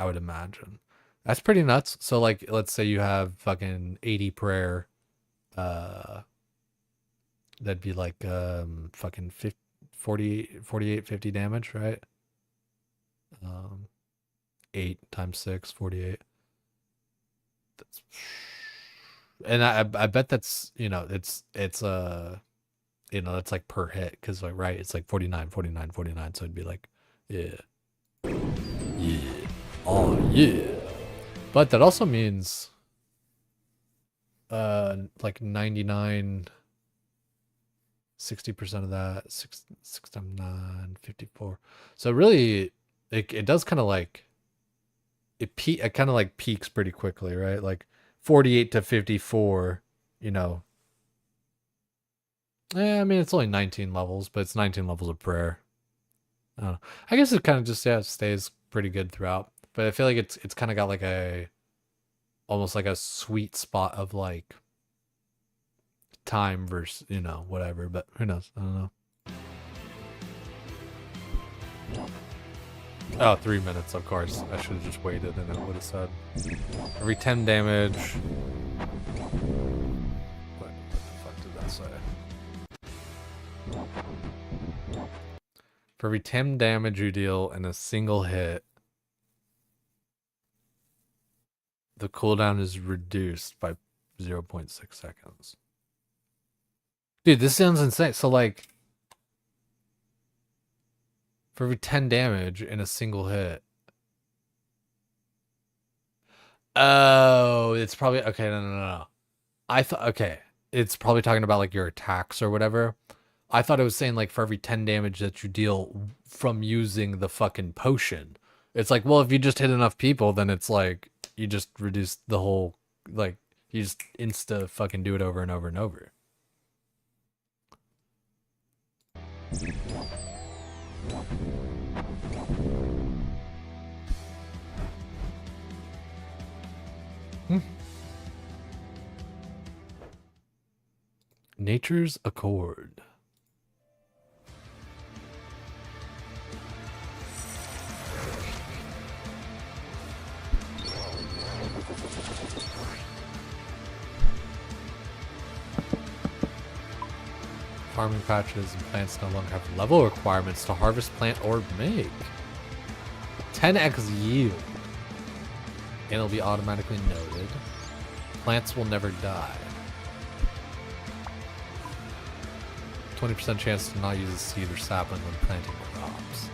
would imagine. That's pretty nuts. So like let's say you have fucking 80 prayer, that'd be like fucking 48 50 damage, right? 8 times 6, 48. That's, and I bet that's, you know, it's you know, that's like per hit, because like, right, it's like 49 49 49, so it'd be like, yeah, oh yeah. But that also means like 99 60% of that, 6 times 9 54. So really it does kind of like it kind of like peaks pretty quickly, right? Like 48 to 54, you know. I mean, it's only 19 levels, but it's 19 levels of prayer. I don't know. I guess it kind of just, yeah, stays pretty good throughout. But I feel like it's kind of got like almost like a sweet spot of like time versus, you know, whatever. But who knows? I don't know. Oh, 3 minutes, of course. I should have just waited and it would have said every 10 damage. What the fuck did that say? For every 10 damage you deal in a single hit, the cooldown is reduced by 0.6 seconds. Dude, this sounds insane. So, like, for every 10 damage in a single hit. Oh, it's probably... Okay, no. I thought... Okay. It's probably talking about, like, your attacks or whatever. I thought it was saying, like, for every 10 damage that you deal from using the fucking potion. It's like, well, if you just hit enough people, then it's like, you just reduce the whole... Like, you just insta fucking do it over and over and over. Nature's Accord. Farming patches and plants no longer have level requirements to harvest, plant, or make. 10x yield. And it'll be automatically noted. Plants will never die. 20% chance to not use a seed or sapling when planting crops.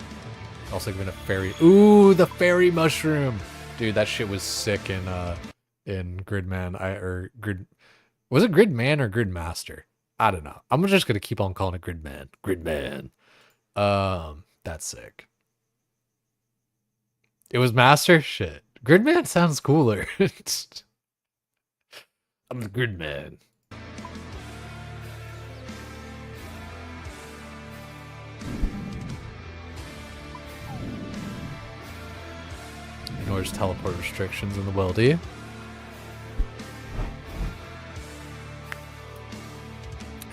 Also given a fairy. Ooh, the fairy mushroom. Dude, that shit was sick in Gridman. Was it Gridman or Gridmaster? I don't know. I'm just gonna keep on calling it Gridman. Gridman. That's sick. It was Master? Shit. Gridman sounds cooler. I'm the Gridman. Ignores teleport restrictions in the Wildy.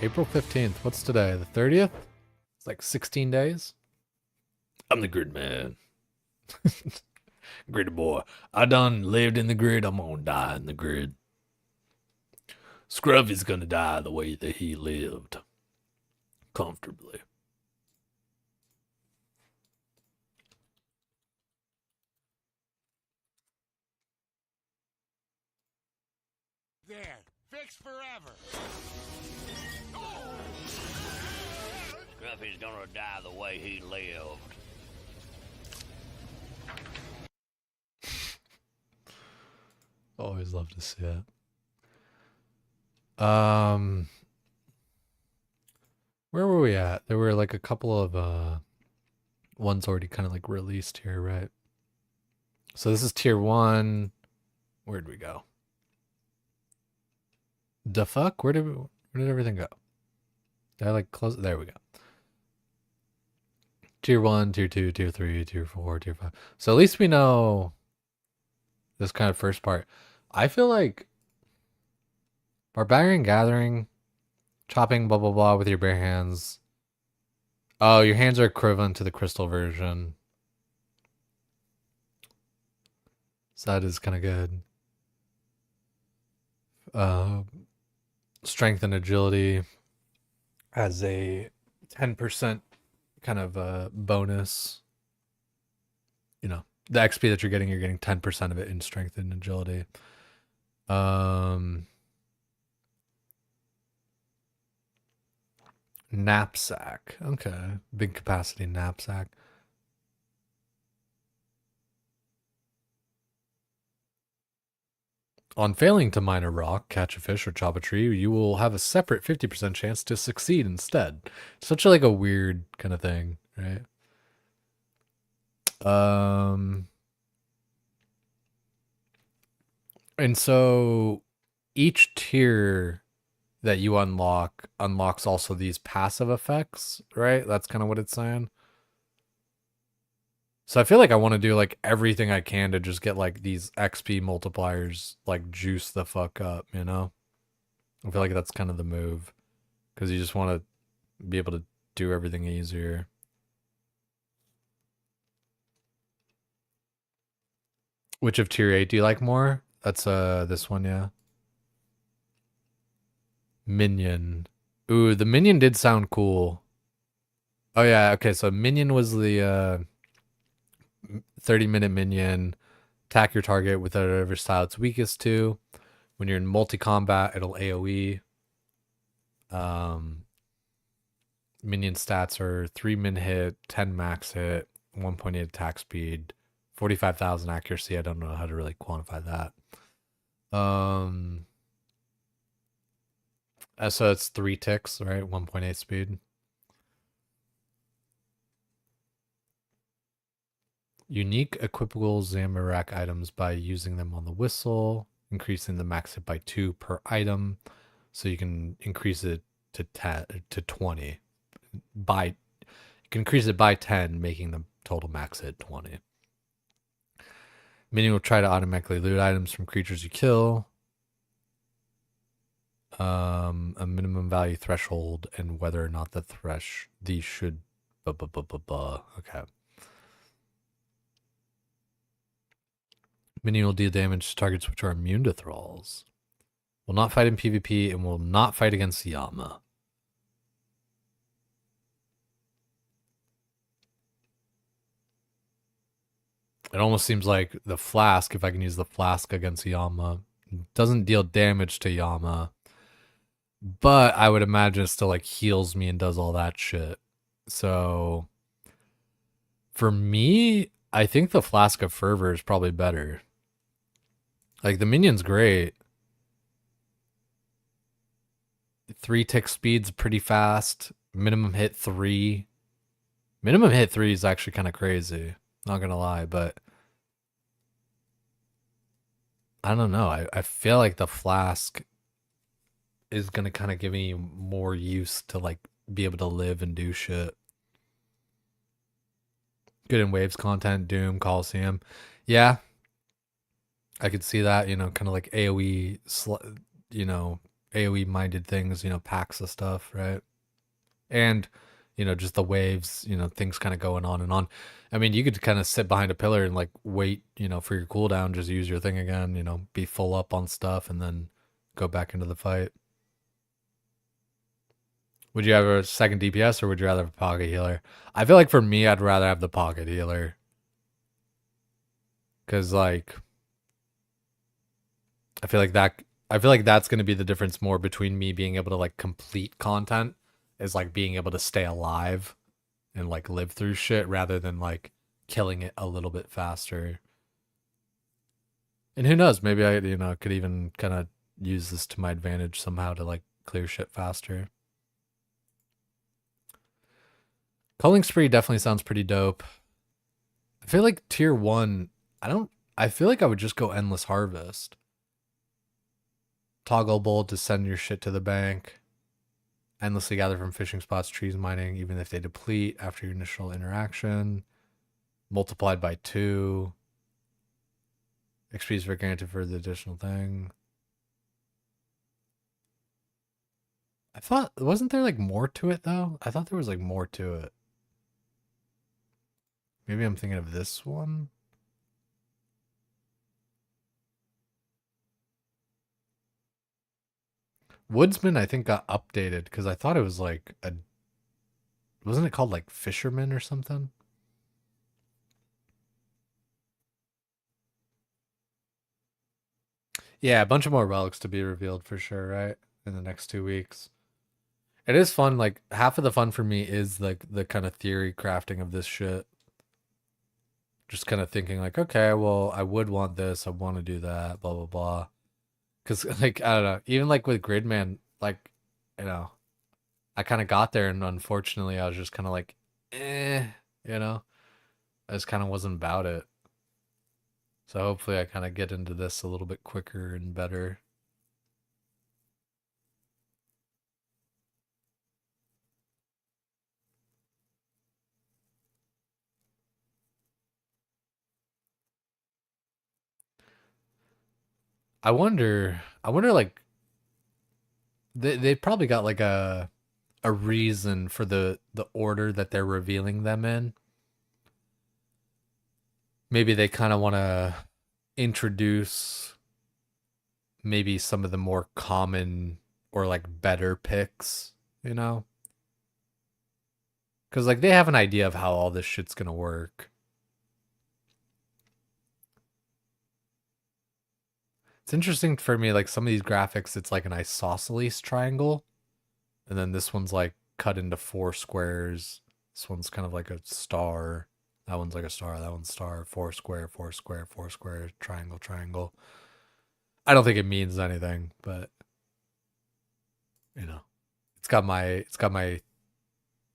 April 15th. What's today? The 30th? It's like 16 days. I'm the grid man. Grid boy. I done lived in the grid. I'm gonna die in the grid. Scruffy's gonna die the way that he lived. Comfortably. There. Fixed forever. Scruffy's gonna die the way he lived. Always love to see it. Where were we at? There were like a couple of ones already kind of like released here, right? So this is tier 1. Where'd we go? The fuck? Where did everything go? Did I like close? There we go. Tier 1, tier 2, tier 3, tier 4, tier 5. So at least we know this kind of first part. I feel like Barbarian Gathering, chopping blah blah blah with your bare hands. Oh, your hands are equivalent to the crystal version. So that is kind of good. Strength and agility as a 10% kind of bonus. You know, the XP that you're getting 10% of it in strength and agility. Knapsack. Okay. Big capacity knapsack. On failing to mine a rock, catch a fish, or chop a tree, you will have a separate 50% chance to succeed instead. Such like a weird kind of thing, right? And so each tier that you unlocks also these passive effects, right? That's kind of what it's saying. So I feel like I want to do like everything I can to just get like these XP multipliers like juice the fuck up, you know? I feel like that's kind of the move because you just want to be able to do everything easier. Which of tier 8 do you like more? That's this one, yeah. Minion. Ooh, the minion did sound cool. Oh yeah, okay, so minion was the 30-minute minion. Attack your target with whatever style it's weakest to. When you're in multi-combat, it'll AoE. Um, minion stats are 3 min hit, 10 max hit, 1.8 attack speed, 45,000 accuracy. I don't know how to really quantify that. So it's 3 ticks, right? 1.8 speed. Unique equipable Zamorak items by using them on the whistle, increasing the max hit by 2 per item. So you can increase it to 10 to 20 by you can increase it by 10, making the total max hit 20. Minion will try to automatically loot items from creatures you kill. A minimum value threshold and whether or not these should okay. Minion will deal damage to targets which are immune to thralls. Will not fight in PvP and will not fight against Yama. It almost seems like the flask, if I can use the flask against Yama, doesn't deal damage to Yama. But I would imagine it still like heals me and does all that shit. So for me, I think the Flask of Fervor is probably better. Like the minion's great. 3 tick speed's pretty fast. Minimum hit 3. Minimum hit 3 is actually kind of crazy. Not gonna lie, but I don't know. I feel like the Flask is gonna kind of give me more use to like be able to live and do shit. Good in waves content, Doom, Coliseum. Yeah. I could see that, kind of like AoE, AoE minded things, packs of stuff, right? And, just the waves, things kind of going on and on. I mean, you could kind of sit behind a pillar and like wait, for your cooldown, just use your thing again, be full up on stuff and then go back into the fight. Would you have a second DPS or would you rather have a pocket healer? I feel like for me, I'd rather have the pocket healer. Cause like, I feel like that's going to be the difference more between me being able to like complete content is like being able to stay alive and like live through shit rather than like killing it a little bit faster. And who knows, maybe I could even kind of use this to my advantage somehow to like clear shit faster. Culling Spree definitely sounds pretty dope. I feel like tier 1, I feel like I would just go Endless Harvest. Toggle bolt to send your shit to the bank. Endlessly gather from fishing spots, trees, mining, even if they deplete after your initial interaction. Multiplied by 2. XP is granted for the additional thing. I thought, wasn't there like more to it though? I thought there was like more to it. Maybe I'm thinking of this one. Woodsman, I think, got updated because I thought it was like wasn't it called like Fisherman or something? Yeah, a bunch of more relics to be revealed for sure, right? In the next 2 weeks. It is fun. Like half of the fun for me is like the kind of theory crafting of this shit. Just kind of thinking like, okay, well, I would want this. I want to do that. Blah blah blah. Because like I don't know. Even like with Gridman, like I kind of got there, and unfortunately, I was just kind of like, you know, I just kind of wasn't about it. So hopefully, I kind of get into this a little bit quicker and better. I wonder, like they probably got like a reason for the order that they're revealing them in. Maybe they kind of want to introduce maybe some of the more common or like better picks, you know? Because, like, they have an idea of how all this shit's gonna work. It's interesting for me, like, some of these graphics, it's like an isosceles triangle. And then this one's, like, cut into 4 squares. This one's kind of like a star. That one's like a star. That one's star. 4 square, 4 square, 4 square, triangle, triangle. I don't think it means anything, but, you know, it's got my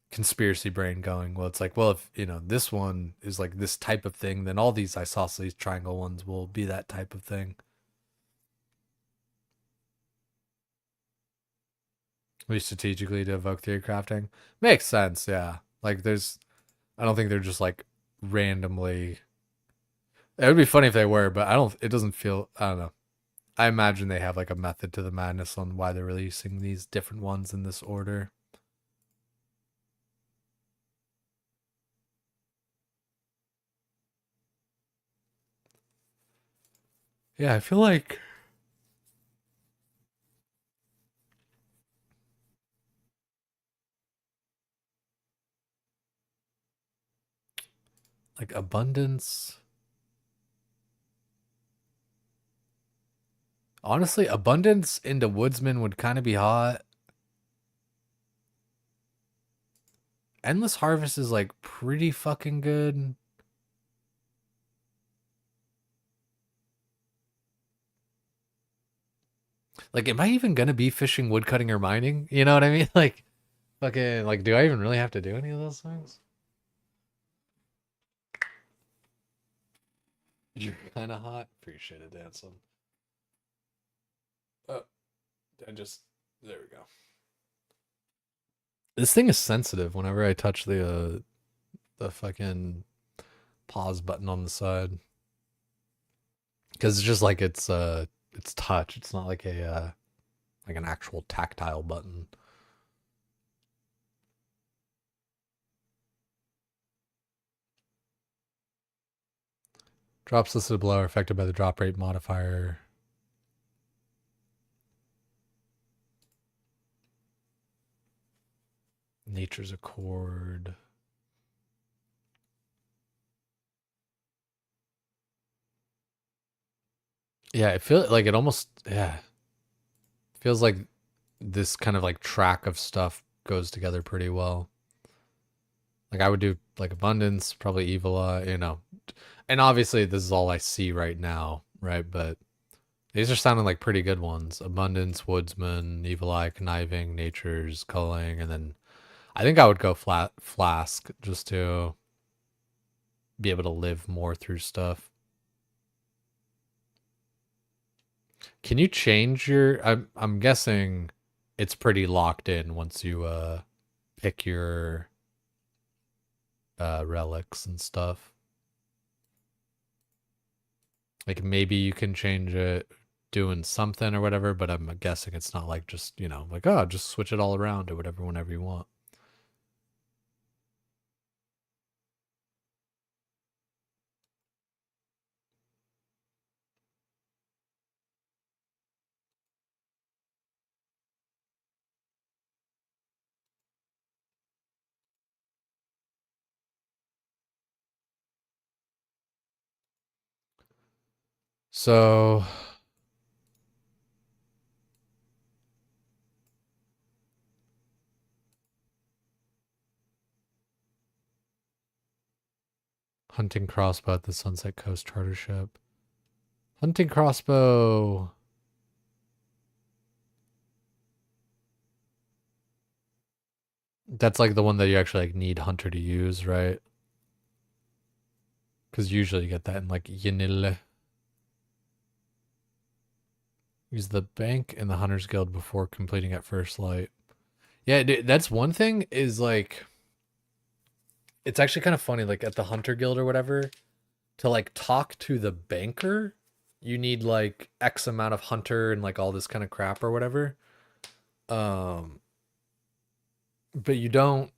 conspiracy brain going. Well, it's like, well, if, you know, this one is like this type of thing, then all these isosceles triangle ones will be that type of thing. At least strategically to evoke theory crafting. Makes sense, yeah. Like, I don't think they're just like randomly. It would be funny if they were, but it doesn't feel, I don't know. I imagine they have like a method to the madness on why they're releasing these different ones in this order. Yeah, I feel like abundance. Honestly, abundance into woodsman would kind of be hot. Endless harvest is like pretty fucking good. Like, am I even gonna be fishing, woodcutting, or mining? You know what I mean? Like, fucking, like, do I even really have to do any of those things? You're kind of hot. Appreciate it, dancing. Oh, there we go. This thing is sensitive whenever I touch the fucking pause button on the side. Because it's just like it's touch. It's not like a like an actual tactile button. Drops listed below are affected by the drop rate modifier. Nature's Accord. Yeah, it feels like it almost, yeah. Feels like this kind of like track of stuff goes together pretty well. Like, I would do like abundance, probably evil eye, you know. And obviously this is all I see right now, right? But these are sounding like pretty good ones. Abundance, woodsman, evil eye, conniving, nature's culling, and then I think I would go flask just to be able to live more through stuff. Can you change your I'm guessing it's pretty locked in once you pick your relics and stuff. Like, maybe you can change it doing something or whatever, but I'm guessing it's not like just, you know, like, oh, just switch it all around or whatever whenever you want. So hunting crossbow at the Sunset Coast charter ship. Hunting crossbow. That's like the one that you actually like need hunter to use, right? Because usually you get that in like Yanille. Use the bank and the Hunter's Guild before completing at first light. Yeah, that's one thing is like, it's actually kind of funny, like at the Hunter Guild or whatever, to like talk to the banker, you need like X amount of hunter and like all this kind of crap or whatever. But you don't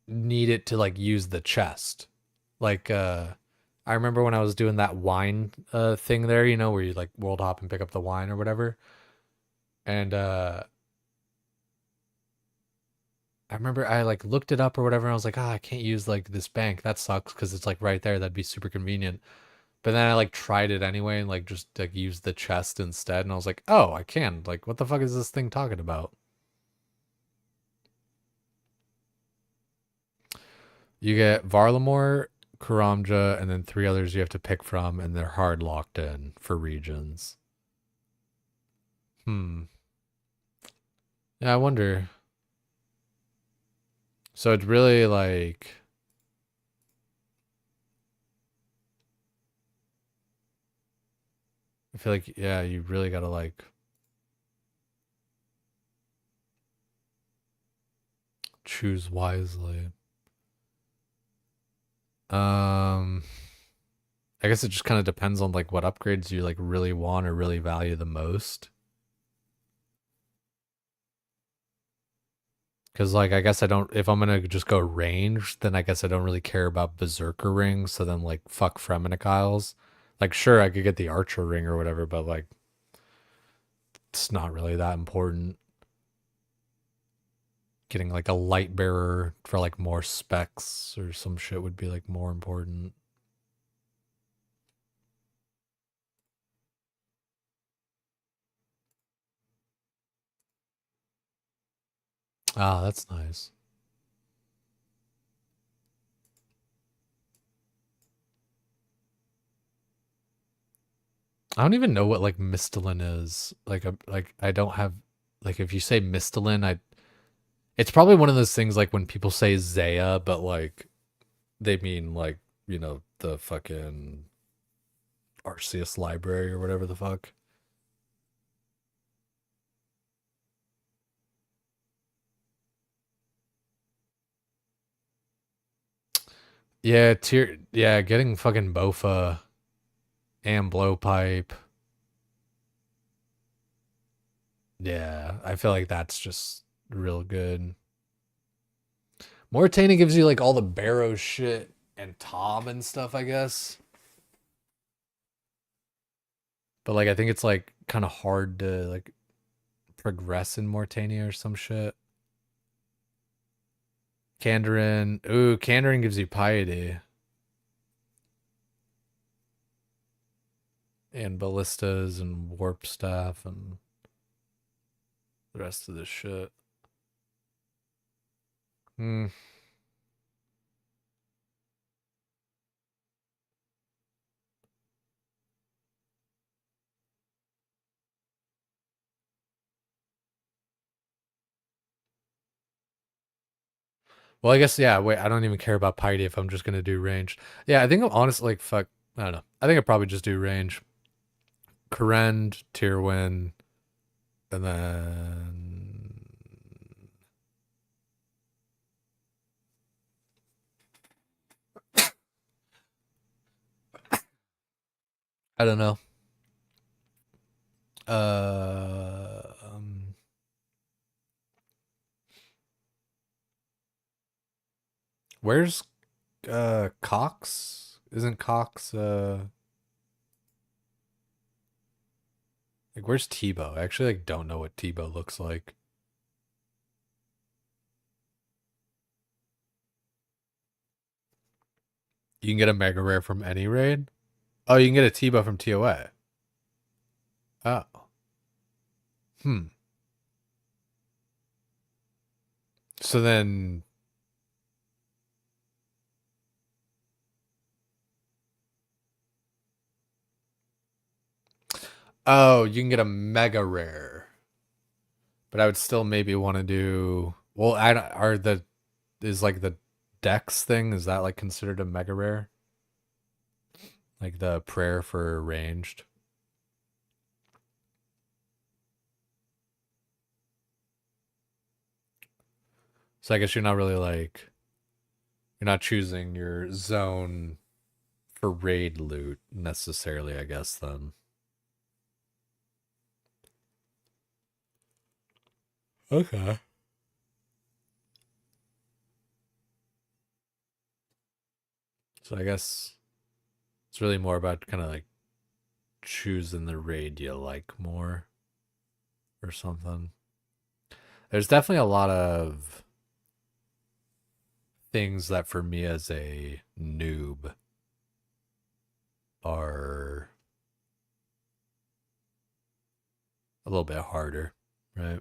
need it to like use the chest. Like I remember when I was doing that wine thing there, you know, where you like world hop and pick up the wine or whatever. And I remember I like looked it up or whatever, and I was like, I can't use like this bank. That sucks because it's like right there. That'd be super convenient. But then I like tried it anyway and like just like used the chest instead, and I was like, oh, I can. Like, what the fuck is this thing talking about? You get Varlamore, Karamja, and then 3 others you have to pick from, and they're hard locked in for regions. Hmm. Yeah, I wonder. So it's really like I feel like yeah, you really gotta like choose wisely. Um I guess it just kind of depends on like what upgrades you like really want or really value the most. Cause like I guess I don't if I'm gonna just go range, then I guess I don't really care about Berserker rings, so then like fuck Fremennik Isles. Like sure I could get the Archer ring or whatever, but like it's not really that important. Getting like a light bearer for like more specs or some shit would be like more important. Ah, that's nice. I don't even know what like Misthalin is. Like I don't have like if you say Misthalin, I it's probably one of those things like when people say Zaya, but like they mean like, you know, the fucking Arceus library or whatever the fuck. Yeah, getting fucking Bofa and Blowpipe. Yeah, I feel like that's just real good. Moritania gives you like all the Barrow shit and Tom and stuff, I guess. But like I think it's like kind of hard to like progress in Moritania or some shit. Kandarin. Ooh, Kandarin gives you piety. And ballistas and warp staff and the rest of this shit. Hmm. Well, I guess yeah. Wait, I don't even care about piety if I'm just gonna do range. Yeah, I think I'm honestly like fuck. I don't know. I think I probably just do range. Korend, Tyrwin, and then I don't know. Um, where's Cox? Isn't Cox like where's Tebow? I actually like don't know what Tebow looks like. You can get a mega rare from any raid? Oh, you can get a Tebow from TOA. Oh. Hmm. So then oh, you can get a mega rare. But I would still maybe want to do well, I don't are the is like the Dex thing, is that like considered a mega rare? Like the prayer for ranged? So I guess you're not really like you're not choosing your zone for raid loot necessarily, I guess then. Okay. So I guess it's really more about kind of like choosing the raid you like more or something. There's definitely a lot of things that for me as a noob are a little bit harder, right?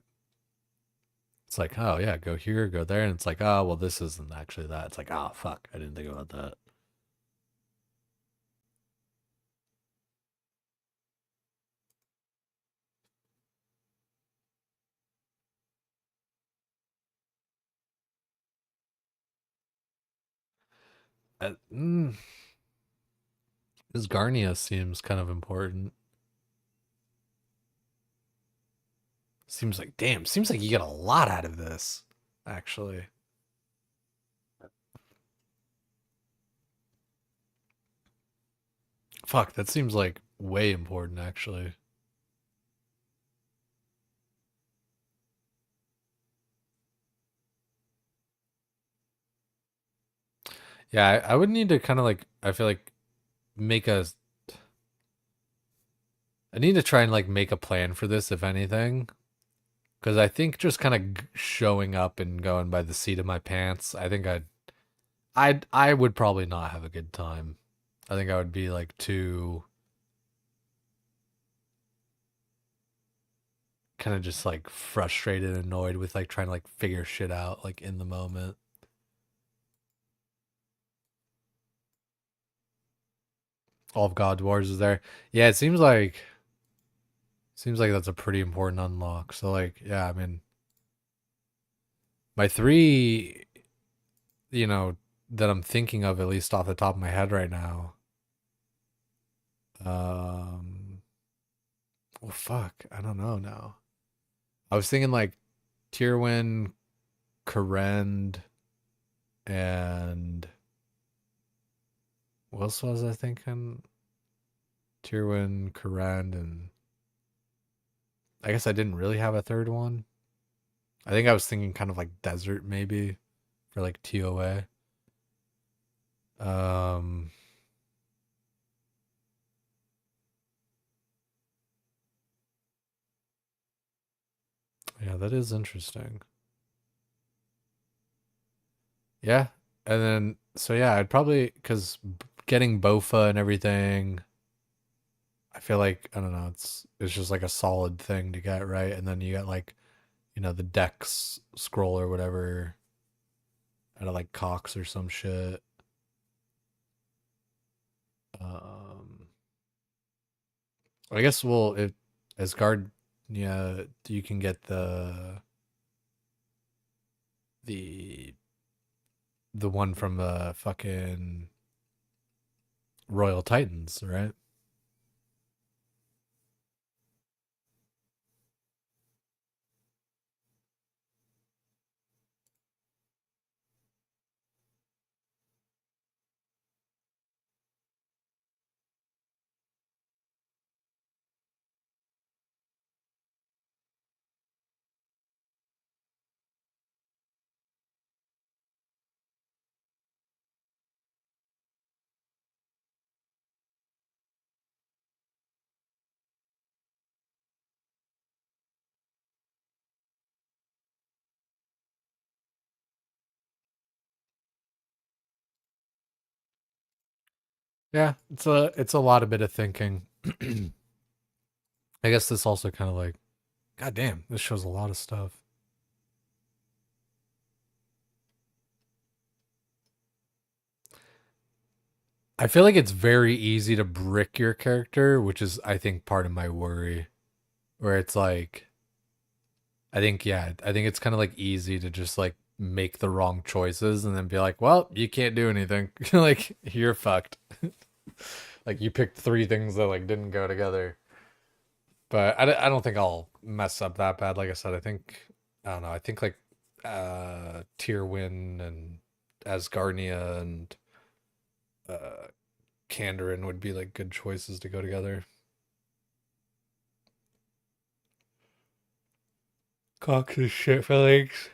It's like, oh yeah, go here, go there, and it's like, oh well, this isn't actually that. It's like, oh fuck, I didn't think about that. Uh, mm, this Garnia seems kind of important. Seems like, damn, seems like you get a lot out of this, actually. Fuck, that seems like way important, actually. Yeah, I would need to kind of like, I feel like, make a. I need to try and like make a plan for this, if anything. Because I think just kind of showing up and going by the seat of my pants, I think I would probably not have a good time. I think I would be like too kind of just like frustrated and annoyed with like trying to like figure shit out like in the moment. All of God Wars is there. Yeah, it seems like that's a pretty important unlock. So like, yeah, I mean my three, you know, that I'm thinking of at least off the top of my head right now. Well fuck, I don't know now. I was thinking like Tyrwin, Karend, and what else was I thinking? Tyrwin, Karend, and I guess I didn't really have a third one. I think I was thinking kind of like desert maybe for like TOA. Um yeah, that is interesting. Yeah. And then so yeah, I'd probably cuz getting Bofa and everything, I feel like I don't know, it's just like a solid thing to get, right? And then you got like, you know, the Dex scroll or whatever out of like Cox or some shit. Um, I guess well, if as guard, yeah, you can get the the one from fucking Royal Titans, right? Yeah, it's a lot of bit of thinking. I guess this also kind of like, god damn, this shows a lot of stuff. I feel like it's very easy to brick your character, which is I think part of my worry. Where it's like I think yeah, I think it's kind of like easy to just like make the wrong choices and then be like, well, you can't do anything. Like you're fucked. Like you picked three things that like didn't go together. But I don't think I'll mess up that bad. Like I said, I don't know. I think like Tyrwin and Asgarnia and uh Kandarin would be like good choices to go together. Cox's shit feelings.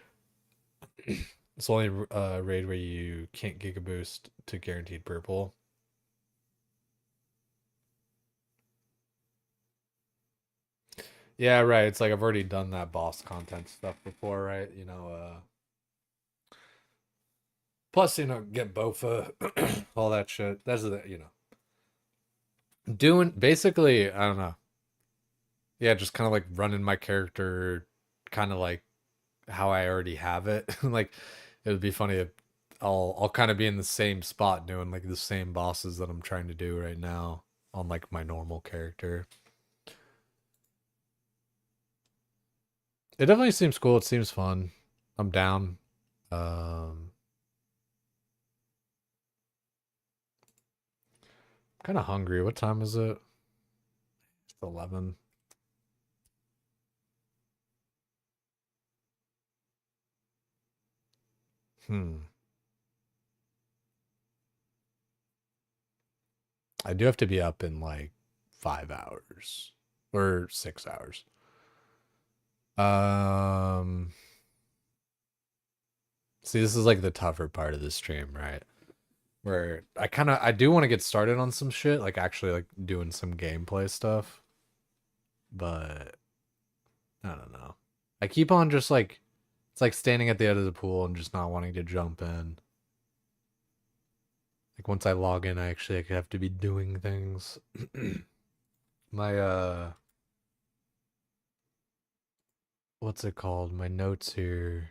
It's only raid where you can't Giga Boost to guaranteed purple. Yeah, right. It's like I've already done that boss content stuff before, right? You know, Plus, get Bofa, all that shit. That's doing basically. I don't know. Yeah, just kind of like running my character, kind of like how I already have it. Like, it would be funny if I'll kind of be in the same spot doing like the same bosses that I'm trying to do right now on like my normal character. It definitely seems cool. It seems fun. I'm down. Kind of hungry. What time is it? It's 11. I do have to be up in like 5 hours or 6 hours. See, this is like the tougher part of the stream, right? Where I do want to get started on some shit, like actually like doing some gameplay stuff. But I don't know. I keep on just like, it's like standing at the edge of the pool and just not wanting to jump in. Like once I log in, I actually like, have to be doing things. My what's it called? My notes here.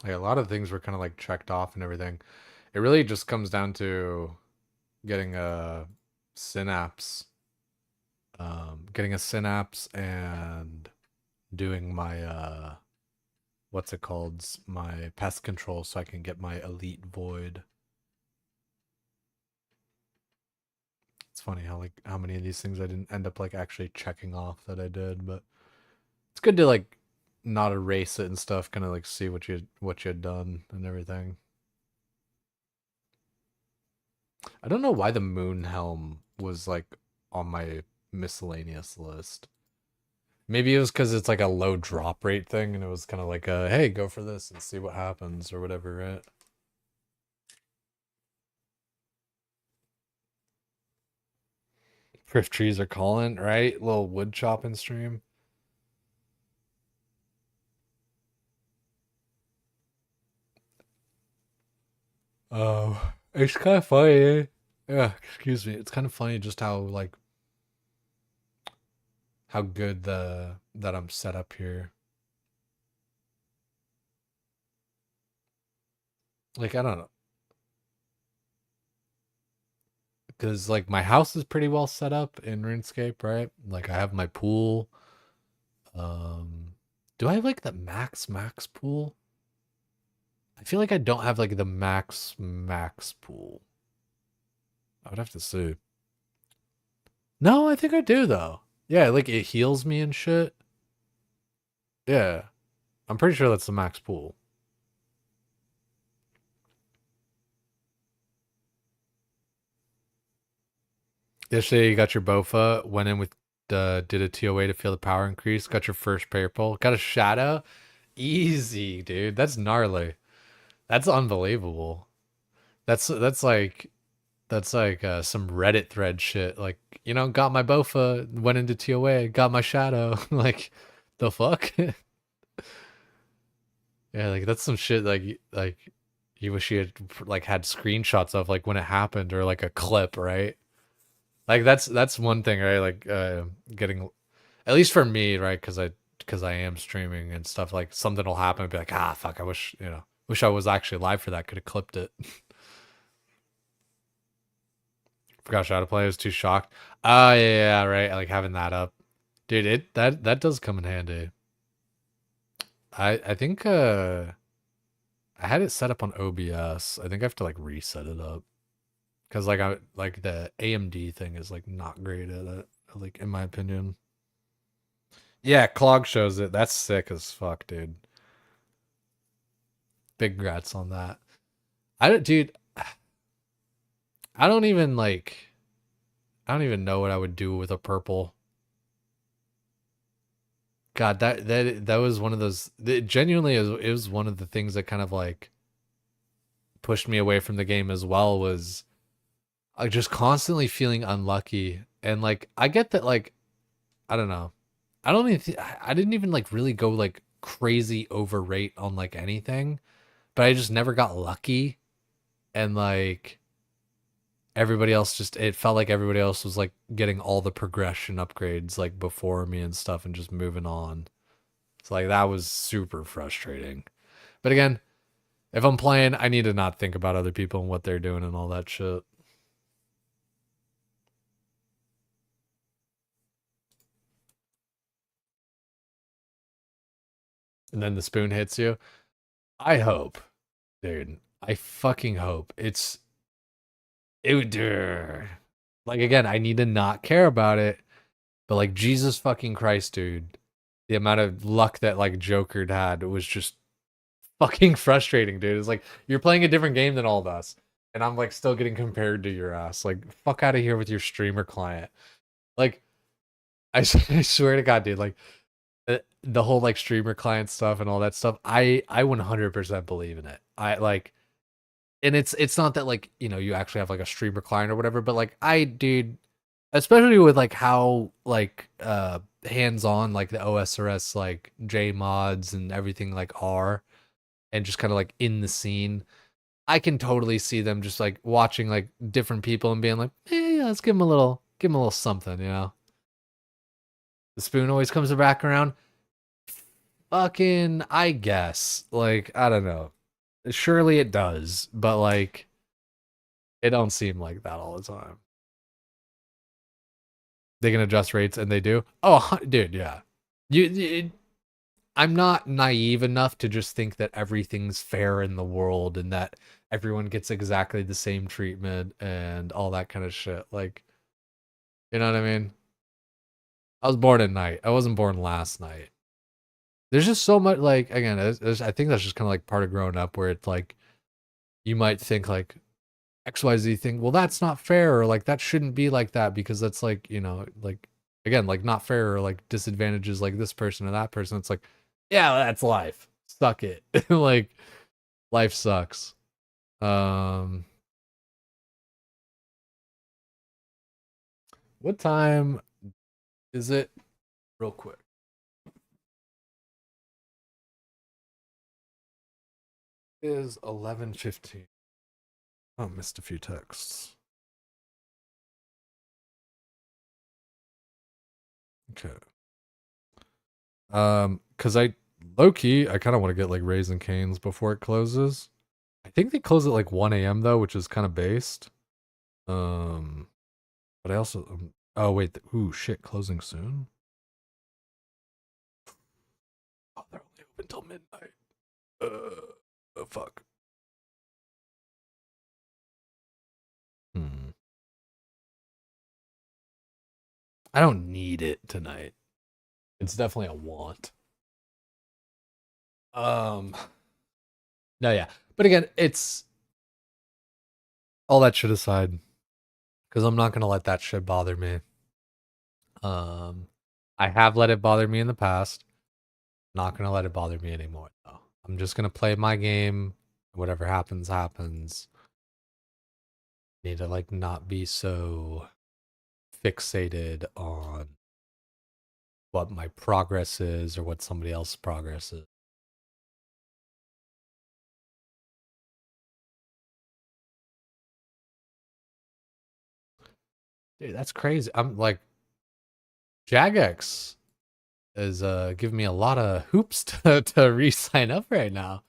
Like a lot of things were kind of like checked off and everything. It really just comes down to getting a synapse. Getting a synapse and doing my what's it called? My pest control so I can get my elite void. It's funny how like how many of these things I didn't end up like actually checking off that I did, but it's good to like not erase it and stuff, kind of like see what you had done and everything. I don't know why the moon helm was like on my miscellaneous list. Maybe it was because it's like a low drop rate thing, and it was kind of like a hey, go for this and see what happens or whatever, right? If trees are calling, right? Little wood chopping stream. Oh, it's kind of funny. Eh? Yeah, excuse me. It's kind of funny just how like how good that I'm set up here. Like I don't know, because like my house is pretty well set up in RuneScape, right? Like I have my pool. Do I have like the max pool? I feel like I don't have like the max pool. I would have to see. No, I think I do though. Yeah, like it heals me and shit. Yeah. I'm pretty sure that's the max pool. Yesterday you got your Bofa, went in with did a TOA to feel the power increase, got your first purple, got a shadow. Easy, dude. That's gnarly. That's unbelievable. That's like some Reddit thread shit. Like, got my Bofa, went into TOA, got my shadow. Like, the fuck? Yeah, like that's some shit like you wish you had like had screenshots of like when it happened or like a clip, right? Like that's one thing, right? Like getting at least for me, right? Because I am streaming and stuff. Like something will happen and be like, ah, fuck, I wish I was actually live for that. Could have clipped it. Forgot how to play. I was too shocked. Oh yeah, right. Like having that up, dude. That does come in handy. I think I had it set up on OBS. I think I have to like reset it up because like I like the AMD thing is like not great at it. Like in my opinion. Yeah, Clog shows it. That's sick as fuck, dude. Big grats on that. Dude. I don't even know what I would do with a purple. God, that was one of those. Genuinely, it was one of the things that kind of like pushed me away from the game as well. Was just constantly feeling unlucky, and like I get that like I don't know. I don't even I didn't even like really go like crazy overrate on like anything, but I just never got lucky, and like everybody else just it felt like everybody else was like getting all the progression upgrades like before me and stuff and just moving on. So like that was super frustrating. But again, if I'm playing, I need to not think about other people and what they're doing and all that shit. And then the spoon hits you. I hope, dude. I fucking hope it would. Like again, I need to not care about it, but like Jesus fucking Christ, dude. The amount of luck that like Joker had was just fucking frustrating, dude. It's like you're playing a different game than all of us, and I'm like still getting compared to your ass. Like fuck out of here with your streamer client. Like I swear to God, dude. Like the whole like streamer client stuff and all that stuff. I 100% believe in it. I like, and it's not that like you actually have like a streamer client or whatever, but like I dude, especially with like how like hands on like the OSRS like J mods and everything like are, and just kind of like in the scene. I can totally see them just like watching like different people and being like, yeah, let's give them a little something, The spoon always comes back around. Fucking, I guess. Like, I don't know. Surely it does, but like, it don't seem like that all the time. They can adjust rates, and they do. Oh, dude, yeah. I'm not naive enough to just think that everything's fair in the world and that everyone gets exactly the same treatment and all that kind of shit. Like, you know what I mean? I was born at night. I wasn't born last night. There's just so much, like, again, I think that's just kind of like part of growing up where it's like, you might think like XYZ thing, well, that's not fair, or like that shouldn't be like that because that's like, like again, like not fair, or like disadvantages like this person or that person. It's like, yeah, that's life. Suck it. Like life sucks. Um what time is it? Real quick. It is 11:15. Oh, missed a few texts. Okay. Cause I low key, I kind of want to get like Raisin Canes before it closes. I think they close at like 1 a.m. though, which is kind of based. Um, but I also, oh wait, ooh shit, closing soon. Oh, they're only open till midnight. Oh fuck. Hmm. I don't need it tonight. It's definitely a want. Um, no, yeah, but again, it's all that shit aside, because I'm not gonna let that shit bother me. Um, I have let it bother me in the past. Not gonna let it bother me anymore though. I'm just gonna play my game. Whatever happens, happens. Need to like not be so fixated on what my progress is or what somebody else's progress is. Dude, that's crazy. I'm like Jagex is giving me a lot of hoops to re-sign up right now.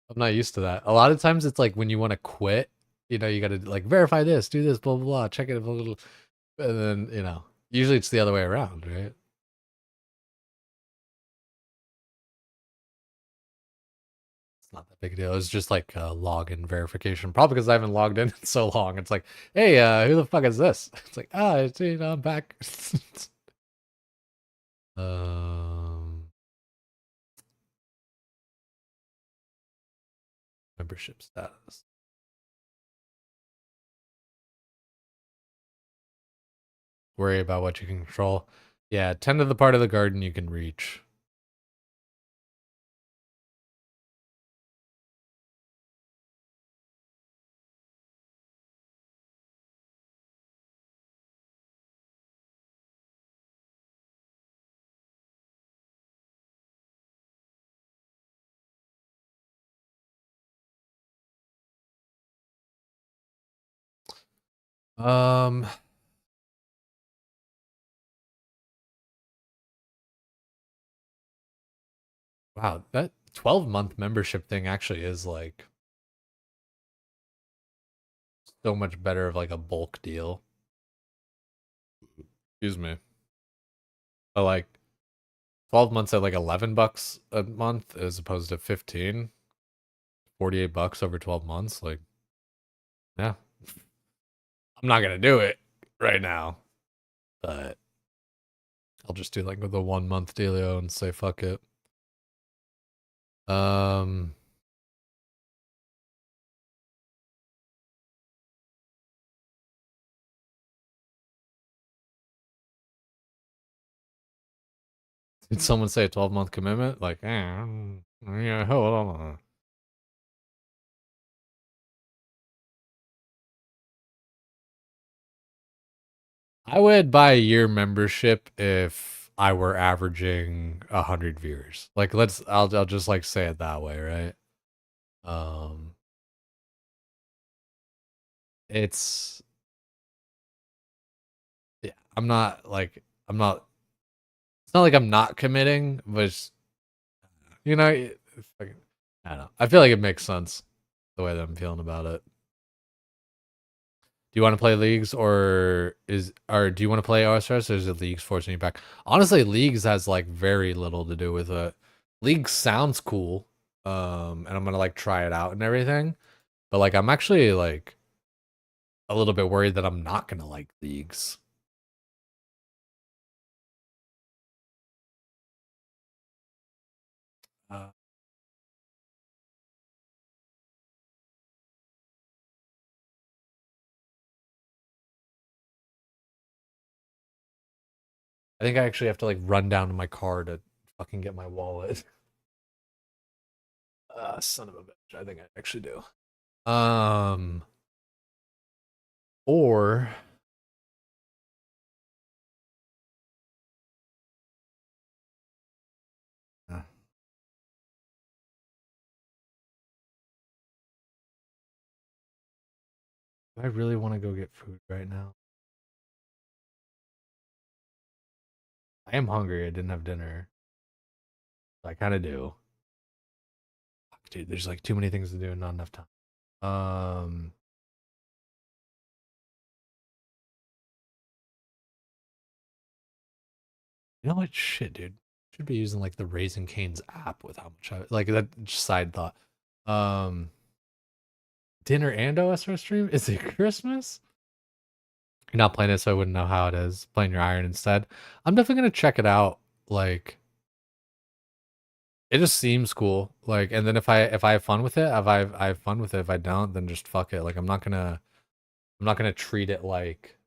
I'm not used to that. A lot of times it's like when you want to quit, you gotta like verify this, do this, blah blah blah, check it, blah, blah, blah. And then, usually it's the other way around, right? It's not that big a deal. It's just like login verification. Probably because I haven't logged in in so long. It's like, hey, who the fuck is this? It's like, I'm back. um, membership status. Worry about what you can control. Yeah, tend to the part of the garden you can reach. Um, wow, that 12-month membership thing actually is like so much better of like a bulk deal. Excuse me. But like 12 months at like $11 a month as opposed to 15, $48 over 12 months. Like, yeah, I'm not gonna do it right now, but I'll just do like with a 1 month dealio and say fuck it. Um, did someone say a 12-month commitment? Like, yeah, hold on. I would buy a year membership if I were averaging 100 viewers. Like, I'll just like say it that way, right? It's yeah. I'm not. It's not like I'm not committing, but it's, it's like, I don't know. I feel like it makes sense the way that I'm feeling about it. Do you want to play leagues or do you want to play OSRS or is it leagues forcing you back? Honestly, leagues has like very little to do with it. League sounds cool. And I'm gonna like try it out and everything. But like I'm actually like a little bit worried that I'm not gonna like leagues. Uh, I think I actually have to like run down to my car to fucking get my wallet. Son of a bitch. I think I actually do. Or uh, do I really want to go get food right now? I am hungry. I didn't have dinner. I kind of do. Fuck, dude, there's like too many things to do and not enough time. Um, you know what? Shit, dude. Should be using like the Raising Cane's app with how much I like that side thought. Um, dinner and OSR stream? Is it Christmas? You're not playing it, so I wouldn't know how it is. Playing your iron instead. I'm definitely gonna check it out. Like, it just seems cool. Like, and then if I have fun with it, if I have fun with it. If I don't, then just fuck it. Like, I'm not gonna treat it like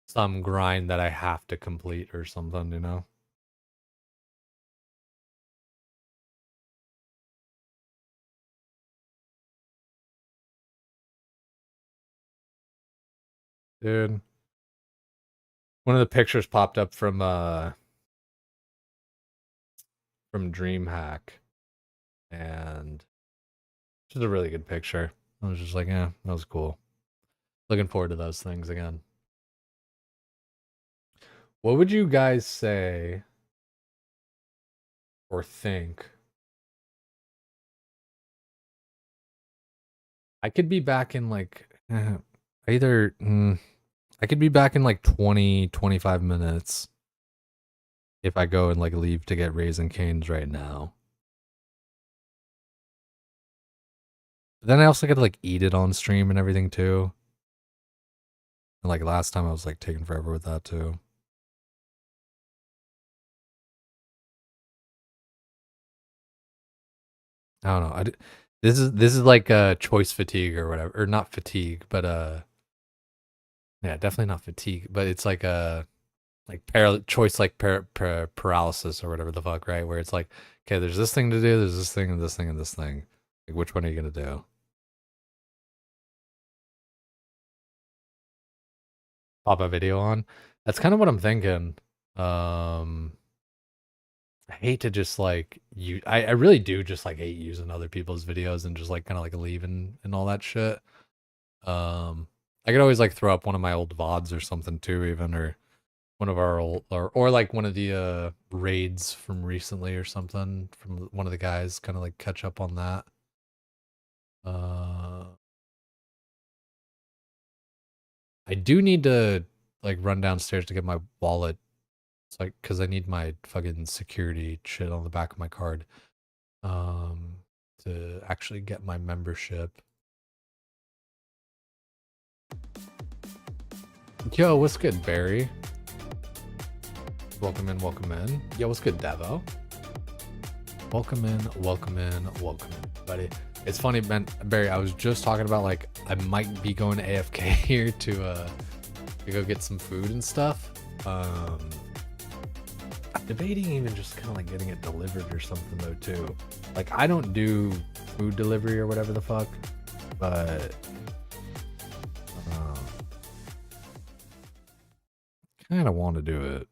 some grind that I have to complete or something. You know. Dude, one of the pictures popped up from DreamHack, and just a really good picture. I was just like, yeah, that was cool. Looking forward to those things again. What would you guys say or think? I could be back in like either I could be back in like 20-25 minutes if I go and like leave to get Raisin Canes right now. Then I also get to like eat it on stream and everything too. And like last time I was like taking forever with that too. I don't know. This is like choice fatigue or whatever, or not fatigue, but yeah, definitely not fatigue, but it's like like choice like paralysis or whatever the fuck, right? Where it's like, okay, there's this thing to do, there's this thing and this thing and this thing. Like, which one are you gonna do? Pop a video on. That's kind of what I'm thinking. I hate to just like you. I really do just like hate using other people's videos and just like kind of like leaving and all that shit. I could always like throw up one of my old VODs or something too, even, or one of our old, or like one of the raids from recently or something from one of the guys, kind of like catch up on that. I do need to like run downstairs to get my wallet. It's like because I need my fucking security shit on the back of my card. To actually get my membership. Yo, what's good, Barry? Welcome in, welcome in. Yo, what's good, Devo? Welcome in, welcome in, welcome in, buddy. It's funny, man, Barry, I was just talking about like I might be going to AFK here to go get some food and stuff. I'm debating even just kind of like getting it delivered or something though too. Like I don't do food delivery or whatever the fuck, but kind of want to do it.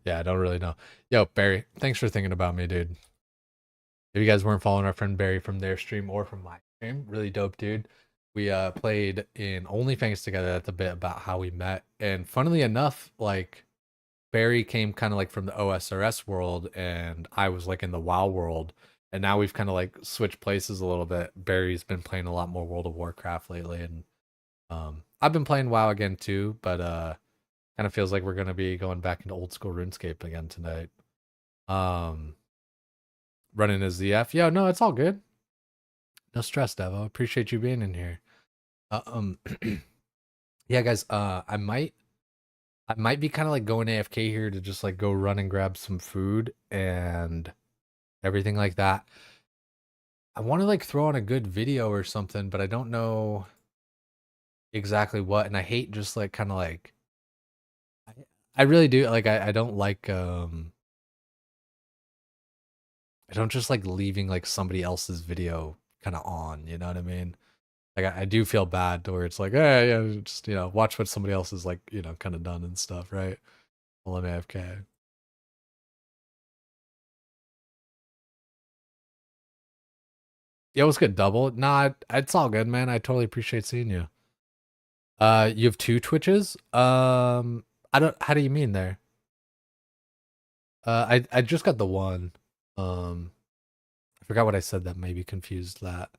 Yeah, I don't really know. Yo, Barry, thanks for thinking about me, dude. If you guys weren't following our friend Barry from their stream or from my stream, really dope dude. We played in OnlyFans together. That's a bit about how we met. And funnily enough, like Barry came kind of like from the OSRS world and I was like in the WoW world. And now we've kind of like switched places a little bit. Barry's been playing a lot more World of Warcraft lately, and I've been playing WoW again too, but kind of feels like we're gonna be going back into old school RuneScape again tonight. Running as ZF. Yo, no, it's all good. No stress, Devo. Appreciate you being in here. Yeah, guys. I might be kind of like going AFK here to just like go run and grab some food and everything like that. I want to like throw on a good video or something, but I don't know exactly what. And I hate just like kind of like. I really do like. I don't like I don't just like leaving like somebody else's video kind of on, you know what I mean? Like I do feel bad to where it's like, hey, yeah, just watch what somebody else is like, kind of done and stuff, right? While I'm AFK. Yeah, what's good, double? Nah, it's all good, man. I totally appreciate seeing you. You have 2 Twitches? I don't. How do you mean there? I just got the one. I forgot what I said that maybe confused that.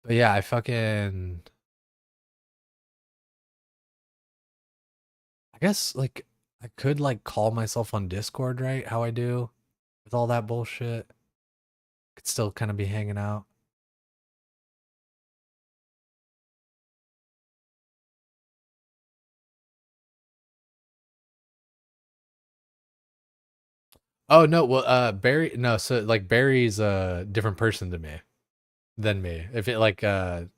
But yeah, I guess like I could like call myself on Discord, right? How I do with all that bullshit. Could still kind of be hanging out. Oh no, well Barry no, so like Barry's a different person to me than me. If it like he had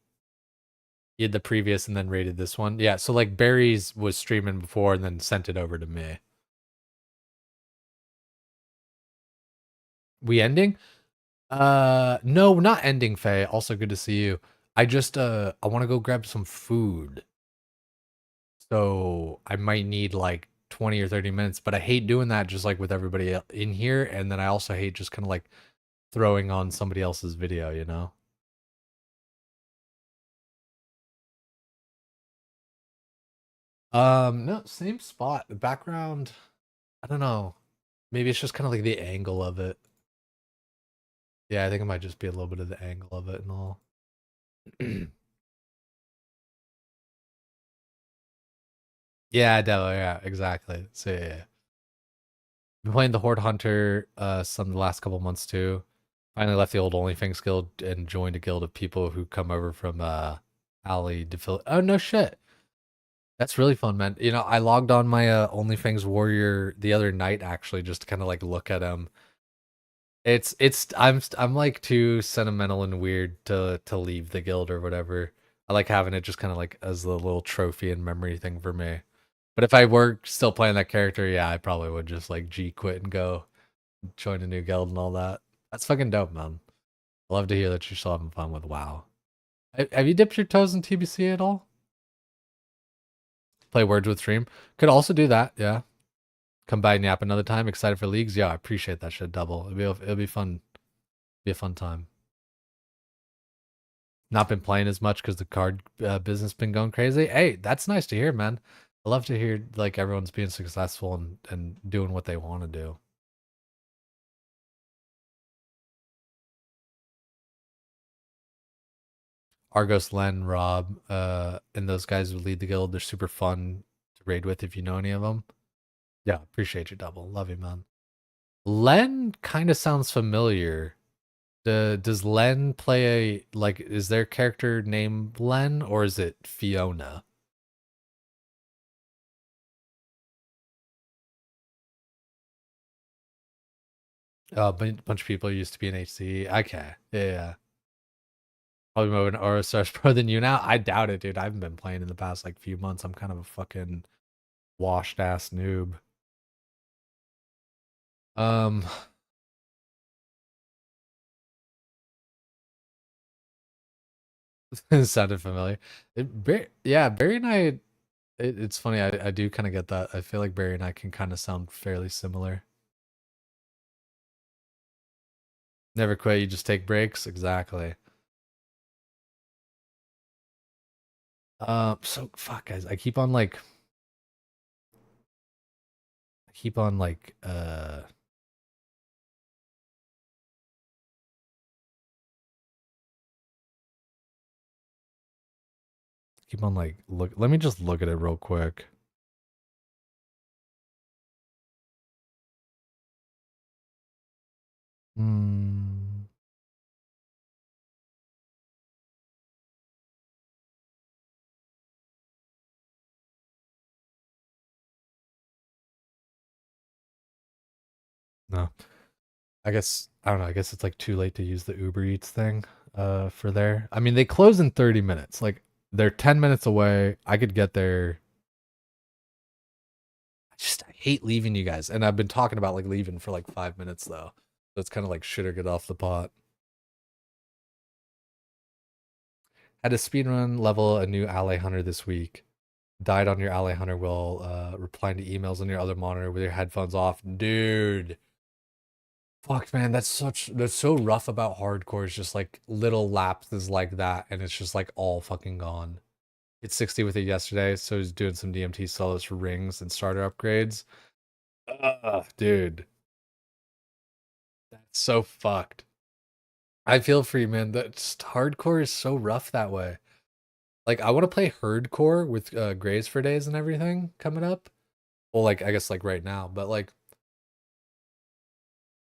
the previous and then rated this one. Yeah, so like Barry's was streaming before and then sent it over to me. We ending? No, not ending, Faye. Also good to see you. I just I want to go grab some food. So I might need like 20 or 30 minutes, but I hate doing that just like with everybody in here, and then I also hate just kind of like throwing on somebody else's video, you know? No, same spot. The background, I don't know. Maybe it's just kind of like the angle of it. Yeah, I think it might just be a little bit of the angle of it and all. Yeah, Delo, yeah, exactly. So yeah. Been playing the Horde Hunter some the last couple months too. Finally left the old OnlyFans guild and joined a guild of people who come over from Ali to Oh no shit. That's really fun, man. I logged on my OnlyFans warrior the other night actually just to kind of like look at him. I'm like too sentimental and weird to leave the guild or whatever. I like having it just kind of like as a little trophy and memory thing for me. But if I were still playing that character, yeah, I probably would just like G quit and go join a new guild and all that. That's fucking dope, man. I love to hear that you're still having fun with WoW. Have you dipped your toes in TBC at all? Play Words with Stream. Could also do that. Yeah. Come by and yap another time. Excited for leagues. Yeah, I appreciate that shit. Double. It'll be fun. Be a fun time. Not been playing as much because the card business been going crazy. Hey, that's nice to hear, man. I love to hear like everyone's being successful and doing what they want to do. Argos, Len, Rob, and those guys who lead the guild. They're super fun to raid with if you know any of them. Yeah, appreciate you, Double. Love you, man. Len kind of sounds familiar. Does Len play a like? Is their character named Len or is it Fiona? A bunch of people used to be in HC. Okay, yeah. Probably more of an OSRS pro than you now. I doubt it, dude. I haven't been playing in the past like few months. I'm kind of a fucking washed ass noob. It sounded familiar. Yeah, Barry and I. It's funny. I do kind of get that. I feel like Barry and I can kind of sound fairly similar. Never quit. You just take breaks. Exactly. So fuck, guys. I keep on like. Keep on like look. Let me just look at it real quick. Hmm. No. I guess I don't know. I guess it's like too late to use the Uber Eats thing for there. I mean, they close in 30 minutes. Like they're 10 minutes away. I could get there. I hate leaving you guys. And I've been talking about like leaving for like 5 minutes though. So it's kind of like shit or get off the pot. Had a speedrun level a new ally hunter this week. Died on your ally hunter while replying to emails on your other monitor with your headphones off. Dude. Fuck, man, that's so rough about hardcore. It's just like little lapses like that, and it's just like all fucking gone. Hit 60 with it yesterday, so he's doing some DMT solos for rings and starter upgrades. Dude, that's so fucked. I feel for you, man. That's hardcore is so rough that way. Like, I want to play herdcore with Grays for days and everything coming up. Well, like I guess like right now, but like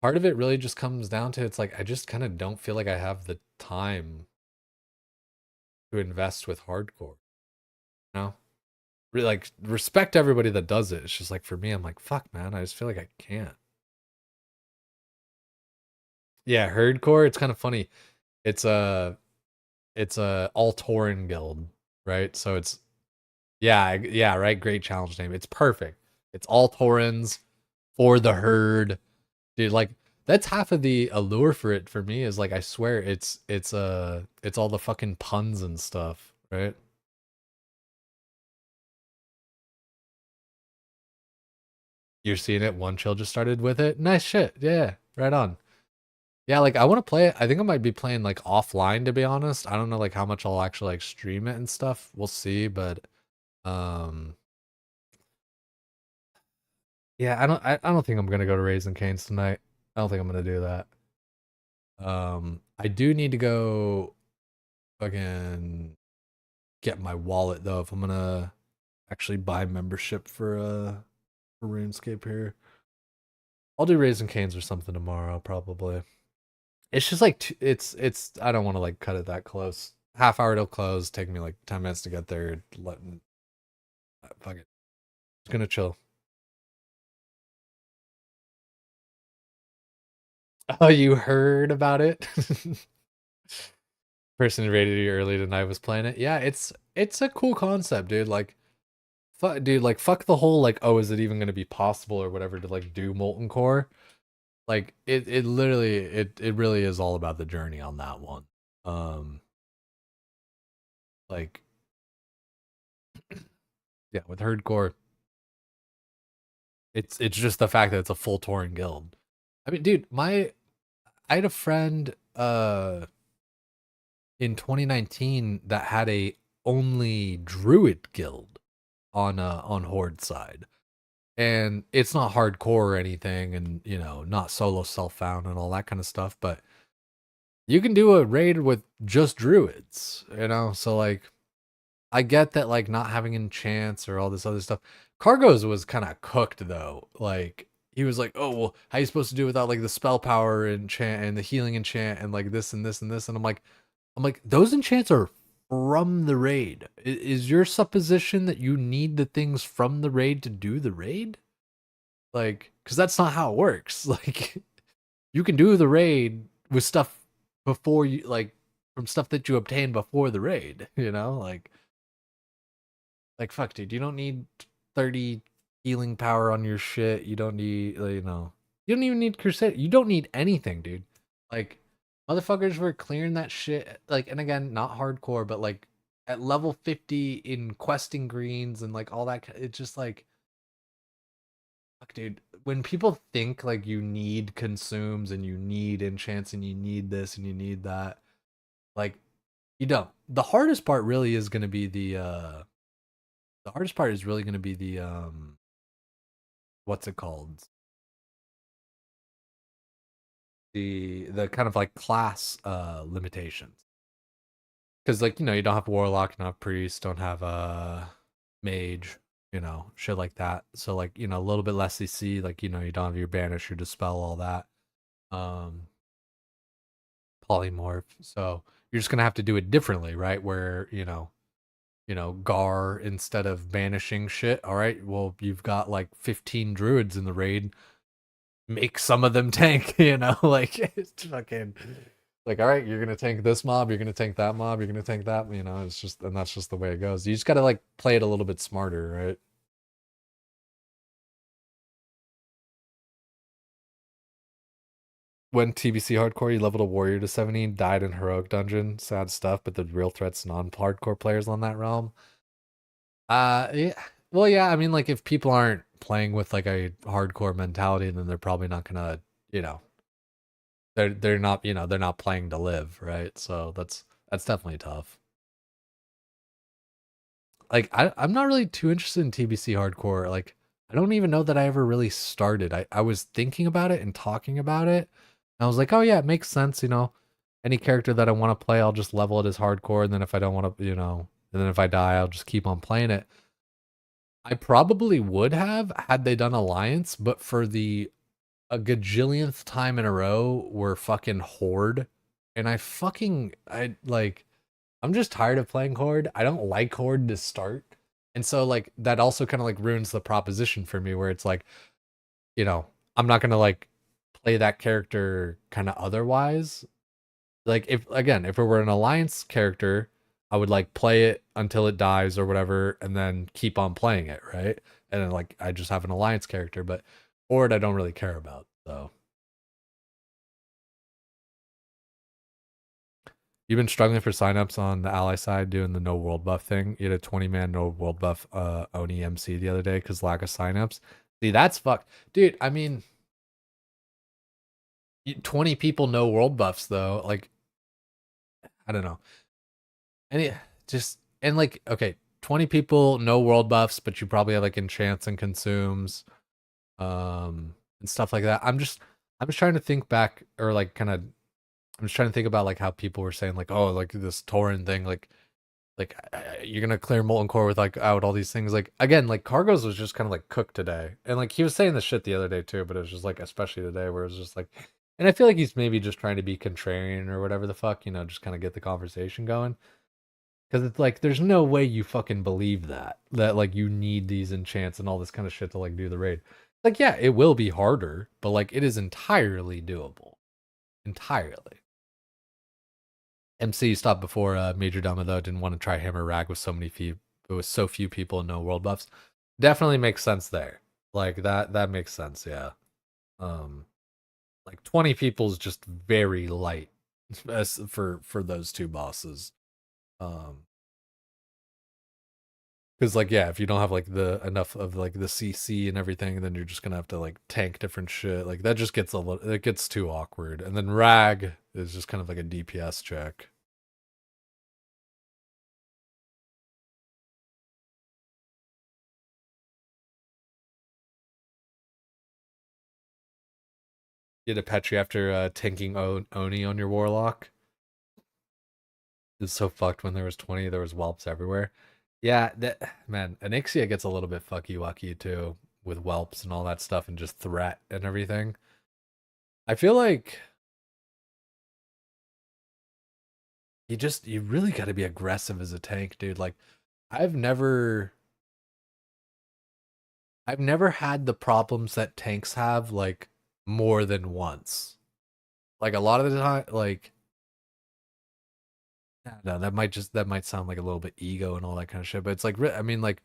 part of it really just comes down to it's like I just kind of don't feel like I have the time to invest with hardcore. You know? Really like respect everybody that does it. It's just like for me, I'm like, fuck man, I just feel like I can't. Yeah, herdcore, it's kind of funny. It's a all Tauren guild, right? So it's yeah, right. Great challenge name. It's perfect. It's all Taurens for the herd. Dude, like that's half of the allure for it for me is like I swear it's all the fucking puns and stuff, right? You're seeing it. One chill just started with it. Nice shit. Yeah, right on. Yeah, like I want to play it. I think I might be playing like offline to be honest. I don't know like how much I'll actually like stream it and stuff. We'll see, but um yeah, I don't think I'm gonna go to Raising Cane's tonight. I don't think I'm gonna do that. I do need to go fucking get my wallet though if I'm gonna actually buy membership for RuneScape here. I'll do Raising Cane's or something tomorrow probably. It's just like it's I don't want to like cut it that close. Half hour till close, take me like 10 minutes to get there. Letting fuck it. Just gonna chill. Oh, you heard about it? Person who rated you early tonight was playing it. Yeah, it's a cool concept, dude. Like dude, like fuck the whole like, oh, is it even gonna be possible or whatever to like do molten core? Like it literally it really is all about the journey on that one. Um like Yeah, with hardcore, it's just the fact that it's a full touring guild. I mean, dude, I had a friend in 2019 that had a only druid guild on horde side. And it's not hardcore or anything, and not solo self-found and all that kind of stuff, but you can do a raid with just druids, so like I get that, like, not having enchants or all this other stuff. Cargo's was kind of cooked though. Like, he was like, oh well, how you supposed to do without like the spell power enchant and the healing enchant and like this and this and this, and I'm like those enchants are from the raid. Is your supposition that you need the things from the raid to do the raid? Like, because that's not how it works. Like, you can do the raid with stuff before you, like, from stuff that you obtain before the raid, like fuck, dude, you don't need 30 healing power on your shit. You don't need, you don't even need crusade. You don't need anything, dude. Like, motherfuckers were clearing that shit, like, and again, not hardcore, but like at level 50 in questing greens and like all that. It's just like, fuck, dude, when people think like you need consumes and you need enchants and you need this and you need that, like, you don't. The hardest part really is going to be the hardest part is really going to be the what's it called, the kind of like class limitations, because like you don't have warlock, you don't have priest, don't have mage, shit like that. So like a little bit less CC, like you don't have your banish, your dispel, all that, um polymorph. So you're just gonna have to do it differently, right? Where Gar, instead of banishing shit, all right, well, you've got like 15 druids in the raid, make some of them tank, like it's fucking like, all right, you're gonna tank this mob, you're gonna tank that mob, you're gonna tank that, it's just, and that's just the way it goes. You just gotta like play it a little bit smarter, right? When TBC hardcore, you leveled a warrior to 70, died in heroic dungeon, sad stuff, but the real threat's non-hardcore players on that realm. Yeah. Well, yeah, I mean, like, if people aren't playing with like a hardcore mentality, then they're probably not gonna, you know, they're not, they're not playing to live, right? So that's definitely tough. Like, I'm not really too interested in TBC hardcore. Like, I don't even know that I ever really started. I was thinking about it and talking about it. And I was like, oh yeah, it makes sense, Any character that I want to play, I'll just level it as hardcore, and then if I don't want to, and then if I die, I'll just keep on playing it. I probably would have had they done Alliance, but for the a gajillionth time in a row, we're fucking Horde. And I like, I'm just tired of playing Horde. I don't like Horde to start. And so like that also kind of like ruins the proposition for me, where it's like, you know, I'm not gonna like play that character kind of otherwise. Like, if it were an alliance character, I would like play it until it dies or whatever, and then keep on playing it, right? And then like I just have an alliance character, but Horde I don't really care about. So you've been struggling for signups on the ally side doing the no world buff thing. You had a 20-man no world buff Oni MC the other day because lack of signups. See, that's fucked. Dude, I mean, 20 people no world buffs though. Like, I don't know. Any just and like, okay, 20 people no world buffs, but you probably have like enchants and consumes and stuff like that. I'm just trying to think back, or like kind of I'm just trying to think about like how people were saying like, oh, like this Tauren thing, like you're gonna clear molten core with like out all these things. Like, again, like Cargos was just kind of like cooked today, and like he was saying this shit the other day too, but it was just like especially today where it was just like, and I feel like he's maybe just trying to be contrarian or whatever the fuck, just kind of get the conversation going. Because it's like there's no way you fucking believe that like you need these enchants and all this kind of shit to like do the raid. Like, yeah, it will be harder, but like it is entirely doable, entirely. MC stopped before Major Dama though. Didn't want to try Hammer Rag with so few people and no world buffs. Definitely makes sense there. Like that makes sense. Yeah. Um, like 20 people is just very light as for those two bosses. Um, Because like yeah, if you don't have like the enough of like the CC and everything, then you're just gonna have to like tank different shit. Like that just gets a little, it gets too awkward. And then Rag is just kind of like a DPS check. Get a Petri after tanking Oni on your Warlock. It's so fucked when there was 20, there was whelps everywhere. Yeah, that man, Anixia gets a little bit fucky wucky too with whelps and all that stuff and just threat and everything. I feel like you really got to be aggressive as a tank, dude. Like I've never I've never had the problems that tanks have like more than once. Like a lot of the time like no, that might sound like a little bit ego and all that kind of shit, but it's like I mean like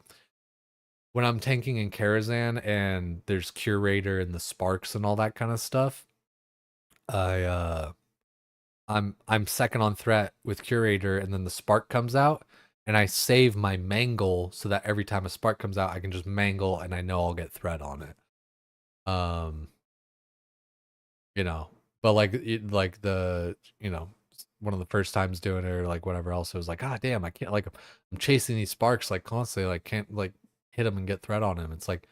when I'm tanking in Karazhan and there's Curator and the Sparks and all that kind of stuff, I I'm second on threat with Curator and then the Spark comes out and I save my mangle so that every time a Spark comes out I can just mangle and I know I'll get threat on it. You know, but like like the one of the first times doing it or like whatever else, it was like, God damn, I can't like I'm chasing these sparks like constantly, like can't like hit him and get threat on him. It's like,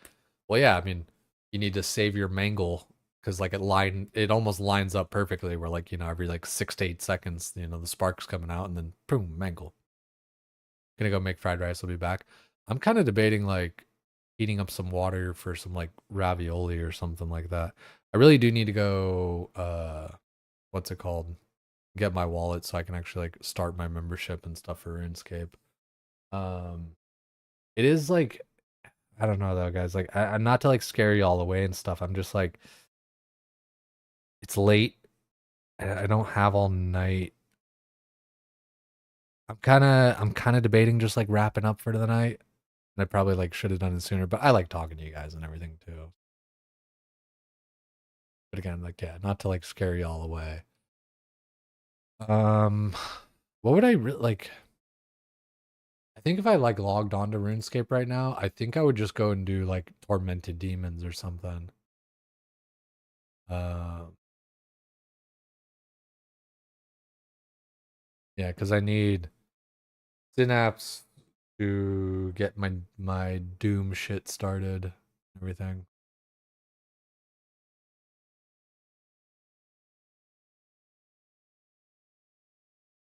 well, yeah, I mean, you need to save your mangle because like it almost lines up perfectly where like every like 6 to 8 seconds, the sparks coming out and then boom, mangle. Gonna go make fried rice. I'll be back. I'm kind of debating like heating up some water for some like ravioli or something like that. I really do need to go what's it called? Get my wallet so I can actually like start my membership and stuff for RuneScape. Um it is like I don't know though, guys. Like I'm not to like scare you all away and stuff. I'm just like it's late and I don't have all night. I'm kinda debating just like wrapping up for the night. And I probably like should have done it sooner, but I like talking to you guys and everything too. But again, like yeah, not to like scare you all away. Um, what would I like? I think if I like logged on to RuneScape right now, I think I would just go and do like Tormented Demons or something. Uh, yeah, because I need Synapse to get my Doom shit started. Everything.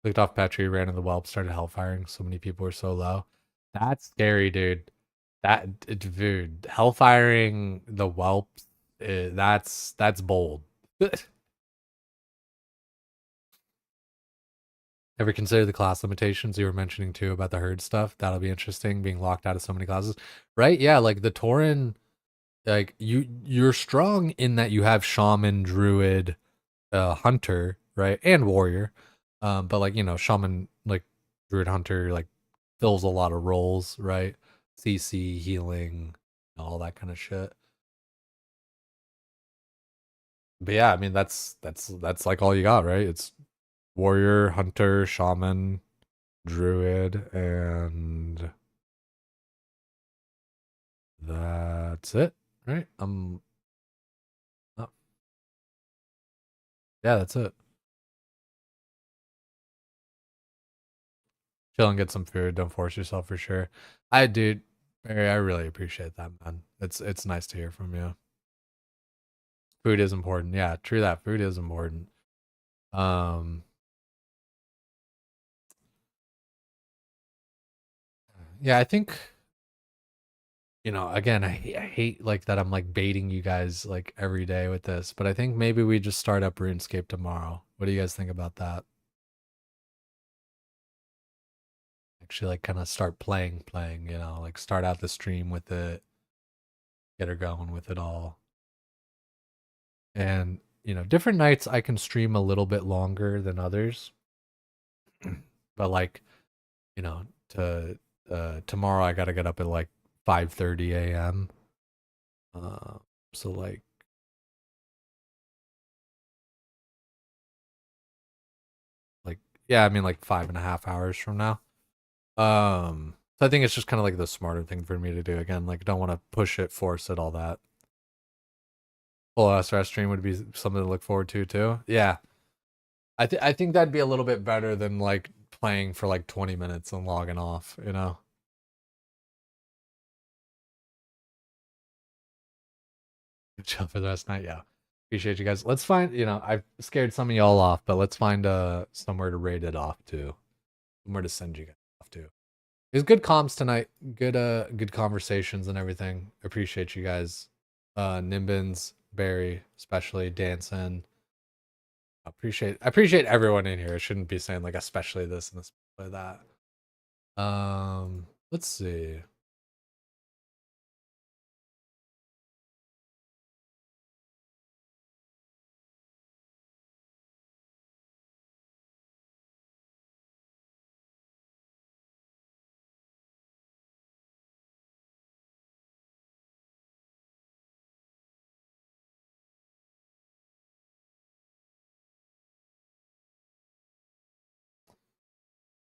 Clicked off Petri, ran in the whelp, started hellfiring. So many people were so low. That's scary, dude. Dude, hellfiring the whelps, that's bold. Ever consider the class limitations you were mentioning too about the herd stuff? That'll be interesting, being locked out of so many classes, right? Yeah, like the Tauren, like you're strong in that you have shaman, druid, hunter, right, and warrior. But like shaman, like druid, hunter, like fills a lot of roles, right? CC, healing, all that kind of shit. But yeah, I mean that's like all you got, right? It's warrior, hunter, shaman, druid, and that's it, right? Oh, yeah, that's it. Chill and get some food. Don't force yourself for sure. Dude, Barry, I really appreciate that, man. It's nice to hear from you. Food is important. Yeah, true that. Food is important. Um, yeah, I think again, I hate like that I'm like baiting you guys like every day with this, but I think maybe we just start up RuneScape tomorrow. What do you guys think about that? Actually, like kind of start playing, like start out the stream with it, get her going with it all. And, different nights I can stream a little bit longer than others. But like, to tomorrow I gotta get up at like 5:30 a.m. So like yeah, I mean like 5.5 hours from now. So I think it's just kind of like the smarter thing for me to do. Again, like don't want to push it, force it, all that. Full OSRS stream would be something to look forward to too. Yeah. I think that'd be a little bit better than like playing for like 20 minutes and logging off, you know? Good job for the last night, yeah. Appreciate you guys. Let's find, I've scared some of y'all off, but let's find somewhere to raid it off to. Somewhere to send you guys off to. It was good comms tonight. Good conversations and everything. Appreciate you guys. Nimbins, Barry, especially Danson. I appreciate everyone in here. I shouldn't be saying like especially this and especially that. Let's see.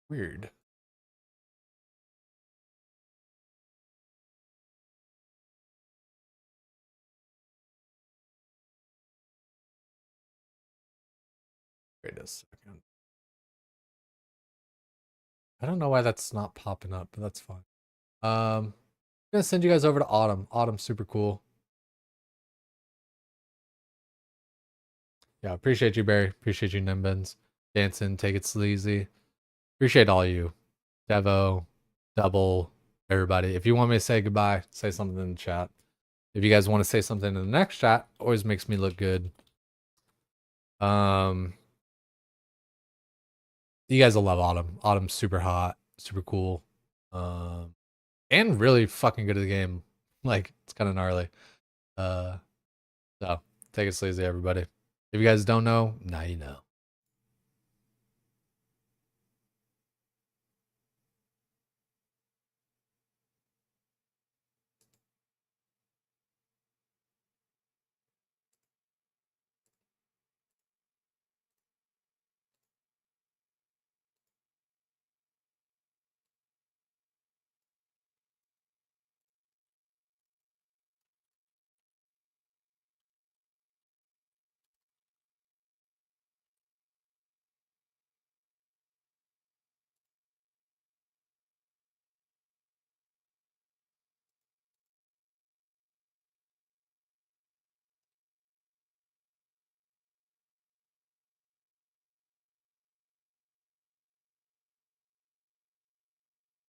Weird. Wait a second. I don't know why that's not popping up, but that's fine. I'm gonna send you guys over to Autumn. Autumn's super cool. Yeah, appreciate you, Barry. Appreciate you, Nimbins. Dancing, take it sleazy. Appreciate all you. Devo, Double, everybody. If you want me to say goodbye, say something in the chat. If you guys want to say something in the next chat, always makes me look good. You guys will love Autumn. Autumn's super hot, super cool. And really fucking good at the game. Like, it's kind of gnarly. So take it sleazy, everybody. If you guys don't know, now you know.